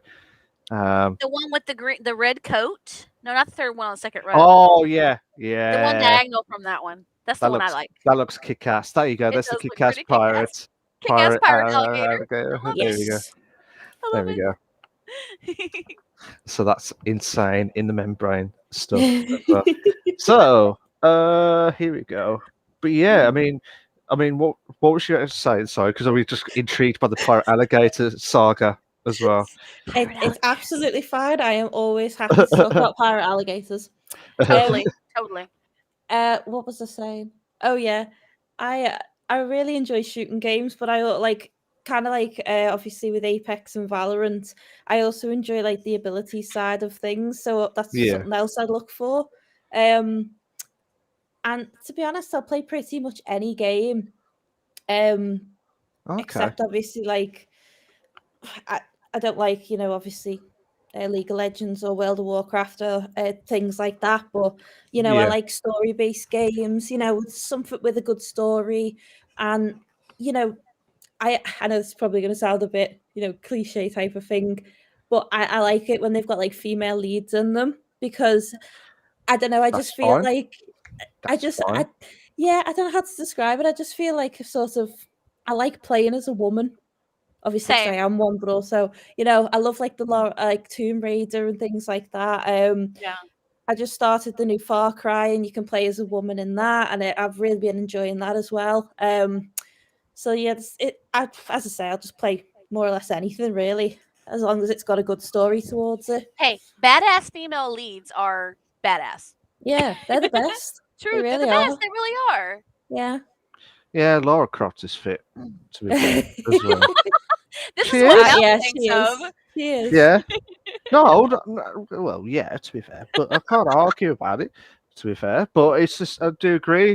The one with the red coat. No, not the third one on the second row. Oh yeah. The one diagonal from that one. That's the one I like. That looks kick-ass. There you go. It That's the does look kick-ass pretty pirate. kick-ass. Kick-ass pirate alligator. alligator. I love There we go. Yes. I There love we go. it. So that's insane in the membrane stuff. So here we go. But yeah, I mean, what was you going to say? Sorry, because I was just intrigued by the pirate alligator saga as well. It's absolutely fine. I am always happy to talk about pirate alligators. Totally. What was I saying? Oh yeah, I really enjoy shooting games, but I like kind of like obviously with Apex and Valorant, I also enjoy like the ability side of things. So that's something else I look for. And to be honest, I'll play pretty much any game. Except obviously like I don't like, obviously League of Legends or World of Warcraft or things like that. But, I like story-based games, with something with a good story. And, I know it's probably going to sound a bit, cliche type of thing, but I like it when they've got like female leads in them because I don't know, I just feel like I don't know how to describe it. I just feel like I like playing as a woman. Obviously, 'cause I am one, but also, I love like like Tomb Raider and things like that. Yeah. I just started the new Far Cry, and you can play as a woman in that, and I've really been enjoying that as well. So yeah, as I say, I'll just play more or less anything really, as long as it's got a good story towards it. Hey, badass female leads are badass. Yeah, they're the best. True, They really they're the are. best. They really are. Yeah. Yeah, Lara Croft is fit to be fair as well. This is what I she think is. of. She is. Yeah. No, well, yeah, to be fair, but I can't argue about it. To be fair, but it's just I do agree.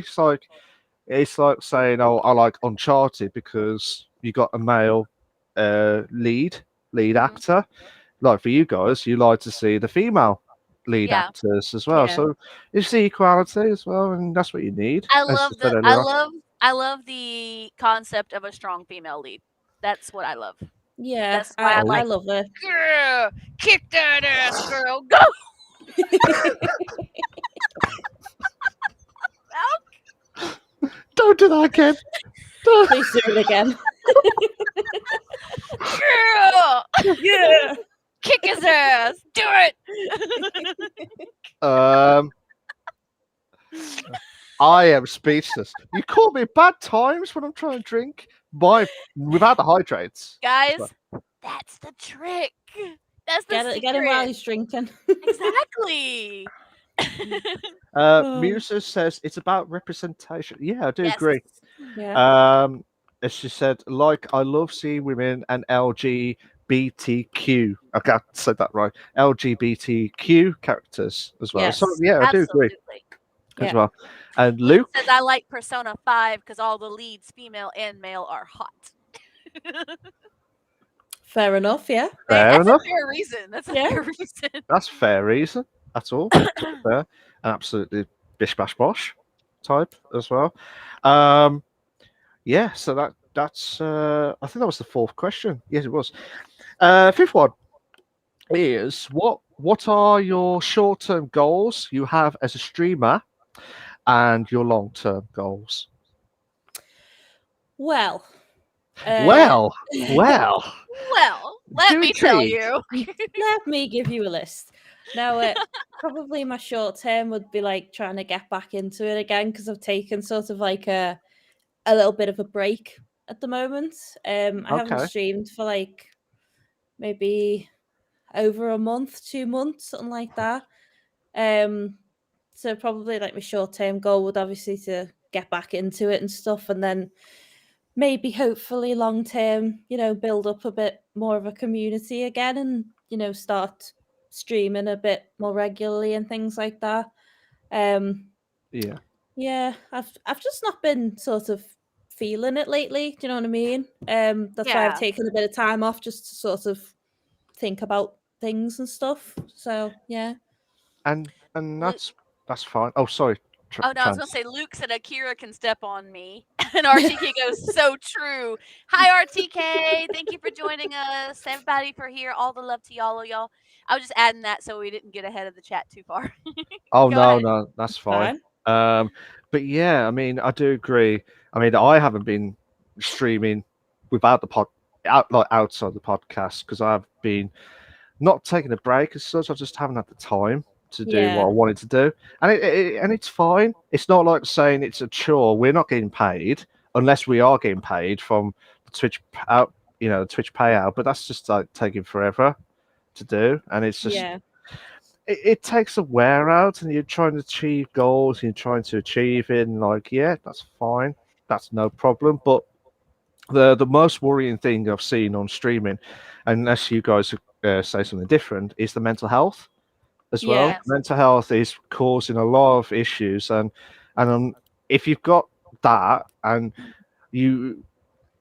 It's like saying, "Oh, I like Uncharted because you got a male lead actor." Like for you guys, you like to see the female lead actors as well. Yeah. So it's the equality as well, and that's what you need. I love the concept of a strong female lead. That's what I love. Yeah, That's why I love it. Girl, kick that ass, girl, go! Don't do that again. Please do it again. Girl, Yeah. kick his ass, do it. I am speechless. You call me bad times when I'm trying to drink without the hydrates. Guys, that's the trick. That's the secret. Get him while he's drinking. Exactly. Musa says it's about representation. Yeah, I do agree. Yeah. As she said, like I love seeing women and LGBT LGBTQ. Okay, I said that right. LGBTQ characters as well. So Yes. yeah, I do agree Absolutely. as Yeah. well. And Luke Luke, says I like Persona 5 because all the leads, female and male, are hot. Fair enough. Yeah. fair That's enough. a fair reason. That's a Yeah. fair reason. That's fair reason. That's all. Fair. And absolutely bish bash bosh type as well. Yeah, so that's I think that was the fourth question. Yes, it was. Fifth one is what are your short-term goals you have as a streamer and your long-term goals? Well. Well, Well, let do me tell intrigue. you. Let me give you a list. Now, probably my short term would be like trying to get back into it again because I've taken sort of like a little bit of a break at the moment. I haven't Okay. streamed for like maybe over a month, 2 months, something like that. So probably like my short term goal would obviously to get back into it and stuff, and then maybe hopefully long term, build up a bit more of a community again, and start streaming a bit more regularly and things like that. Yeah. Yeah, I've just not been sort of feeling it lately. Do you know what I mean? That's why I've Yeah. taken a bit of time off just to sort of think about things and stuff. So yeah. And Luke, that's fine. Oh, sorry. oh no, I was gonna Chance. say Luke said Akira can step on me, and RTK goes so true. Hi RTK, thank you for joining us. Everybody for here, all the love to y'all. I was just adding that so we didn't get ahead of the chat too far. Oh Go no, ahead. no, that's fine. Fine. But yeah, I mean, I do agree. I mean, I haven't been streaming without the outside the podcast because I've been not taking a break as such. I just haven't had the time to do what I Yeah. wanted to do, and and it's fine. It's not like saying it's a chore. We're not getting paid unless we are getting paid from the Twitch out, the Twitch payout. But that's just like taking forever to do, and it's just Yeah. it takes a wear out, and you're trying to achieve goals, and you're trying to achieve it, and like, yeah, that's fine, that's no problem. But the most worrying thing I've seen on streaming, unless you guys say something different, is the mental health as well. Yeah. Yes. Mental health is causing a lot of issues, and if you've got that, and you,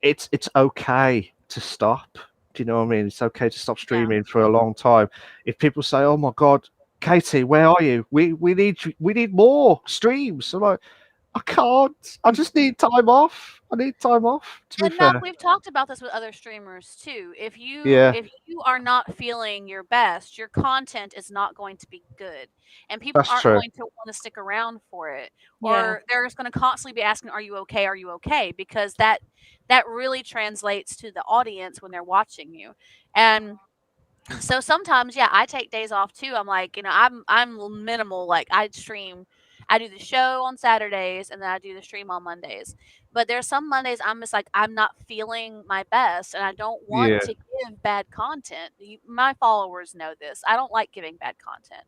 it's okay to stop. Do you know what I mean? It's okay to stop streaming for a long time. If people say, "Oh my God, Katie, where are you? We need more streams." I'm like, I can't. I just need time off. I need time off. To be And Malk, fair, we've talked about this with other streamers too. yeah, If you are not feeling your best, your content is not going to be good, and people that's aren't true. going to want to stick around for it, Yeah. or they're just going to constantly be asking, "Are you okay? Are you okay?" Because that really translates to the audience when they're watching you, and so sometimes, yeah, I take days off too. I'm like, I'm minimal. Like I stream, I do the show on Saturdays, and then I do the stream on Mondays. But there's some Mondays I'm just like I'm not feeling my best, and I don't want Yeah, to give bad content. My followers know this. I don't like giving bad content.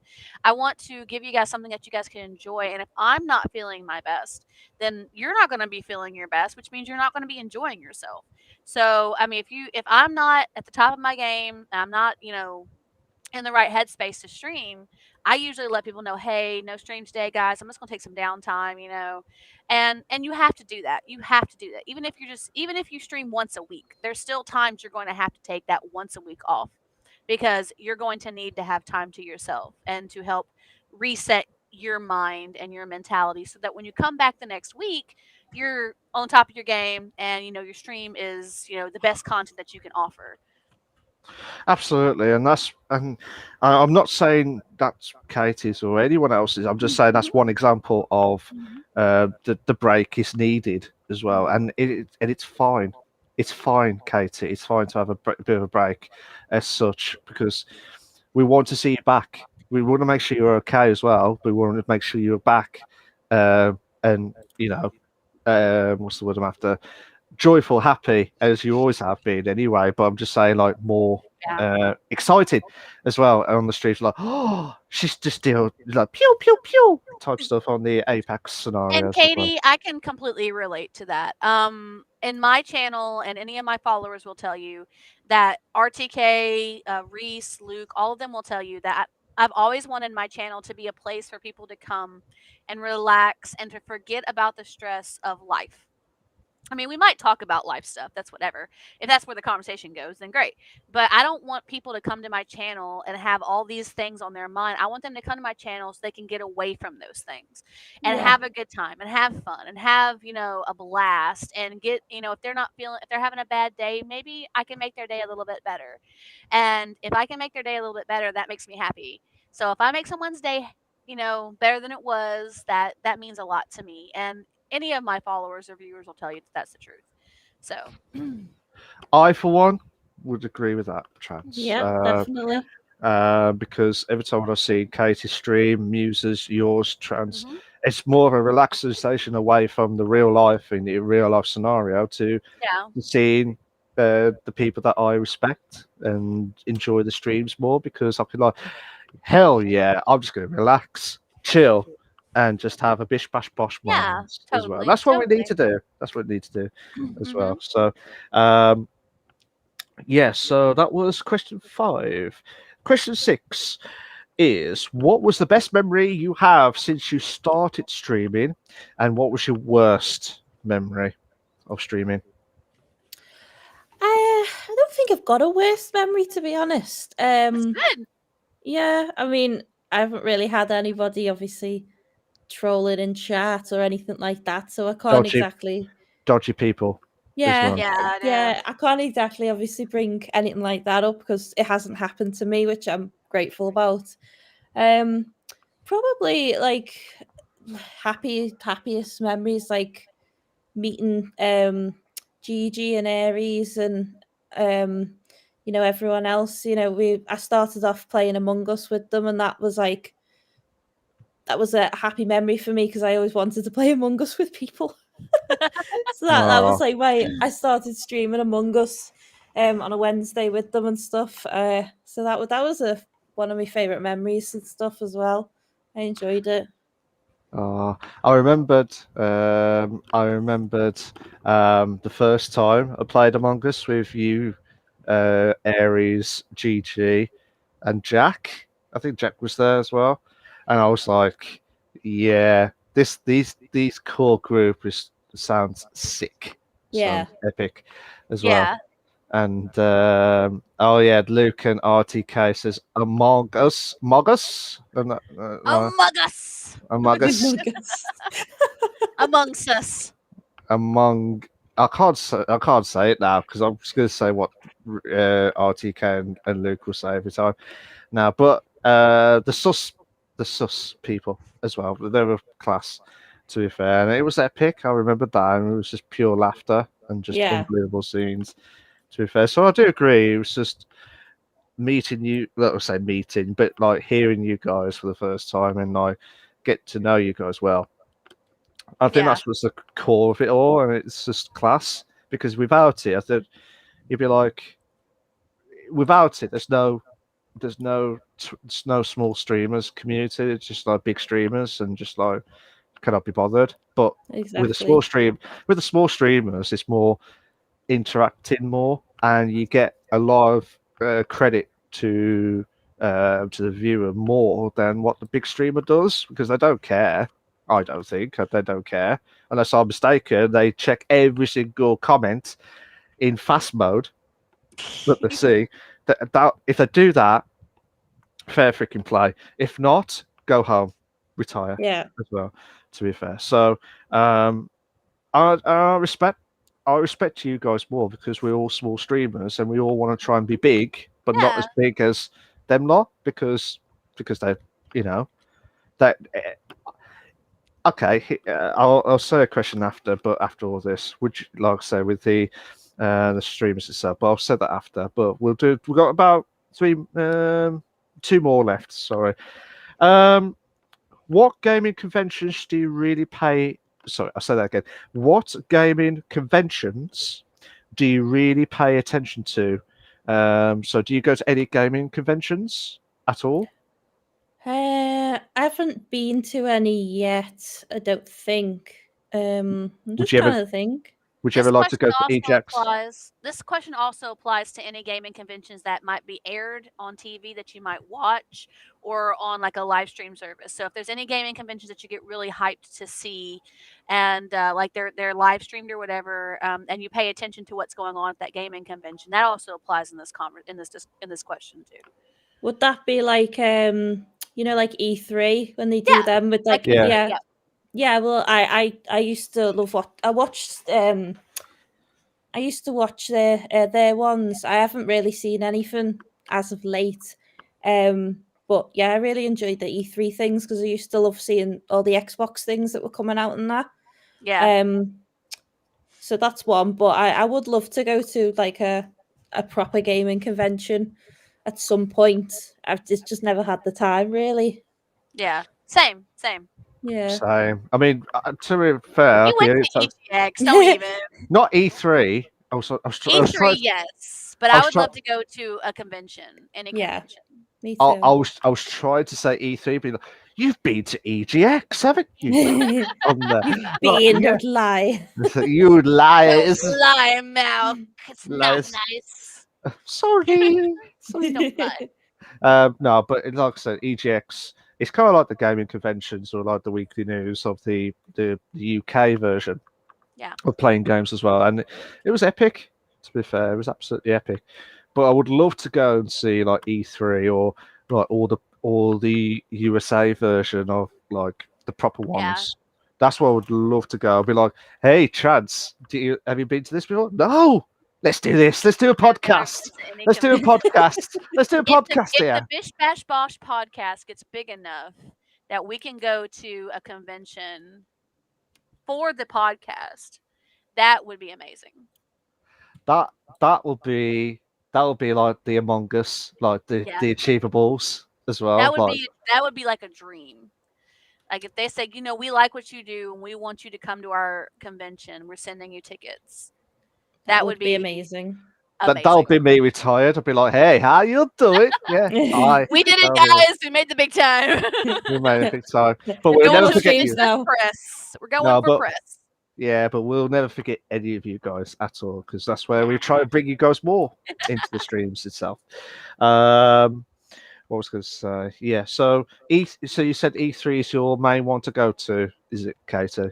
I want to give you guys something that you guys can enjoy. And if I'm not feeling my best, then you're not going to be feeling your best, which means you're not going to be enjoying yourself. So, I mean, if I'm not at the top of my game, I'm not, in the right headspace to stream, I usually let people know, hey, no stream today, guys. I'm just gonna take some downtime. And you have to do that. You have to do that. Even if you stream once a week, there's still times you're going to have to take that once a week off because you're going to need to have time to yourself and to help reset your mind and your mentality so that when you come back the next week, you're on top of your game and your stream is, the best content that you can offer. absolutely. And I'm not saying that's Katie's or anyone else's. I'm just saying that's one example of the break is needed as well, and it's fine. It's fine, Katie. It's fine to have a bit of a break, as such, because we want to see you back. We want to make sure you're okay as well. We want to make sure you're back, and what's the word I'm after? Joyful, happy, as you always have been anyway. But I'm just saying, like, more excited as well on the streets. Like, oh, she's just doing like pew pew pew type stuff on the Apex scenarios. And Katie, I can completely relate to that. in my channel, and any of my followers will tell you that RTK, Reese, Luke, all of them will tell you that I've always wanted my channel to be a place for people to come and relax and to forget about the stress of life. I mean, we might talk about life stuff. That's whatever. If that's where the conversation goes, then great. But I don't want people to come to my channel and have all these things on their mind. I want them to come to my channel so they can get away from those things and Yeah. have a good time and have fun and have, a blast and get, if they're having a bad day, maybe I can make their day a little bit better. And if I can make their day a little bit better, that makes me happy. So if I make someone's day, better than it was, that means a lot to me. And any of my followers or viewers will tell you that that's the truth. So, I, for one, would agree with that, Trans. Yeah, definitely. Because every time I see Katie stream, Muses, yours, Trans, mhm. it's more of a relaxation away from the real life in the real life scenario to Yeah, seeing the people that I respect and enjoy the streams more, because I can like, hell yeah, I'm just going to relax, chill, and just have a bish bash bosh yeah, moment as well. totally, That's what we need totally. to do. That's what we need to do as well. Mhm. So, yeah, so that was question 5. Question 6 is, what was the best memory you have since you started streaming, and what was your worst memory of streaming? I don't think I've got a worst memory, to be honest. That's good. Yeah, I mean, I haven't really had anybody obviously trolling in chat or anything like that, so I can't Dodgy, exactly. dodgy people as Yeah, well. Yeah, I know. yeah, I can't exactly obviously bring anything like that up because it hasn't happened to me, which I'm grateful about. Probably like happiest memories, like meeting Gigi and Aries and everyone else. I started off playing Among Us with them, and that was a happy memory for me because I always wanted to play Among Us with people. So that was Oh, like I started streaming Among Us on a Wednesday with them and stuff. So that was one of my favorite memories and stuff as well. I enjoyed it. I remembered. The first time I played Among Us with you, Aries, GG, and Jack. I think Jack was there as well, and I was like, "Yeah, these core group sounds sick, Yeah. sounds epic, as well." Yeah. And oh yeah, Luke and RTK says Among Us, No, Among us. Among Us. Among Us. Amongst us. Among I can't say it now because I'm just going to say what RTK and Luke will say every time now. But the sus people as well, they were class, to be fair, and it was epic. I remember that, and it was just pure laughter and just Yeah. unbelievable scenes, to be fair. So I do agree. It was just meeting you, let's say meeting, but like hearing you guys for the first time and like get to know you guys well. I think Yeah. that's what's the core of it all, and it's just class. Because without it, I think you'd be like, without it, there's no small streamers community. It's just like big streamers, and just like cannot be bothered. But with a Exactly. with the small streamers, it's more interacting more, and you get a lot of credit to the viewer more than what the big streamer does, because they don't care. I don't think they don't care, unless I'm mistaken. They check every single comment in fast mode that they see. That if they do that, fair freaking play. If not, go home, retire Yeah. as well. To be fair, so I respect you guys more because we're all small streamers and we all want to try and be big, but not as Yeah. big as them lot, because they, you know, that. Okay, I'll say a question after, but after all this, would you like to say with the streamers itself? But I'll say that after. But we've got about 2 more left. Sorry. What gaming conventions do you really pay? Sorry, I'll say that again. What gaming conventions do you really pay attention to? So, do you go to any gaming conventions at all? I haven't been to any yet. I don't think. I'm Would just you ever? trying to think. Would you ever like to go to EGX? This question also applies to any gaming conventions that might be aired on TV that you might watch or on like a live stream service. So if there's any gaming conventions that you get really hyped to see, and like they're live streamed or whatever, and you pay attention to what's going on at that gaming convention, that also applies in this in this question too. Would that be like like E3 when they do them with like yeah, well, I used to love what I watched. I used to watch their ones. I haven't really seen anything as of late. But yeah, I really enjoyed the E3 things because I used to love seeing all the Xbox things that were coming out and that. Yeah. So that's one. But I would love to go to like a proper gaming convention at some point. I've just never had the time, really. Yeah. Same. Yeah. Same. I mean, to be fair, You went to EGX, don't even. Not E3. E3, yes, but I would love to go to a convention. Any convention. Me too. I was trying to say E3, but like, you've been to EGX, haven't you? Don't lie. You liars. Lie, mouth. It's Liars. not nice. Sorry. Don't lie. No, but like I said, EGX. It's kind of like the gaming conventions or like the weekly news of the UK version of playing games as well. And it was epic, to be fair. It was absolutely epic. But I would love to go and see like E3 or like all the USA version of like the proper ones. Yeah. That's where I would love to go. I'd be like, hey, Chads, have you been to this before? No! Let's do this. Let's do a podcast. Let's do a podcast. Let's do a podcast here. If the Bish Bash Bosh podcast gets big enough that we can go to a convention for the podcast, that would be amazing. That will be like the Among Us, like the achievables as well. That would be like a dream. Like if they say, we like what you do and we want you to come to our convention, we're sending you tickets. That would be amazing. That'll be me retired. I'll be like, hey, how you doing? Yeah. We did it, guys. We made the big time. We made the big time. But we'll never forget you. Press. We're going for press. Yeah, but we'll never forget any of you guys at all, because that's where we try to bring you guys more into the streams itself. What was I going to say? Yeah, so you said E3 is your main one to go to, is it, Katie?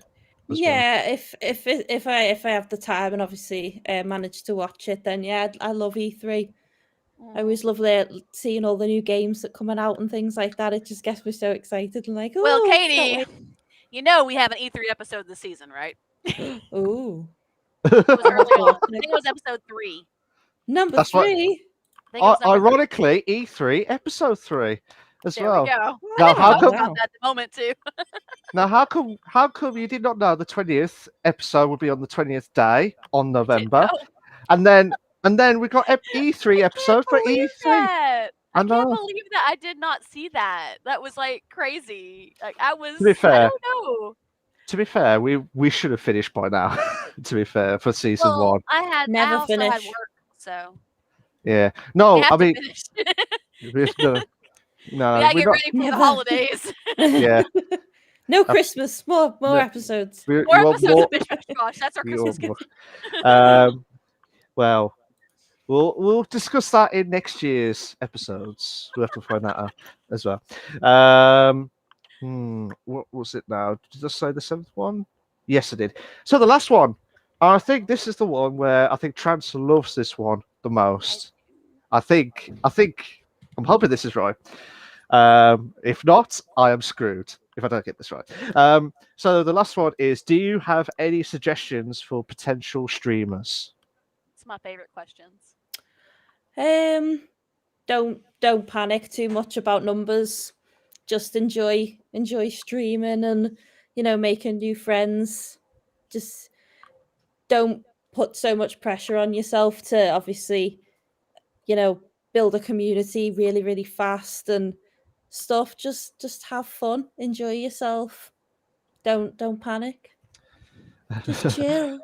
Yeah, if I have the time and obviously manage to watch it, then yeah, I love E3. I always love seeing all the new games that coming out and things like that. It just gets me so excited and like, well, Katie, we have an E3 episode this season, right? Ooh. I think it was episode 3. Number 3. Ironically, E3 episode 3 as well. There we go. Now, how come at the moment too? Now, how come you did not know the 20th episode would be on the 20th day on November, and then we got E3 episode for E3. I can't believe that I did not see that. That was like crazy. Like I was. To be fair, I don't know. To be fair, we should have finished by now. To be fair, for season 1, I also had work, so. Yeah. No, I mean. No, we gotta get ready for the holidays. Yeah. No Christmas. More episodes. More episodes of Bish Bash Bosh. That's our Christmas gift. Well, we'll discuss that in next year's episodes. We'll have to find that out as well. What was it now? Did I say the 7th one? Yes, I did. So the last one. I think this is the one where I think Trance loves this one the most. I think I'm hoping this is right. If not, I am screwed if I don't get this right. So the last one is: do you have any suggestions for potential streamers? It's my favorite questions. Don't panic too much about numbers. Just enjoy streaming and making new friends. Just don't put so much pressure on yourself to obviously build a community really, really fast and stuff. Just have fun, enjoy yourself. Don't panic. Just chill.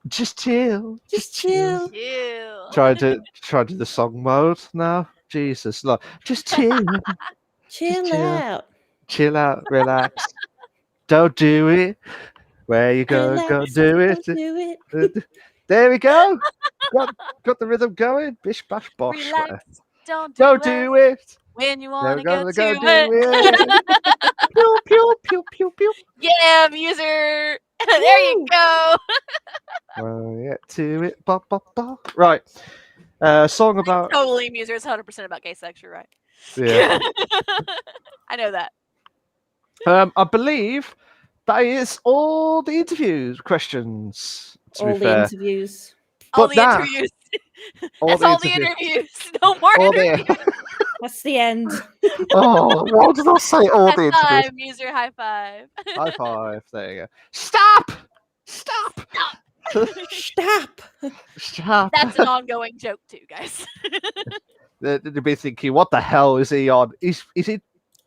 Just chill. Chill. Try to do the song mode now. Jesus, like just chill. Chill out. Chill out, relax. Don't do it. Where you go, go Relax, do go it. do it. There we go. Got the rhythm going. Bish bash bosh. Relax, don't Go do it do it. when you There want we to go. go Go to do it. it. Pew pew pew pew pew. Yeah, Muser. There you Woo! go. Well, yeah, to it. Ba, ba, ba. Right. Song about. Totally, Muser is 100% about gay sex. You're right. Yeah. I know that. I believe that is all the interview questions. To All be the fair, interviews. All But the now- interviews. all That's the all the interviews. interviews. No more All interviews. the. That's the end. Oh, why did I say all the High interviews? five, Muser. High five. High five. There you go. Stop! Stop! Stop. Stop! That's an ongoing joke too, guys. They'll be thinking, what the hell is he on? Is he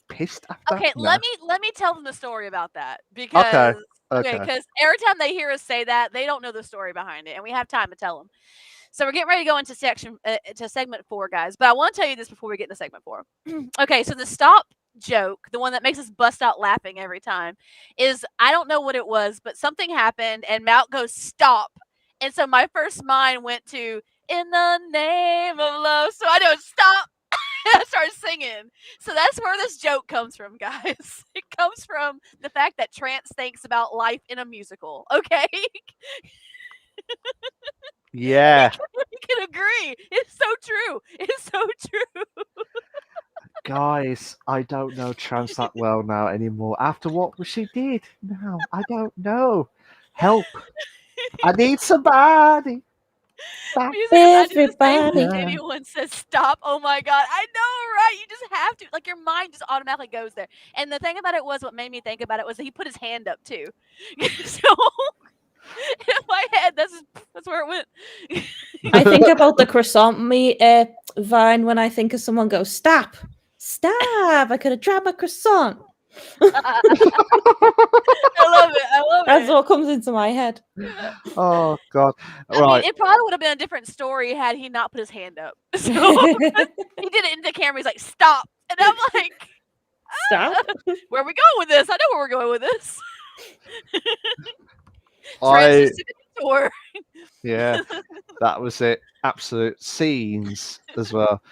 pissed after? Okay, No. let me tell them the story about that because Okay. because every time they hear us say that, they don't know the story behind it, and we have time to tell them. So we're getting ready to go into segment 4, guys. But I want to tell you this before we get into segment 4. Okay, so the stop joke, the one that makes us bust out laughing every time, is I don't know what it was, but something happened, and Mount goes stop, and so my first mind went to in the name of love. So I know stop. I started singing. So that's where this joke comes from, guys. It comes from the fact that Trance thinks about life in a musical. Okay. Yeah. You can agree. It's so true. It's so true. Guys, I don't know Trans that well now anymore. After what she did? No, I don't know. Help. I need somebody. Stop. Music, I do the same Everybody. when anyone says stop. Oh my god, I know, right? You just have to, like, your mind just automatically goes there. And the thing about it was, what made me think about it was that he put his hand up too. So in my head, that's where it went. I think about the croissant vine when I think of someone goes, stop. Stop. I could have dropped my croissant. I love it. I love That's it. what comes into my head. Oh God. I Right. mean, it probably would have been a different story had he not put his hand up. So he did it into the camera. He's like, stop. And I'm like, Stop. where are we going with this? I know where we're going with this. I Transition tour. yeah, that was it. Absolute scenes as well.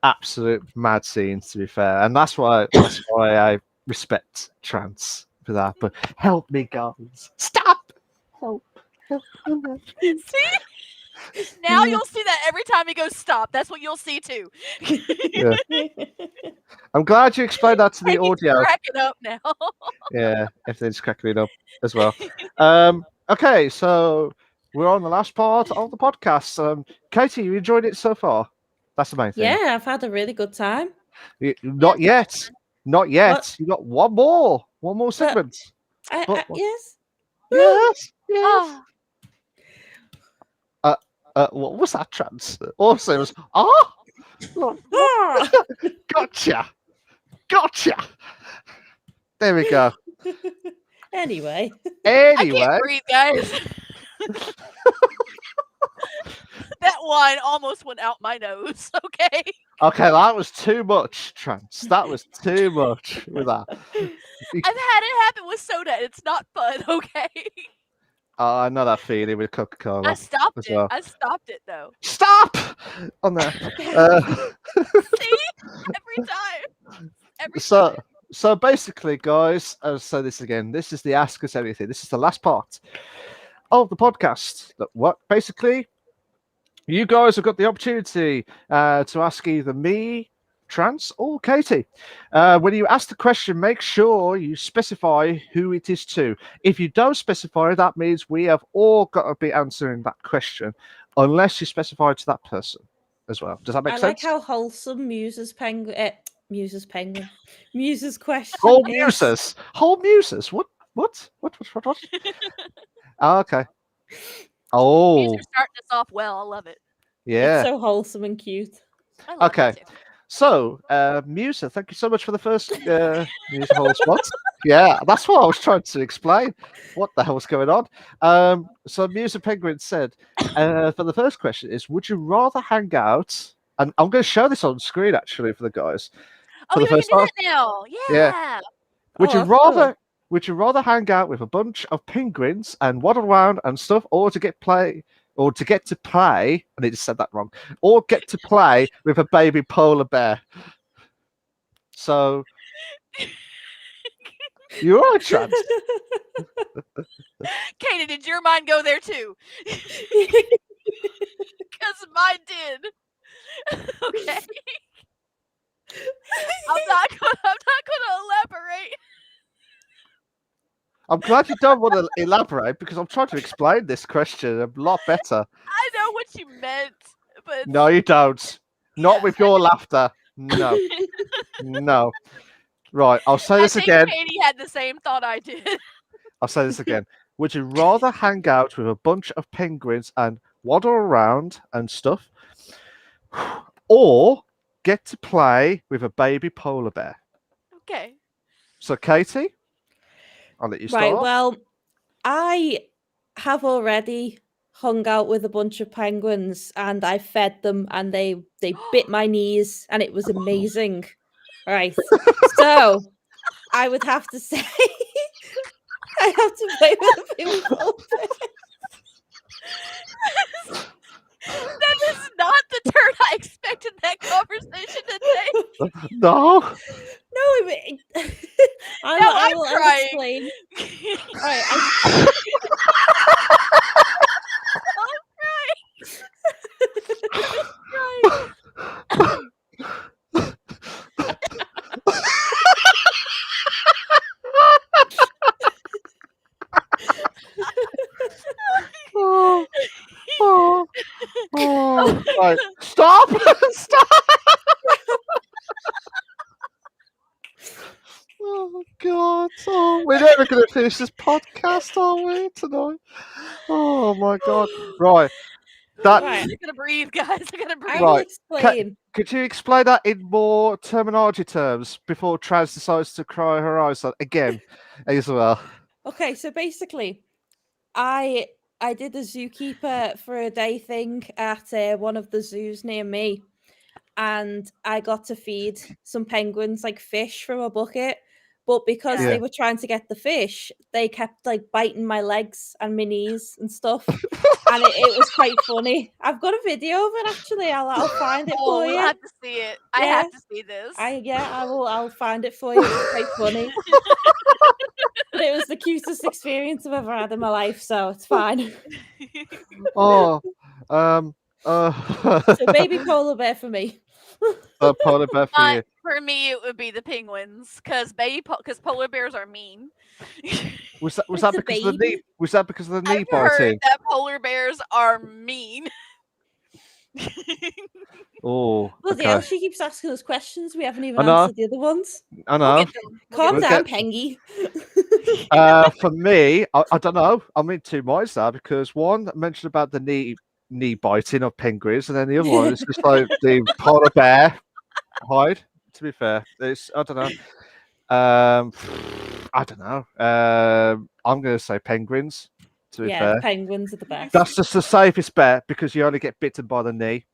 Absolute mad scenes, to be fair, and that's why I respect Trance for that. But help me, guys! Stop! Help! See? Now you'll see that every time he goes stop. That's what you'll see too. Yeah. I'm glad you explained that to the He's audio. cracking up now. Yeah, everything's cracking up as well. Okay, so we're on the last part of the podcast. Katie, you enjoyed it so far? That's the main thing. Yeah, I've had a really good time. Not yet. Not yet. What? You got one more segment. Yes. Yes. Yes. Oh, What was that, Trance? Also, it was Ah! gotcha. There we go. Anyway. I Anyway, can't breathe, guys. That wine almost went out my nose. Okay. okay, that was too much, Trance. That was too much with that. I've had it happen with soda. And it's not fun. Okay. I know that feeling with I Coca-Cola. stopped as it. well. I stopped it though. Stop on there. See? Every time. Every time. So basically, guys, I'll say this again. This is the Ask Us Anything. This is the last part of the podcast. Basically, you guys have got the opportunity to ask either me, Trance, or Katie. When you ask the question, make sure you specify who it is to. If you don't specify, that means we have all got to be answering that question, unless you specify to that person as well. Does that make I sense? like how wholesome Muse's question Whole is. muses. Whole muses. What? Oh, okay. Oh, These are starting us off well. I love it. yeah. It's so wholesome and cute. I love it Okay. too. So, Musa, thank you so much for the first Musa whole spot. Yeah, that's what I was trying to explain. What the hell's going on? So Musa Penguin said, for the first question is, would you rather hang out? And I'm going to show this on screen actually for the guys. Oh, For yeah, the we first can do time. that now. Yeah. Yeah. Would Oh, you that's rather? Would you rather hang out with a bunch of penguins and waddle around and stuff, or to get to play, and it just said that wrong, or get to play with a baby polar bear? So, you're right, Trans. Katie, did your mind go there too? Because mine did. Okay. I'm not gonna elaborate. I'm glad you don't want to elaborate because I'm trying to explain this question a lot better. I know what you meant, but No, you don't. Not Yeah, with your laughter. No, no. Right, I'll say I this think again. Katie had the same thought I did. I'll say this again. Would you rather hang out with a bunch of penguins and waddle around and stuff, or get to play with a baby polar bear? Okay. So, Katie, I'll let you start. Right. off. Well, I have already hung out with a bunch of penguins and I fed them and they bit my knees and it was amazing. Right. So I would have to say I have to play with a baby polar bear. That is not the turn I expected that conversation to take. No. No, I Now I'm will crying. explain. All right, Oh, oh, oh. Right. Stop! Stop! Oh God! Oh, we're never going to finish this podcast, are we, tonight? Oh my God! Right. That. Right. I gotta breathe, guys. I gotta breathe. I will Right. explain. Could you explain that in more terminology terms before Trans decides to cry her eyes out again as well? Okay, so basically, I did a zookeeper for a day thing at one of the zoos near me, and I got to feed some penguins like fish from a bucket. But because Yeah. they were trying to get the fish, they kept like biting my legs and my knees and stuff, and it was quite funny. I've got a video of it actually. I'll find it Oh, for we'll you. have to see it. I Yeah. have to see this. I will. I'll find it for you. It's quite funny. But it was the cutest experience I've ever had in my life, so it's fine. Oh. So baby polar bear for me. Polar bear for you. For me, it would be the penguins, because polar bears are mean. Was that It's a because of the knee? baby. Was that because of the knee I've heard biting? that polar bears are mean. Oh, Bloody okay. hell, she keeps asking us questions. We haven't even I know. answered the other ones. I We'll know. get to 'em. Calm We'll down, get- Pengy. For me, I don't know. I'm in two minds now because one mentioned about the knee biting of penguins, and then the other one is just like the polar bear hide. To be fair, I don't know. I don't know. I'm going to say penguins. To be Yeah, fair, the penguins are the best. that's just the safest bet because you only get bitten by the knee.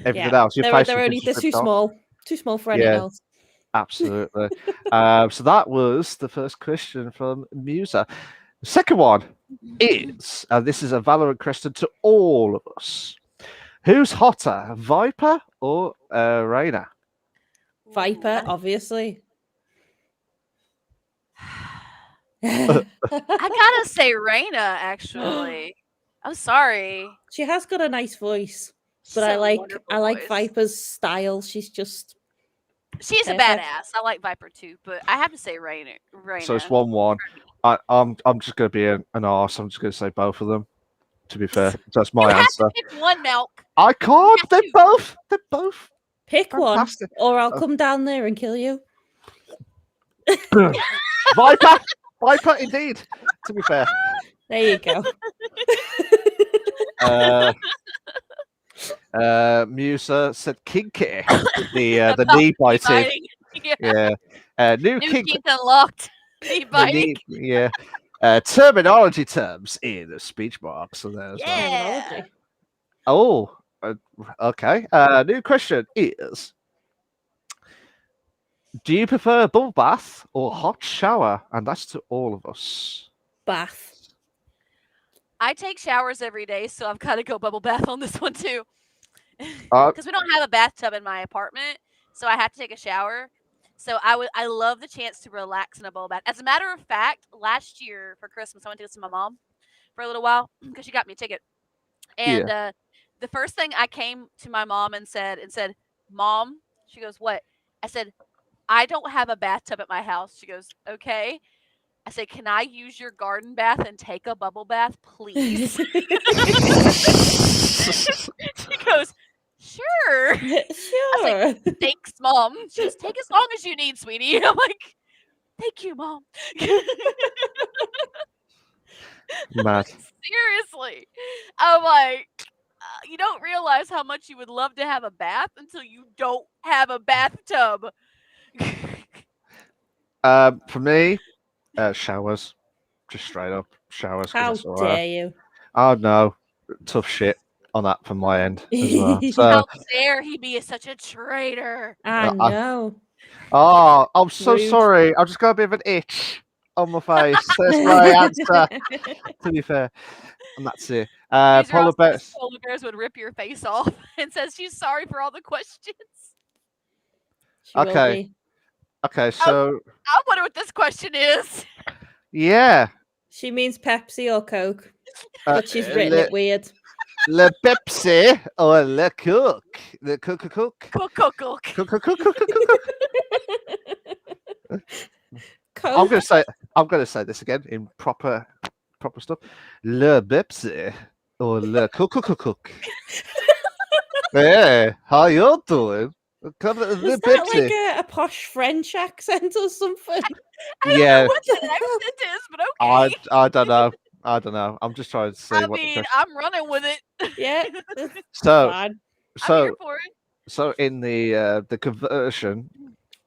Everything else, your face they're will only just they're be too ripped off. small. Too small for anything Yeah. else. Absolutely. So that was the first question from Musa. The second one is, and this is a Valorant question to all of us. Who's hotter, Viper or Reyna? Viper, obviously. I gotta say Reyna, actually. I'm sorry. She has got a nice voice, She's but I a like wonderful voice. Viper's style. She's just She's a perfect. badass. I like Viper too, but I have to say Reyna. So it's 1-1. I'm just going to be an arse. I'm just going to say both of them. To be fair, that's my You have answer. to pick one, Milk. I can't. have They're to. both. Pick Fantastic. one, or I'll come down there and kill you. Viper, indeed. To be fair. There you go. Musa said kinky. The knee biting. Yeah. New New kink. kink unlocked. Knee the biting. knee- yeah. Terminology terms in the speech marks. So there as well. Yeah. Terminology. Oh, okay. New question is: Do you prefer a bubble bath or a hot shower? And that's to all of us. Bath. I take showers every day, so I've got to go bubble bath on this one too. Uh, Because we don't have a bathtub in my apartment, so I have to take a shower. So I love the chance to relax in a bubble bath. As a matter of fact, last year for Christmas, I went to go see my mom for a little while because she got me a ticket. And the first thing I came to my mom and said, "Mom," she goes, "What?" I said, "I don't have a bathtub at my house." She goes, "Okay." I said, "Can I use your garden bath and take a bubble bath, please?" She goes, "Sure." I Sure. said, "Thanks, Mom." She goes, "Take as long as you need, sweetie." I'm like, "Thank you, Mom." Mad. Seriously. I'm like, you don't realize how much you would love to have a bath until you don't have a bathtub. For me, showers. Just straight up showers. 'Cause How that's all right. dare you? Oh no, tough shit on that from my end as well. So, How dare he be such a traitor? I know. I'm so Rude. sorry. I've just got a bit of an itch on my face. That's my answer. To be fair, and that's it. These are all Polar bears. polar bears would rip your face off and says she's sorry for all the questions. She will Okay. be. Okay, so I wonder what this question is. yeah, She means Pepsi or Coke, but she's written le, it weird. le Pepsi or le Coke, le Cook. Cook. I'm Coke. gonna say this again in proper stuff. Le Pepsi or le Cook. Hey, how you doing? Come Was the that Pepsi. like a posh French accent or something? I don't Yeah. know what that accent is, but I okay. don't know. I don't know. I'm just trying to see I what the mean, question. I'm running with it. Yeah. That's So fine. I'm here so for it. so in the conversion,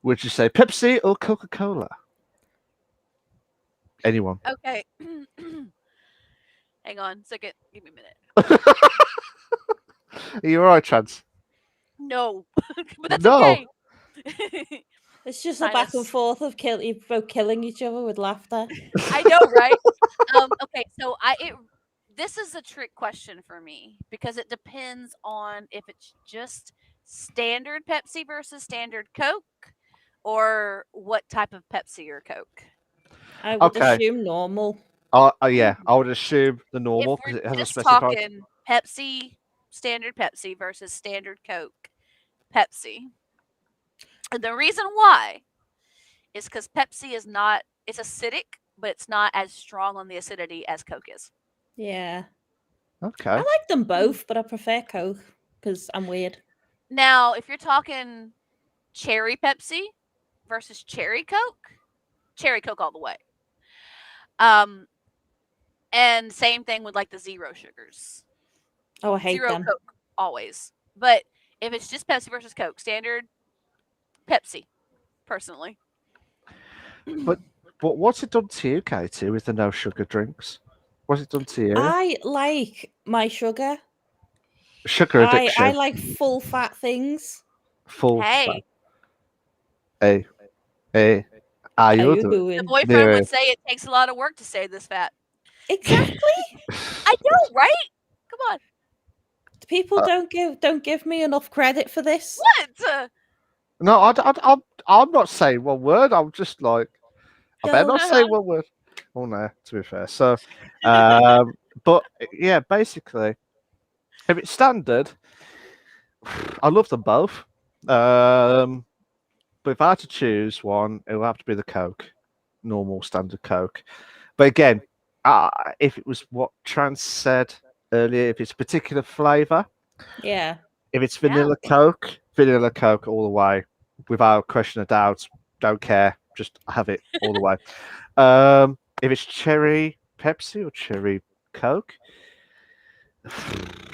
would you say Pepsi or Coca-Cola? Anyone? Okay. Hang on a second. Give me a minute. Are you alright, Chance? No. But that's No. okay. It's just a back and Sinus. forth of you both killing each other with laughter. I know, right? Okay, so this is a trick question for me because it depends on if it's just standard Pepsi versus standard Coke or what type of Pepsi or Coke. I would Okay. assume normal. Yeah, I would assume the If normal because we're it has a just specified. talking Pepsi, standard Pepsi versus standard Coke, Pepsi. And the reason why is because Pepsi is not, it's acidic, but it's not as strong on the acidity as Coke is. Yeah. Okay. I like them both, but I prefer Coke because I'm weird. Now, if you're talking cherry Pepsi versus cherry Coke all the way. And same thing with like the zero sugars. Oh, I hate Zero them. Coke always. But if it's just Pepsi versus Coke, standard Pepsi, personally. But what's it done to you, Katie, with the no sugar drinks? What's it done to you? I like my sugar. Sugar addiction. I like full fat things. Full. Hey, Hey. How How you you doing? the doing? boyfriend Yeah. would say it takes a lot of work to stay this fat. Exactly. I know, right? Come on. People don't give me enough credit for this. What? No, I'm not saying one word. I'm just like, I better Go. not say one word. Oh no, to be fair. So, but yeah, basically, if it's standard, I love them both. But if I had to choose one, it would have to be the Coke, normal standard Coke. But again, if it was what Trans said earlier, if it's a particular flavour, Yeah. if it's vanilla Coke all the way, without question of doubt. Don't care, just have it all the way. If it's cherry Pepsi or cherry Coke,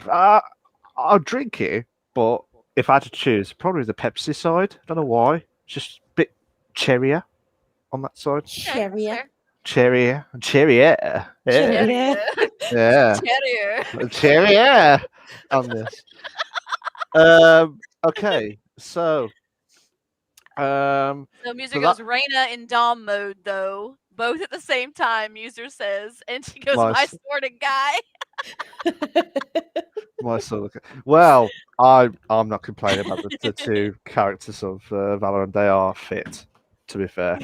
I'll drink it. But if I had to choose, probably the Pepsi side. I don't know why. It's just a bit cherrier on that side. Cherrier. Cherrier. Yeah. Cherrier. Yeah. Cherrier. Cherrier on this. Okay, so So Muser So goes Reyna in Dom mode though, both at the same time. Muser says, and she goes, "My Nice. sword and guy." My sort of. Well, I'm not complaining about the two characters of Valorant. They are fit. To be fair,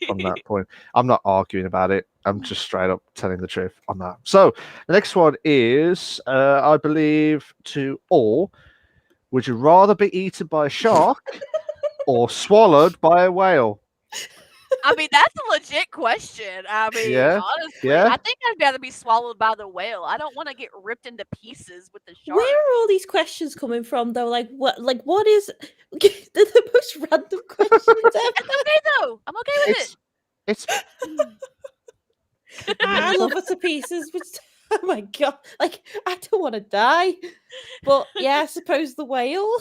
from that point, I'm not arguing about it. I'm just straight up telling the truth on that. So the next one is, I believe, to all. Would you rather be eaten by a shark or swallowed by a whale? I mean, that's a legit question. I mean, Yeah, honestly, yeah. I think I'd rather be swallowed by the whale. I don't want to get ripped into pieces with the shark. Where are all these questions coming from, though? Like what is they're the most random questions ever. It's okay though. I'm okay with it. It's I love it to pieces, but oh my god, like I don't want to die. But yeah, I suppose the whale.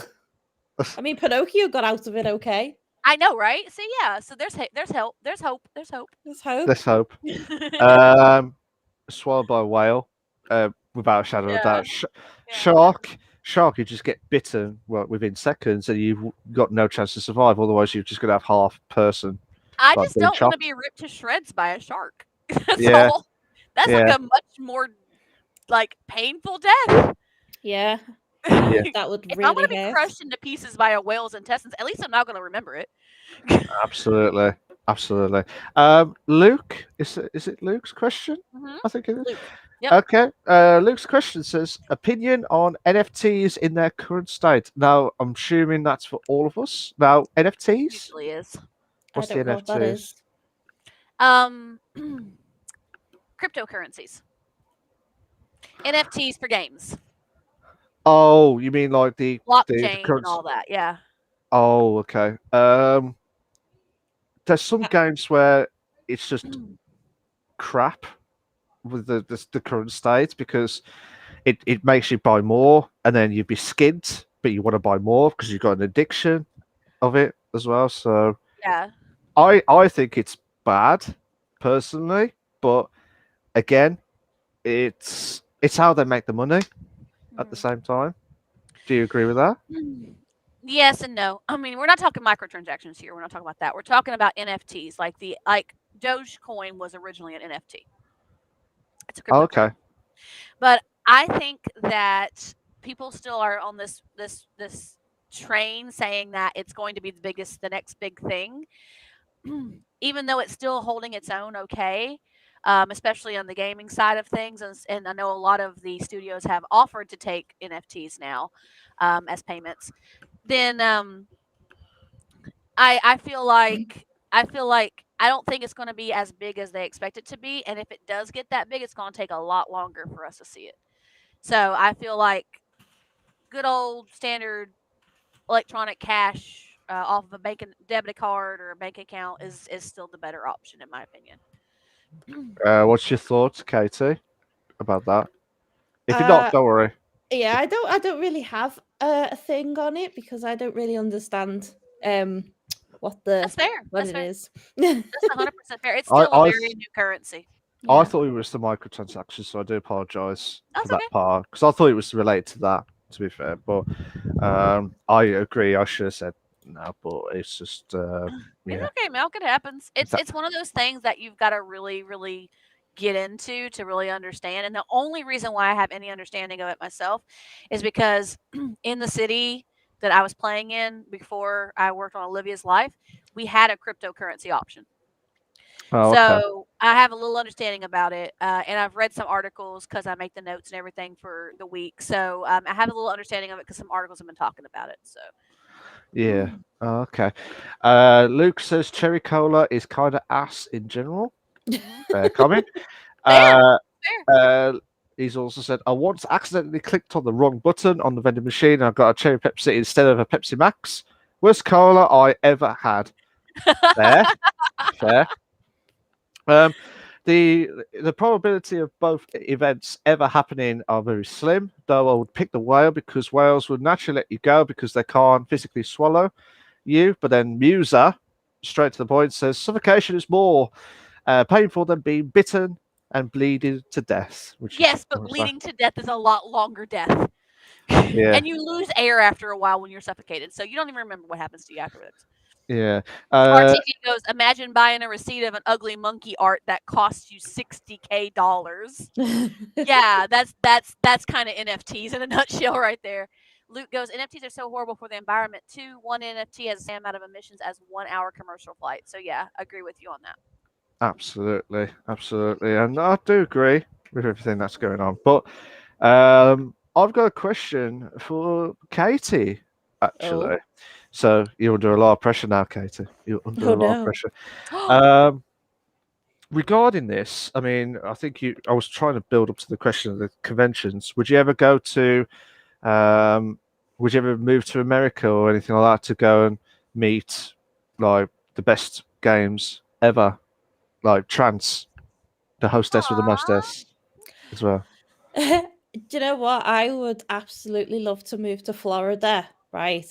I mean, Pinocchio got out of it okay. I know, right? So yeah, so there's help. There's hope. There's hope. Let's hope. let's hope. Swallowed by a whale, without a shadow of a doubt. Shark, you just get bitten within seconds, and you've got no chance to survive. Otherwise, you're just gonna have half person. I like just being don't want to chopped. be ripped to shreds by a shark. That's Yeah. all. That's like Yeah. a much more like painful death. Yeah, Yeah. that would If really I'm gonna be hurt. crushed into pieces by a whale's intestines, at least I'm not gonna remember it. Absolutely, absolutely. Luke, is it Luke's question? Mhm. I think it is. Luke. Yep. Okay. Luke's question says, opinion on NFTs in their current state. Now, I'm assuming that's for all of us. Now, NFTs. Usually is. What's I don't the know what that NFTs? is. Cryptocurrencies. NFTs for games. Oh, you mean like the Blockchain current? and all that. Yeah. Oh, okay. There's some games where it's just crap with the current state because it makes you buy more and then you'd be skint, but you want to buy more because you've got an addiction of it as well. So Yeah. I think it's bad personally, but again, it's how they make the money at the same time. Do you agree with that? Yes and no. I mean, we're not talking microtransactions here. We're not talking about that. We're talking about NFTs. Like Dogecoin was originally an NFT. It's a cryptocurrency. Okay. But I think that people still are on this train saying that it's going to be the next big thing, even though it's still holding its own okay, especially on the gaming side of things. And I know a lot of the studios have offered to take NFTs now as payments. Then I feel like I don't think it's going to be as big as they expect it to be, and if it does get that big, it's going to take a lot longer for us to see it. So I feel like good old standard electronic cash off of a debit card or a bank account is still the better option in my opinion. What's your thoughts, Katie, about that? If you're not, don't worry. Yeah, I don't really have a thing on it because I don't really understand what That's fair. what That's it fair. is. That's 100% fair. It's still a very new currency. I thought it was the microtransactions, so I do apologise for That's that okay. part because I thought it was related to that. To be fair, but I agree. I should have said no, but it's just It's yeah. okay, Milk. It happens. It's That- it's one of those things that you've got to really, really get into to really understand. And the only reason why I have any understanding of it myself is because in the city that I was playing in before I worked on Olivia's Life, we had a cryptocurrency option. Oh, okay. So I have a little understanding about it, and I've read some articles because I make the notes and everything for the week. So I have a little understanding of it because some articles have been talking about it. So Yeah. Oh, okay. Luke says cherry cola is kind of ass in general. Fair comment. He's also said, I once accidentally clicked on the wrong button on the vending machine and I got a cherry Pepsi instead of a Pepsi Max. Worst cola I ever had. Fair. The probability of both events ever happening are very slim, though I would pick the whale because whales would naturally let you go because they can't physically swallow you. But then Musa, straight to the point, says suffocation is more painful than being bitten and bleeding to death. Yes, but bleeding to death is a lot longer death. Yeah. And you lose air after a while when you're suffocated, so you don't even remember what happens to you afterwards. Yeah. RTG goes, imagine buying a receipt of an ugly monkey art that costs you $60K. Yeah, that's kind of NFTs in a nutshell right there. Luke goes, NFTs are so horrible for the environment too. One NFT has the same amount of emissions as 1 hour commercial flight. So yeah, agree with you on that. Absolutely, absolutely, and I do agree with everything that's going on. But I've got a question for Katie, actually. So you're under a lot of pressure now, Katie. You're under Oh, a lot of no. pressure. Regarding this, I mean, I was trying to build up to the question of the conventions. Would you ever go to, would you ever move to America or anything like that to go and meet like the best games ever? Like Trance, the hostess with the mustache as well. Do you know what? I would absolutely love to move to Florida, right?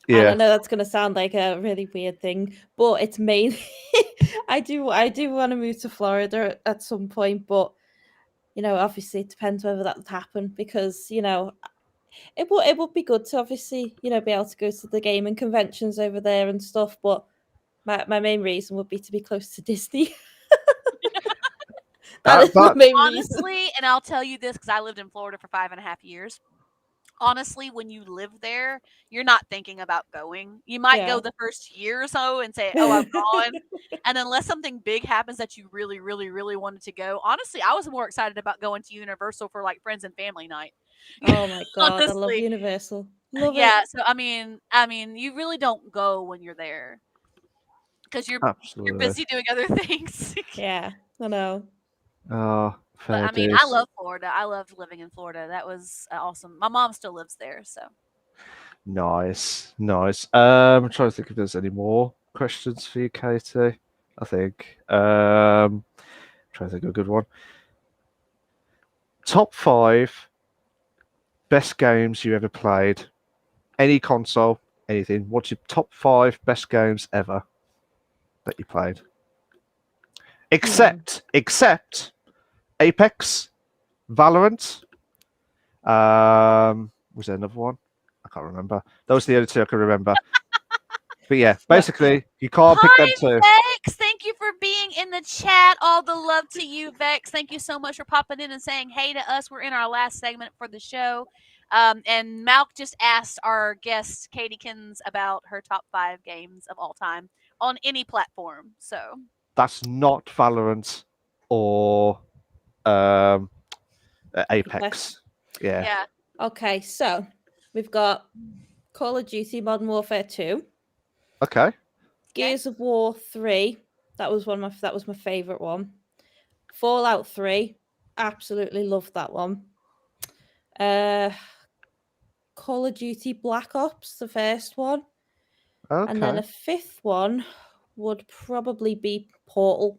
And I Yeah, know that's going to sound like a really weird thing, but it's mainly I do want to move to Florida at some point, but obviously it depends whether that would happen because it would be good to obviously be able to go to the gaming conventions over there and stuff, but my main reason would be to be close to Disney. That is my main reason. Honestly, and I'll tell you this because I lived in Florida for 5.5 years. Honestly, when you live there, you're not thinking about going. You might go the first year or so and say, "Oh, I'm gone," and unless something big happens that you really, really, really wanted to go. Honestly, I was more excited about going to Universal for like friends and family night. Oh my god, I love Honestly. Universal. Love Yeah, it. so I mean, you really don't go when you're there because you're absolutely. busy doing other things. Yeah, I know. Oh, But fair I mean, dues. I love Florida. I loved living in Florida. That was awesome. My mom still lives there, so. Nice, nice. I'm trying to think if there's any more questions for you, Katie. I think. Trying to think of a good one. Top 5 best games you ever played. Any console, anything. What's your top 5 best games ever that you played? Except Apex, Valorant. Was there another one? I can't remember. Those are the only 2 I can remember. But yeah, basically, you can't pick them 2. Vex, thank you for being in the chat. All the love to you, Vex. Thank you so much for popping in and saying hey to us. We're in our last segment for the show. And Malk just asked our guest, Katiekins, about her top 5 games of all time on any platform. So that's not Valorant or Apex. Yeah. Yeah. Okay, so we've got Call of Duty Modern Warfare 2. Okay. Gears of War 3. That was my favorite one. Fallout 3. Absolutely loved that one. Call of Duty Black Ops, the first one. Okay. And then a 5th one would probably be Portal.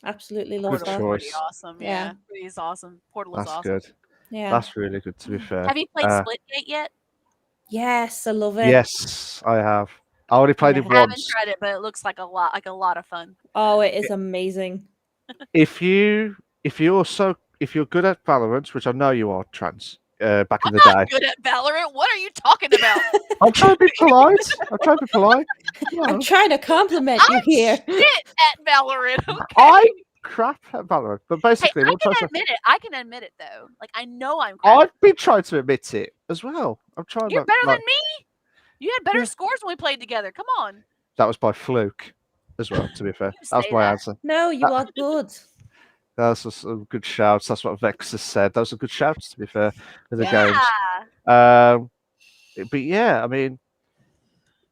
Absolutely love Good that. Portal's pretty choice. awesome. Yeah. It's awesome. Portal is That's awesome. good. Yeah. That's really good, to be fair. Have you played Splitgate yet? Yes, I love it. Yes, I have. I only played it I haven't once. tried it, but it looks like a lot of fun. Oh, it is amazing. If you're good at Valorant, which I know you are, Trans, back in the I'm not day. good at Valorant. What are you talking about? I'm trying to be polite. I'm trying to compliment you here. Shit at Valorant. Okay. I'm crap at Valorant, but basically, I can admit it. I can admit it though. Like I know I'm crap. I've been trying to admit it as well. I'm trying. You're better than me. You had better scores when we played together. Come on. That was by fluke, as well. To be fair, that was my answer. No, you are good. That's some good shouts. That's what Vex has said. Those are good shouts, to be fair, in the Yeah. games. But yeah, I mean,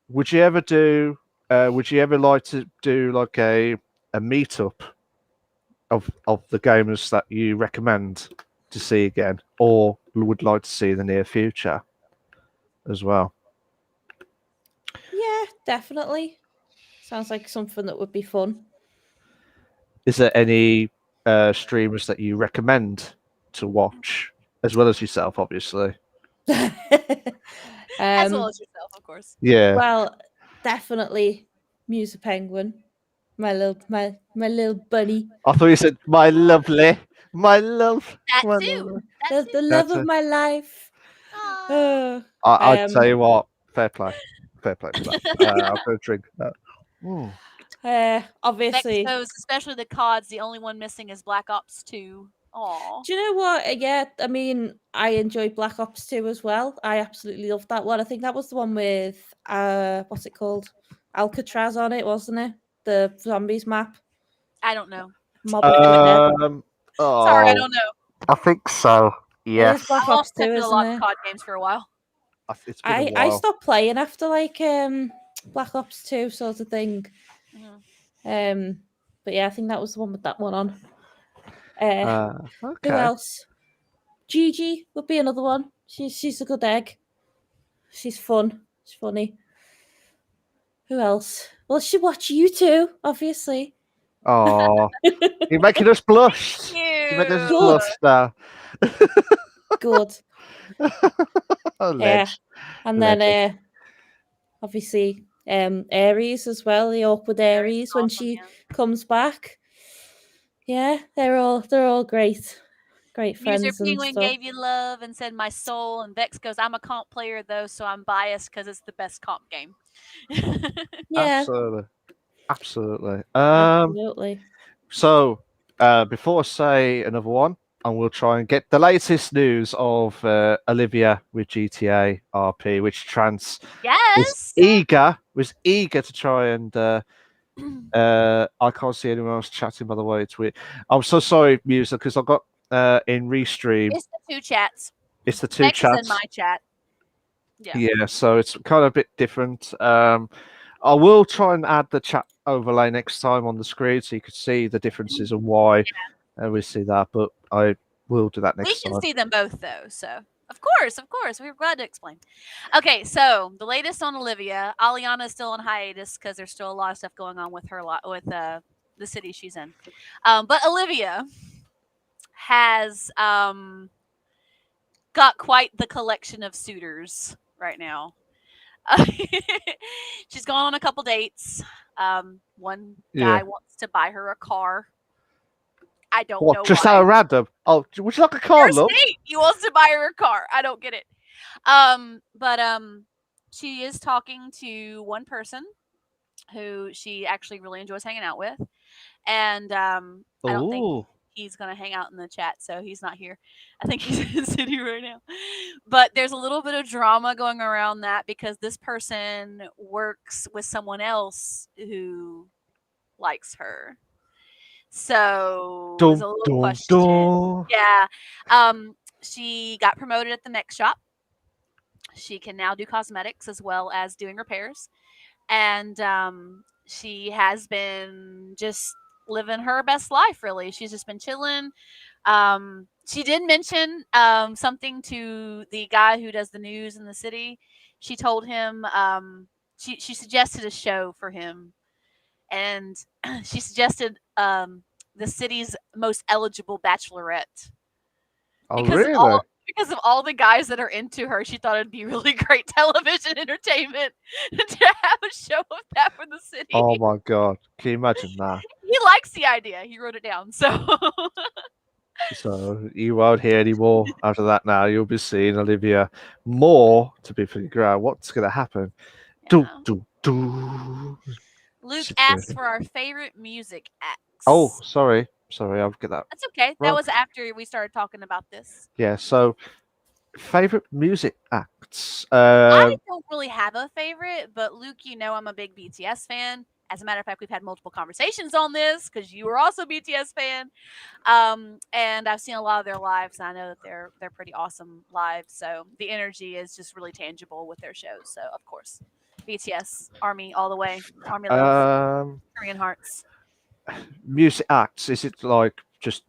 would you ever like to do like a meetup of the gamers that you recommend to see again, or would like to see in the near future as well? Yeah, definitely. Sounds like something that would be fun. Is there any streamers that you recommend to watch, as well as yourself, obviously? As well as yourself, of course. Yeah. Well, definitely Musa Penguin, my little bunny. I thought you said my lovely, my love. That too. The love of my life. Aw. I'd tell you what, fair play for that. I'm going to drink that. Hmm. Obviously. Expos, especially the CODs, the only one missing is Black Ops 2. Aw. Do you know what? Yeah, I mean, I enjoyed Black Ops 2 as well. I absolutely loved that one. I think that was the one with what's it called? Alcatraz on it, wasn't it? The zombies map. I don't know. Mob Nightmare. Sorry, I Oh, don't know. I think so. It Yes. is Black I Ops lost touch 2, with a isn't lot of it? COD games for a while. It's been a I while. stopped playing after like Black Ops 2 sort of thing. Mhm. But yeah, I think that was the one with that one on. Who Okay. else? Gigi would be another one. She's a good egg. She's fun. She's funny. Who else? Well, she watch you two, obviously. Oh, you're making us blush. You're making us Cute. blush now. Good. Oh, Yeah. ledge. And Legend. then obviously Aries as well, the awkward Aries when awesome, she yeah. comes back. Yeah, they're all great. Great friends User and Penguin stuff. gave you love and said my soul, and Vex goes, I'm a comp player though, so I'm biased because it's the best comp game. Yeah, Absolutely. Absolutely. absolutely. So, before I say another one, and we'll try and get the latest news of Olivia with GTA RP, which Trans Yes. was eager to try and. I can't see anyone else chatting. By the way, it's weird. I'm so sorry, Musa, because I got in restream. It's the two chats. It's the two Vex is chats. in my chat. Yeah. Yeah, so it's kind of a bit different. I will try and add the chat overlay next time on the screen so you can see the differences and why we see that. But I will do that We next can time. see them both though, so of course, we were glad to explain. Okay, so the latest on Olivia, Aliana is still on hiatus because there's still a lot of stuff going on with her with the city she's in. But Olivia has got quite the collection of suitors right now. She's gone on a couple dates. One guy Yeah. wants to buy her a car. I don't know What? Just why. how random? Oh, would you like a car, First love? date, he wants to buy her a car. I don't get it. But she is talking to one person who she actually really enjoys hanging out with, and I don't think Oh, he's gonna hang out in the chat, so he's not here. I think he's in the city right now. But there's a little bit of drama going around that because this person works with someone else who likes her. So there's a little question. Yeah. She got promoted at the mech shop. She can now do cosmetics as well as doing repairs. And she has been just living her best life, really. She's just been chilling. She did mention something to the guy who does the news in the city. She told him, she suggested a show for him. And she suggested the city's most eligible bachelorette. oh, Because really? because of all the guys that are into her, she thought it'd be really great television entertainment to have a show of that for the city. Oh my God! Can you imagine that? He likes the idea. He wrote it down. So So you won't hear any more after that. Now you'll be seeing Olivia more to be figured out what's going to happen. yeah. Do. Luke asked for our favorite music acts. Oh, sorry, I'll get that. That's okay. That was after we started talking about this. Yeah. So, favorite music acts. I don't really have a favorite, but Luke, you know I'm a big BTS fan. As a matter of fact, we've had multiple conversations on this because you were also a BTS fan, and I've seen a lot of their lives, and I know that they're pretty awesome live. So the energy is just really tangible with their shows. So of course, BTS, Army all the way, Army love, Korean hearts. Music acts. Is it like just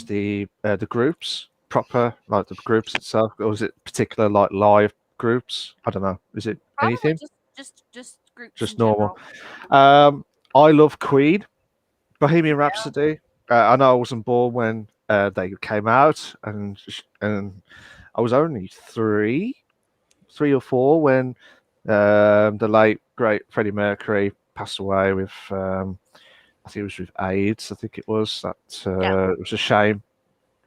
the groups proper, like the groups itself, or is it particular like live groups? I don't know. Is it Probably anything? just groups. Just in normal. general. I love Queen, Bohemian Rhapsody. I know I wasn't born when they came out, and I was only three or four when the late great Freddie Mercury passed away with I think it was with AIDS. I think it was that. It was a shame.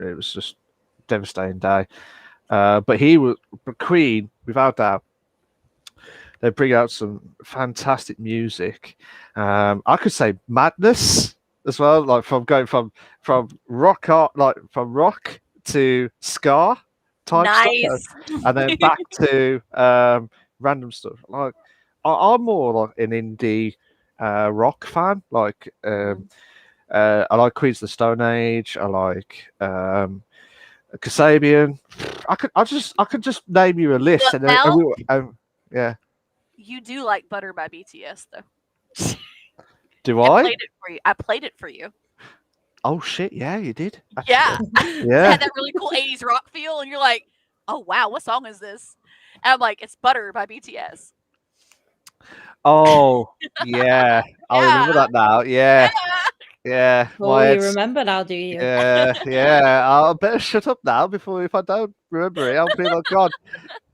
It was just a devastating day. But Queen, without doubt, They bring out some fantastic music. I could say madness as well, like from going from rock art, like from rock to ska type stuff, Nice. and then back to random stuff. Like I'm more like an indie rock fan. Like I like Queens of the Stone Age. I like Kasabian. I could just name you a list, Look, and then Mel, yeah. you do like Butter by BTS, though. Do I I? played it for you. I played it for you. Oh shit! Yeah, you did. Yeah. actually. It Yeah. had that really cool 80s rock feel, and you're like, oh, wow, what song is this? And I'm like, it's Butter by BTS. Oh yeah. I remember Yeah. that now. Yeah. Yeah. Oh, My you head's- remember now, do you? Yeah. I better shut up now before if I don't remember it, I'll be like God.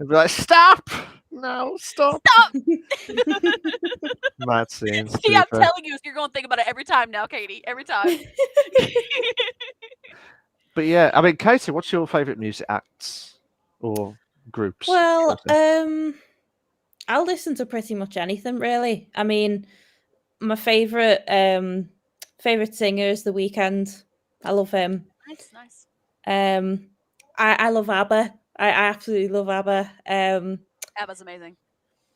I'll be like, stop! No, stop. Stop. Mad scenes. to See, be I'm fair. telling you, you're going to think about it every time now, Katie. Every time. But yeah, I mean, Katie, what's your favourite music acts or groups? Well, should I say? I'll listen to pretty much anything really. I mean, my favorite singer is The Weeknd. I love him. Nice. I love ABBA. I absolutely love ABBA. ABBA's amazing.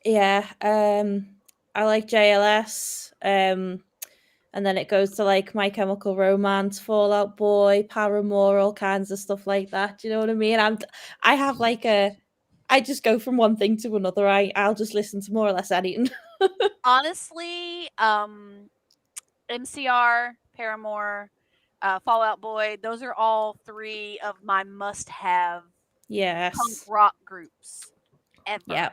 Yeah. I like JLS. And then it goes to like My Chemical Romance, Fall Out Boy, Paramore, all kinds of stuff like that. Do you know what I mean? I have like I just go from one thing to another. I'll just listen to more or less anything. Honestly, MCR, Paramore, Fall Out Boy, those are all three of my must-have punk Yes. rock groups ever. Yeah.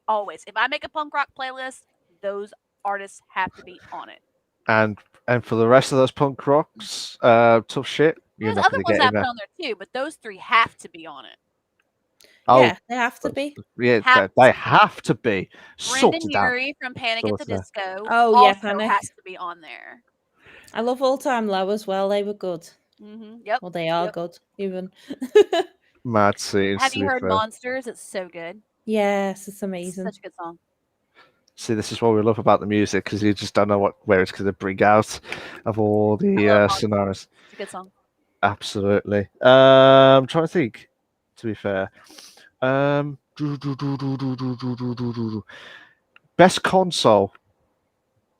Always. If I make a punk rock playlist, those artists have to be on it. And for the rest of those punk rocks, tough shit. You're There's not other going to ones get I in put there. on there too, but those three have to be on it. Oh, Yeah, they have to be. yeah, Have they have to be Brendan sorted out. Urie from Panic at the Sorted out. Disco Oh, yeah, also Panic. has to be on there. I love All Time Low as well. They were good. Yep. Well, they are Yep. good, even. Mad scenes. Have to you be heard fair. Monsters? It's so good. Yes, it's It's amazing. such a good song. See, this is what we love about the music because you just don't know where it's going to bring out of all I the love Monsters. scenarios. It's a good song. Absolutely. I'm trying to think. To be fair, best console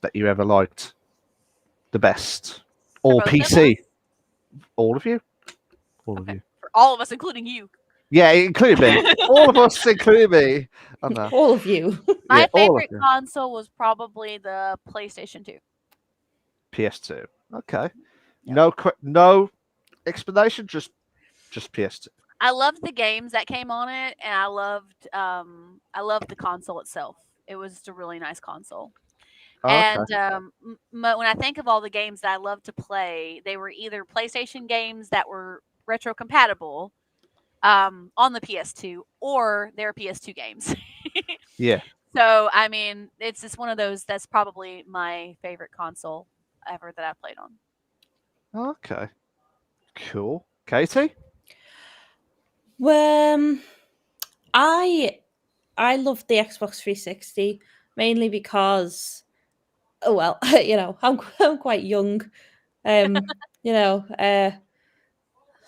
that you ever liked, the best, or both of PC, us? all of you, all of Okay. you. For all of us, including you. Yeah, including me. All of us, including me. I know. All of you. My Yeah, all of favorite you. console was probably the PlayStation 2. PS2. Okay. Yeah. No explanation. Just PS2. I loved the games that came on it, and I loved the console itself. It was just a really nice console. Okay. And when I think of all the games that I love to play, they were either PlayStation games that were retro compatible on the PS2, or they're PS2 games. Yeah. So I mean, it's just one of those. That's probably my favorite console ever that I've played on. Okay. Cool. Katie? I love the Xbox 360 mainly because, oh well, I'm quite young,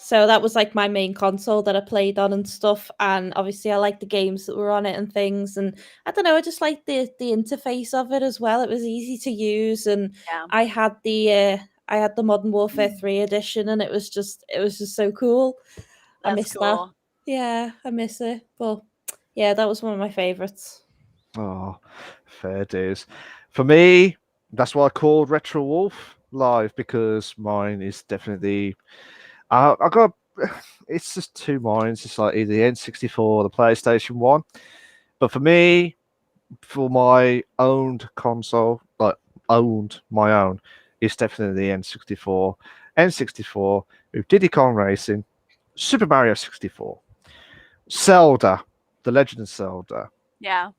so that was like my main console that I played on and stuff, and obviously I like the games that were on it and things, and I don't know, I just liked the interface of it as well. It was easy to use, and Yeah. I had the Modern Warfare 3 edition, and it was just so cool. I That's miss cool. that. Yeah, I miss it. But yeah, that was one of my favorites. Oh, fair dues. For me, that's why I called Retro Wolf Live, because mine is definitely. I got. It's just two minds. It's like either the N64 or the PlayStation 1. But for me, for my owned console, like owned my own, it's definitely the N64. N64 with Diddy Kong Racing, Super Mario 64, Zelda, The Legend of Zelda. Yeah.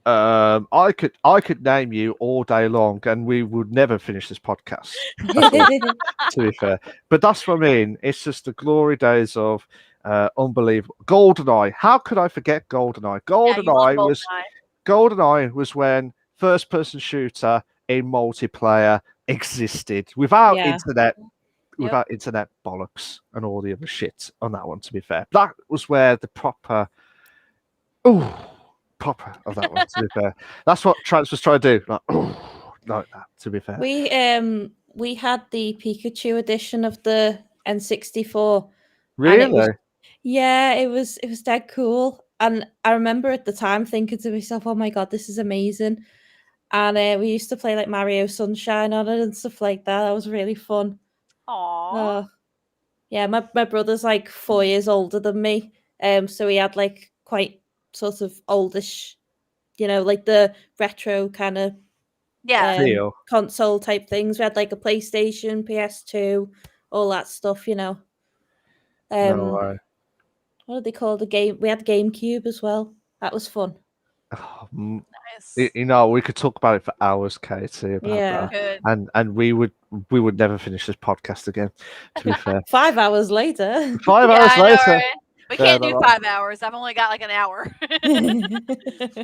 I could name you all day long, and we would never finish this podcast. To be fair, but that's what I mean. It's just the glory days of unbelievable GoldenEye. How could I forget GoldenEye? Yeah, you love GoldenEye GoldenEye was when first-person shooter in multiplayer existed without Yeah. internet. Yep. Without internet bollocks and all the other shit on that one, to be fair. That was where the proper of that one, to be fair. That's what Trans was trying to do. Like that, to be fair. We had the Pikachu edition of the N64. Really? It was dead cool. And I remember at the time thinking to myself, oh my god, this is amazing. And we used to play like Mario Sunshine on it and stuff like that. That was really fun. Aww. Yeah, my brother's like 4 years older than me. So he had like quite sort of oldish, like the retro kind of Yeah. Feel. console type things. We had like a PlayStation, PS2, all that stuff, No way. What did they call the game? We had GameCube as well. That was fun. Oh, Nice. we could talk about it for hours, Katie, about Yeah. that. Good. And we would never finish this podcast again, to be fair. 5 hours later. 5 Yeah, hours I know, later. right? We can't do but- 5 hours. I've only got like an hour.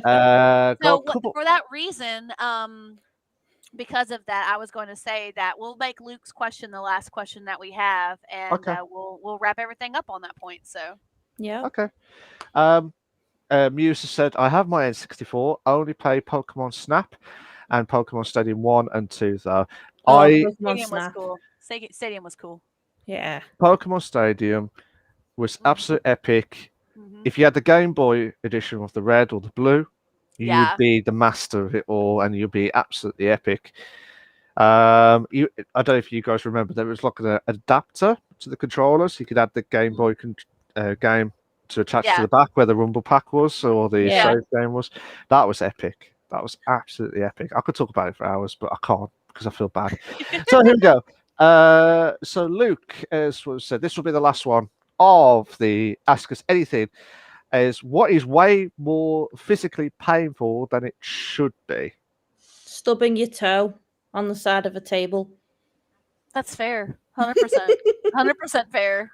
got So a couple- for that reason, because of that, I was going to say that we'll make Luke's question the last question that we have, and Okay. we'll wrap everything up on that point. So Yeah. Okay. Muse has said, I have my N64. I only play Pokemon Snap and Pokemon Stadium 1 and 2, though. Pokemon Stadium was Snap. cool. Stadium was cool. Yeah. Pokemon Stadium was absolute epic. Mhm. If you had the Game Boy edition of the red or the blue, Yeah. you'd be the master of it all, and you'd be absolutely epic. I don't know if you guys remember, there was like an adapter to the controllers. You could add the Game Boy game to attach to Yeah. the back where the Rumble Pack was, or the Yeah. save game was. That was epic. That was absolutely epic. I could talk about it for hours, but I can't because I feel bad. So here we go. So Luke, as was said, this will be the last one of the Ask Us Anything. Is what is way more physically painful than it should be? Stubbing your toe on the side of a table. That's fair. 100%. 100% fair.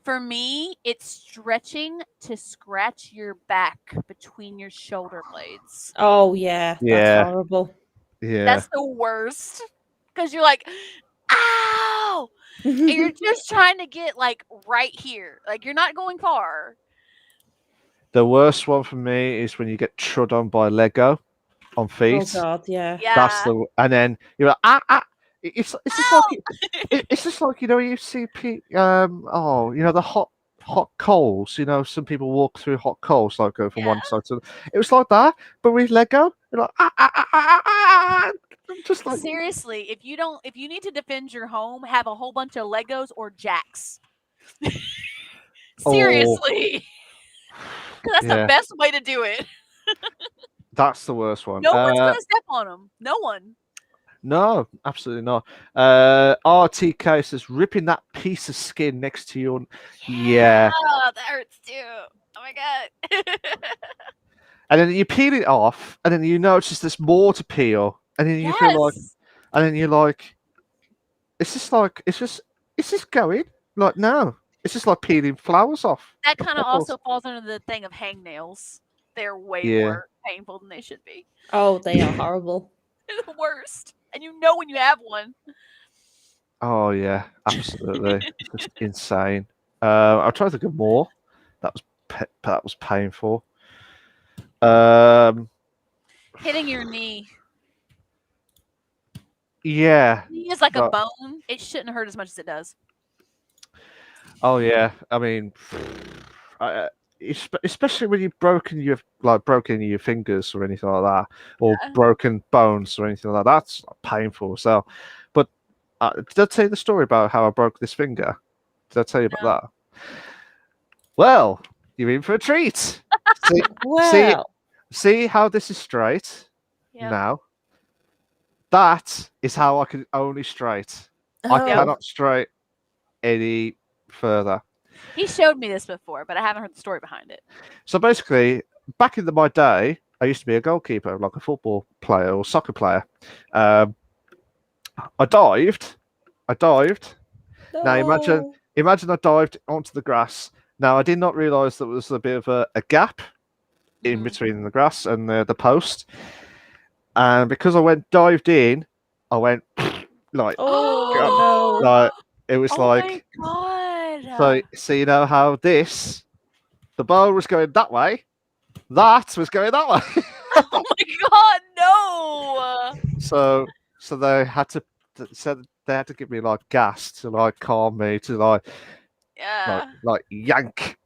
For me, it's stretching to scratch your back between your shoulder blades. Oh yeah, Yeah. that's horrible. Yeah. That's the worst. Because you're like, ow! And you're just trying to get like right here. Like you're not going far. The worst one for me is when you get trod on by Lego on feet. Oh god, yeah. Yeah. That's and then you're like, ah. It's just like it's just like you see the hot coals. Some people walk through hot coals, like go from one side to. It was like that, but with Lego, you're like just like Seriously, if you need to defend your home, have a whole bunch of Legos or jacks. Seriously. That's the Yeah. best way to do it. That's the worst one. No one's gonna step on them. No one. No, absolutely not. RTK says ripping that piece of skin next to your. Yeah. Oh, that hurts too. Oh my god. And then you peel it off, and then you notice there's more to peel, and then you feel like, and then you're like, it's just going like no, it's just like peeling flowers off. That kind of Apples. also falls under the thing of hangnails. They're way Yeah. more painful than they should be. Oh, they are horrible. They're the worst. And you know when you have one. Oh yeah, absolutely, it's just insane. I'll try to think of more. That was painful. Hitting your knee. Yeah. Knee is like a But- bone. It shouldn't hurt as much as it does. Oh yeah. I mean, especially when you've broken your fingers or anything like that, or broken bones or anything like that. That's painful. So, but did I tell you the story about how I broke this finger? Did I tell you about that? Well, you're in for a treat. Well, See how this is straight Yeah. now. That is how I can only straight. I oh, cannot straight any further. He showed me this before, but I haven't heard the story behind it. So basically, back in my day, I used to be a goalkeeper, like a football player or soccer player. I dived. Now imagine I dived onto the grass. Now I did not realise there was a bit of a gap in Mhm. between the grass and the post. And because I dived in, I went like, Oh no. like it was Oh like, my god. so you know how the bow was going that way, that was going that way. Oh my god, no. So they had to give me like gas to like calm me to Yeah. like yank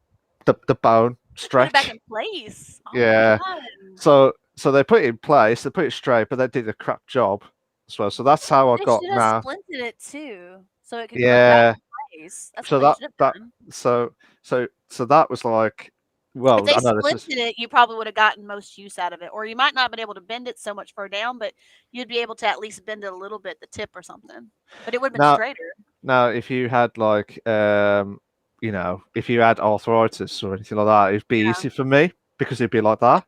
the bone Put it back stretch. in place. Oh Yeah. my god. So they put it in place, they put it straight, but they did a crap job as well. So that's how I They got should have now. splinted it too, so it could grow Yeah. back in place. That's So what they should have done. so that was like, If well, they I know this is splinted it, you probably would have gotten most use out of it. Or you might not have been able to bend it so much far down, but you'd be able to at least bend it a little bit, the tip or something. But it would have been now straighter. now if you had like you know, if you had arthritis or anything like that, it'd be Yeah. easy for me because it'd be like that.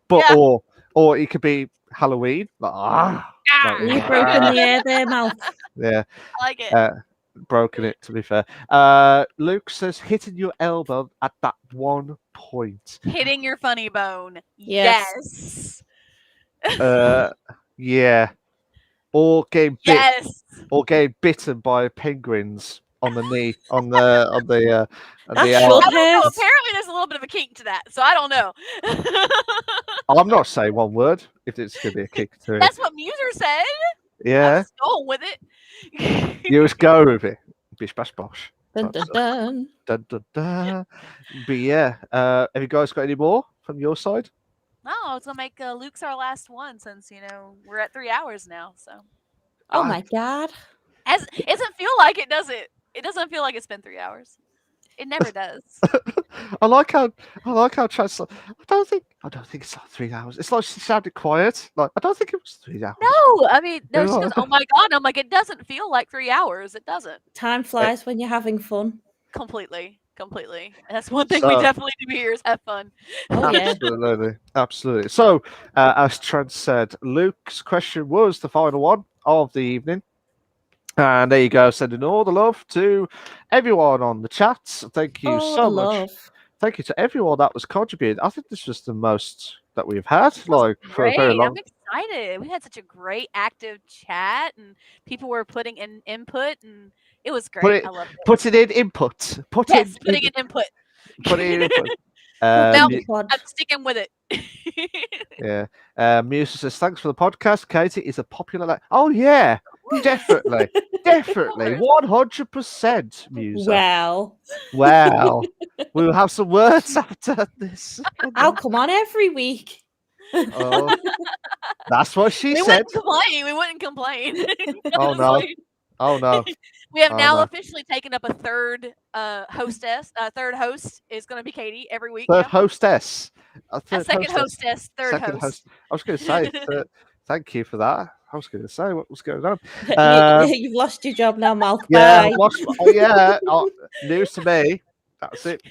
But Yeah. or it could be Halloween, like Ah, You broke in the air there, Mal. yeah, I like it. broken it to be fair. Luke says hitting your elbow at that one point. Hitting your funny bone. Yes. Yes. Yeah, or getting bit, Yes. or getting bitten by penguins on the knee, on the That elbow. should I don't know. hurt. Apparently, there's a little bit of a kink to that, so I don't know. I'm not saying one word if it's going to be a kick to it. That's what Muser said. I Yeah, was going with it. you just go with it. Bish bash bosh. Dun, dun, dun. Dun, dun, dun. But yeah, have you guys got any more from your side? No, I was gonna make Luke's our last one since we're at 3 hours now. So Oh my god. it doesn't feel like it, does it? It doesn't feel like it's been 3 hours. It never does. I like how Chad's like, I don't think it's like 3 hours. It's like she sounded quiet. Like I don't think it was 3 hours. No, I mean, no. She Yeah. goes, "Oh my god!" And I'm like, it doesn't feel like 3 hours. It doesn't. Time flies when you're having fun. Completely. And that's one thing we So- definitely do here is have fun. Oh yeah. Absolutely. So, as Trent said, Luke's question was the final one of the evening. And there you go, sending all the love to everyone on the chats. Thank you Oh, so the much. love. Thank you to everyone that was contributing. I think this was the most that we've had, like for a very Great. long. I'm excited. We had such a great active chat, and people were putting in input, and it was great. I loved it. Put it in input. Yes, putting in input. Put it in input. Now, Mu- Pod. I'm sticking with it. yeah. Musa says thanks for the podcast. Katie is a popular. Oh yeah, definitely, 100%. Musa. Well, Wow. We'll have some words after this. I'll come on every week. Oh, that's what she we said. wouldn't complain. Oh no. Oh no. We have Oh, now no. officially taken up a third hostess. Third host is going to be Katie every week. Third now. hostess. A second hostess, third Second host. I was going to say, thank you for that. I was going to say, what was going on? You've lost your job now, Mal. Yeah, Bye. news to me. That's it.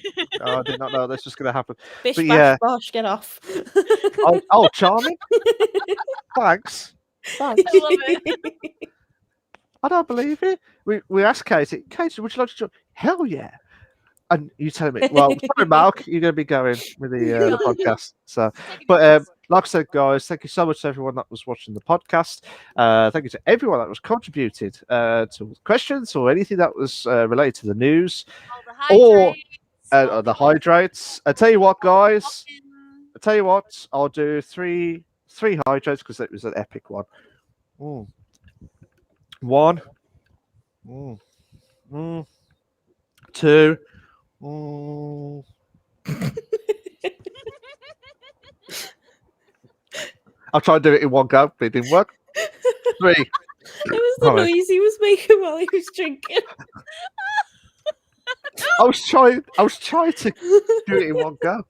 Oh, I did not know this was going to happen. Bish but bash yeah. bosh, get off. Oh, charming. Thanks. I love it. I don't believe it. We asked Katie, would you like to join? Hell yeah. And you tell me, well, sorry, Mark, you're going to be going with the podcast. So, but like I said, guys, thank you so much to everyone that was watching the podcast. Thank you to everyone that was contributed to questions or anything that was related to the news or the hydrates. I tell you what, guys. I'll do three hydrates because it was an epic one. Mm. One. Two. I'll try and do it in one go, but it didn't work. Three. It was the Alright. noise he was making while he was drinking. I was trying to do it in one go.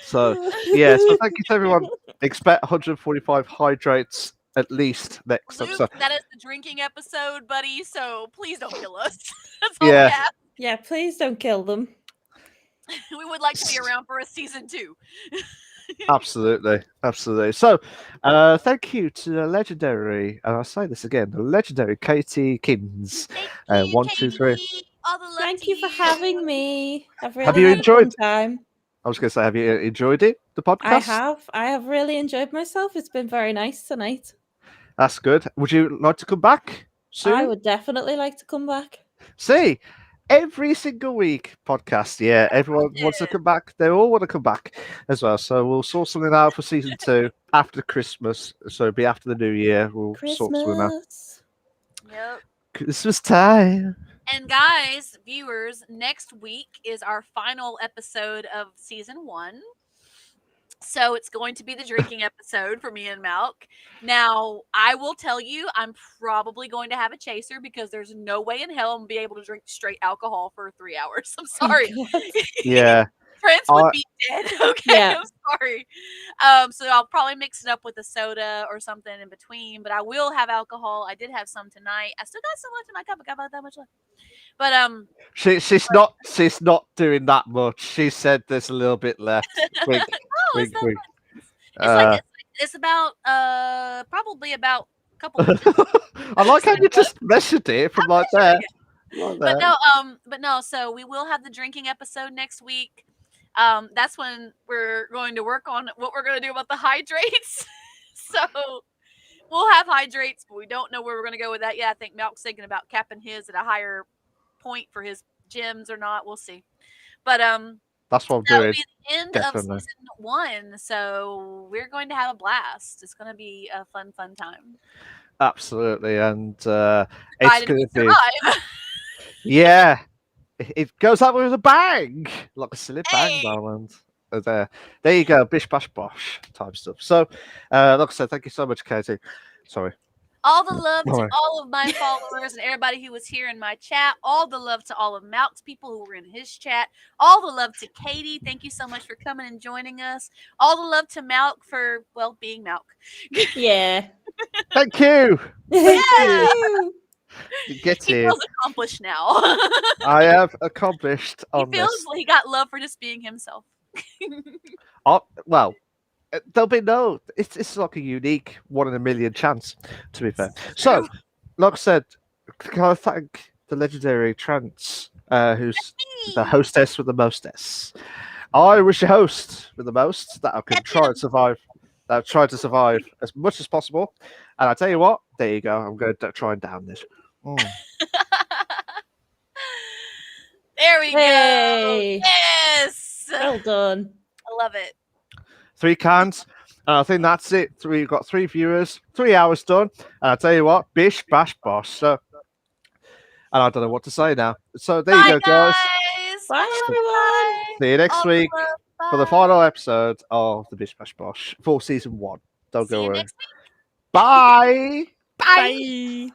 So yeah, so thank you to everyone. Expect 145 hydrates at least next Luke, episode. that is the drinking episode, buddy. So please don't kill us. That's all Yeah. we ask. Yeah, please don't kill them. We would like to be around for a season 2. Absolutely. So, thank you to the legendary, and I'll say this again, the legendary Katie Kins. Thank you, 1, 2, 3. Katie. All the love Thank to you for having me. I've really Have you had a fun enjoyed- time. I was going to say, have you enjoyed it, the podcast? I have. I have really enjoyed myself. It's been very nice tonight. That's good. Would you like to come back soon? I would definitely like to come back. See, every single week podcast. Yeah, everyone wants to come back. They all want to come back as well. So we'll sort something out for season 2 after Christmas. So it'll be after the new year. We'll sort something out. Christmas. Yep. Christmas time. And guys, viewers, next week is our final episode of season 1. So it's going to be the drinking episode for me and Malk. Now, I will tell you, I'm probably going to have a chaser because there's no way in hell I'm going to be able to drink straight alcohol for 3 hours. I'm sorry. Yeah. Prince would be dead. Okay, Yeah. I'm sorry. So I'll probably mix it up with a soda or something in between, but I will have alcohol. I did have some tonight. I still got some left in my cup. I got about that much left. But she's not doing that much. She said there's a little bit left. Wink, oh, wink, wink. It's about probably about a couple. I like how you just measured it from like there. Like But there. no. So we will have the drinking episode next week. That's when we're going to work on what we're going to do about the hydrates. So we'll have hydrates, but we don't know where we're going to go with that yet. I think Malk's thinking about capping his at a higher point for his gyms or not. We'll see. But that's what I'm that'll doing. be the end Definitely. of season 1. So we're going to have a blast. It's going to be a fun time. Absolutely, and it's Provided going we to be survive. yeah. It goes out with a bang, like a silly bang Hey! moment. There you go, bish bash bosh type stuff. So, like I said, thank you so much, Katie. Sorry. All the love to Alright. all of my followers and everybody who was here in my chat. All the love to all of Malk's people who were in his chat. All the love to Katie. Thank you so much for coming and joining us. All the love to Malk for, well, being Malk. Yeah. Thank you. Yeah. You get He it. feels accomplished now. I have accomplished He on feels this. like he got love for just being himself. Well, there'll be no. It's like a unique 1 in a million chance. To be fair. So, like I said, can I thank the legendary Trance, who's the hostess with the mostess. I was your host with the most that I could That's try him. and survive. I've tried to survive as much as possible, and I tell you what, there you go. I'm going to try and down this. There we Hey. go. Yes. Well done. I love it. 3 cans. And I think that's it. We've got 3 viewers, 3 hours done. And I tell you what, bish bash bosh. So, and I don't know what to say now. So there you go, guys. Bye, everyone. See you next All the week love. for the Bye. final episode of the Bish Bash Bosh for season 1. Don't See go you away. next week. Bye. Bye.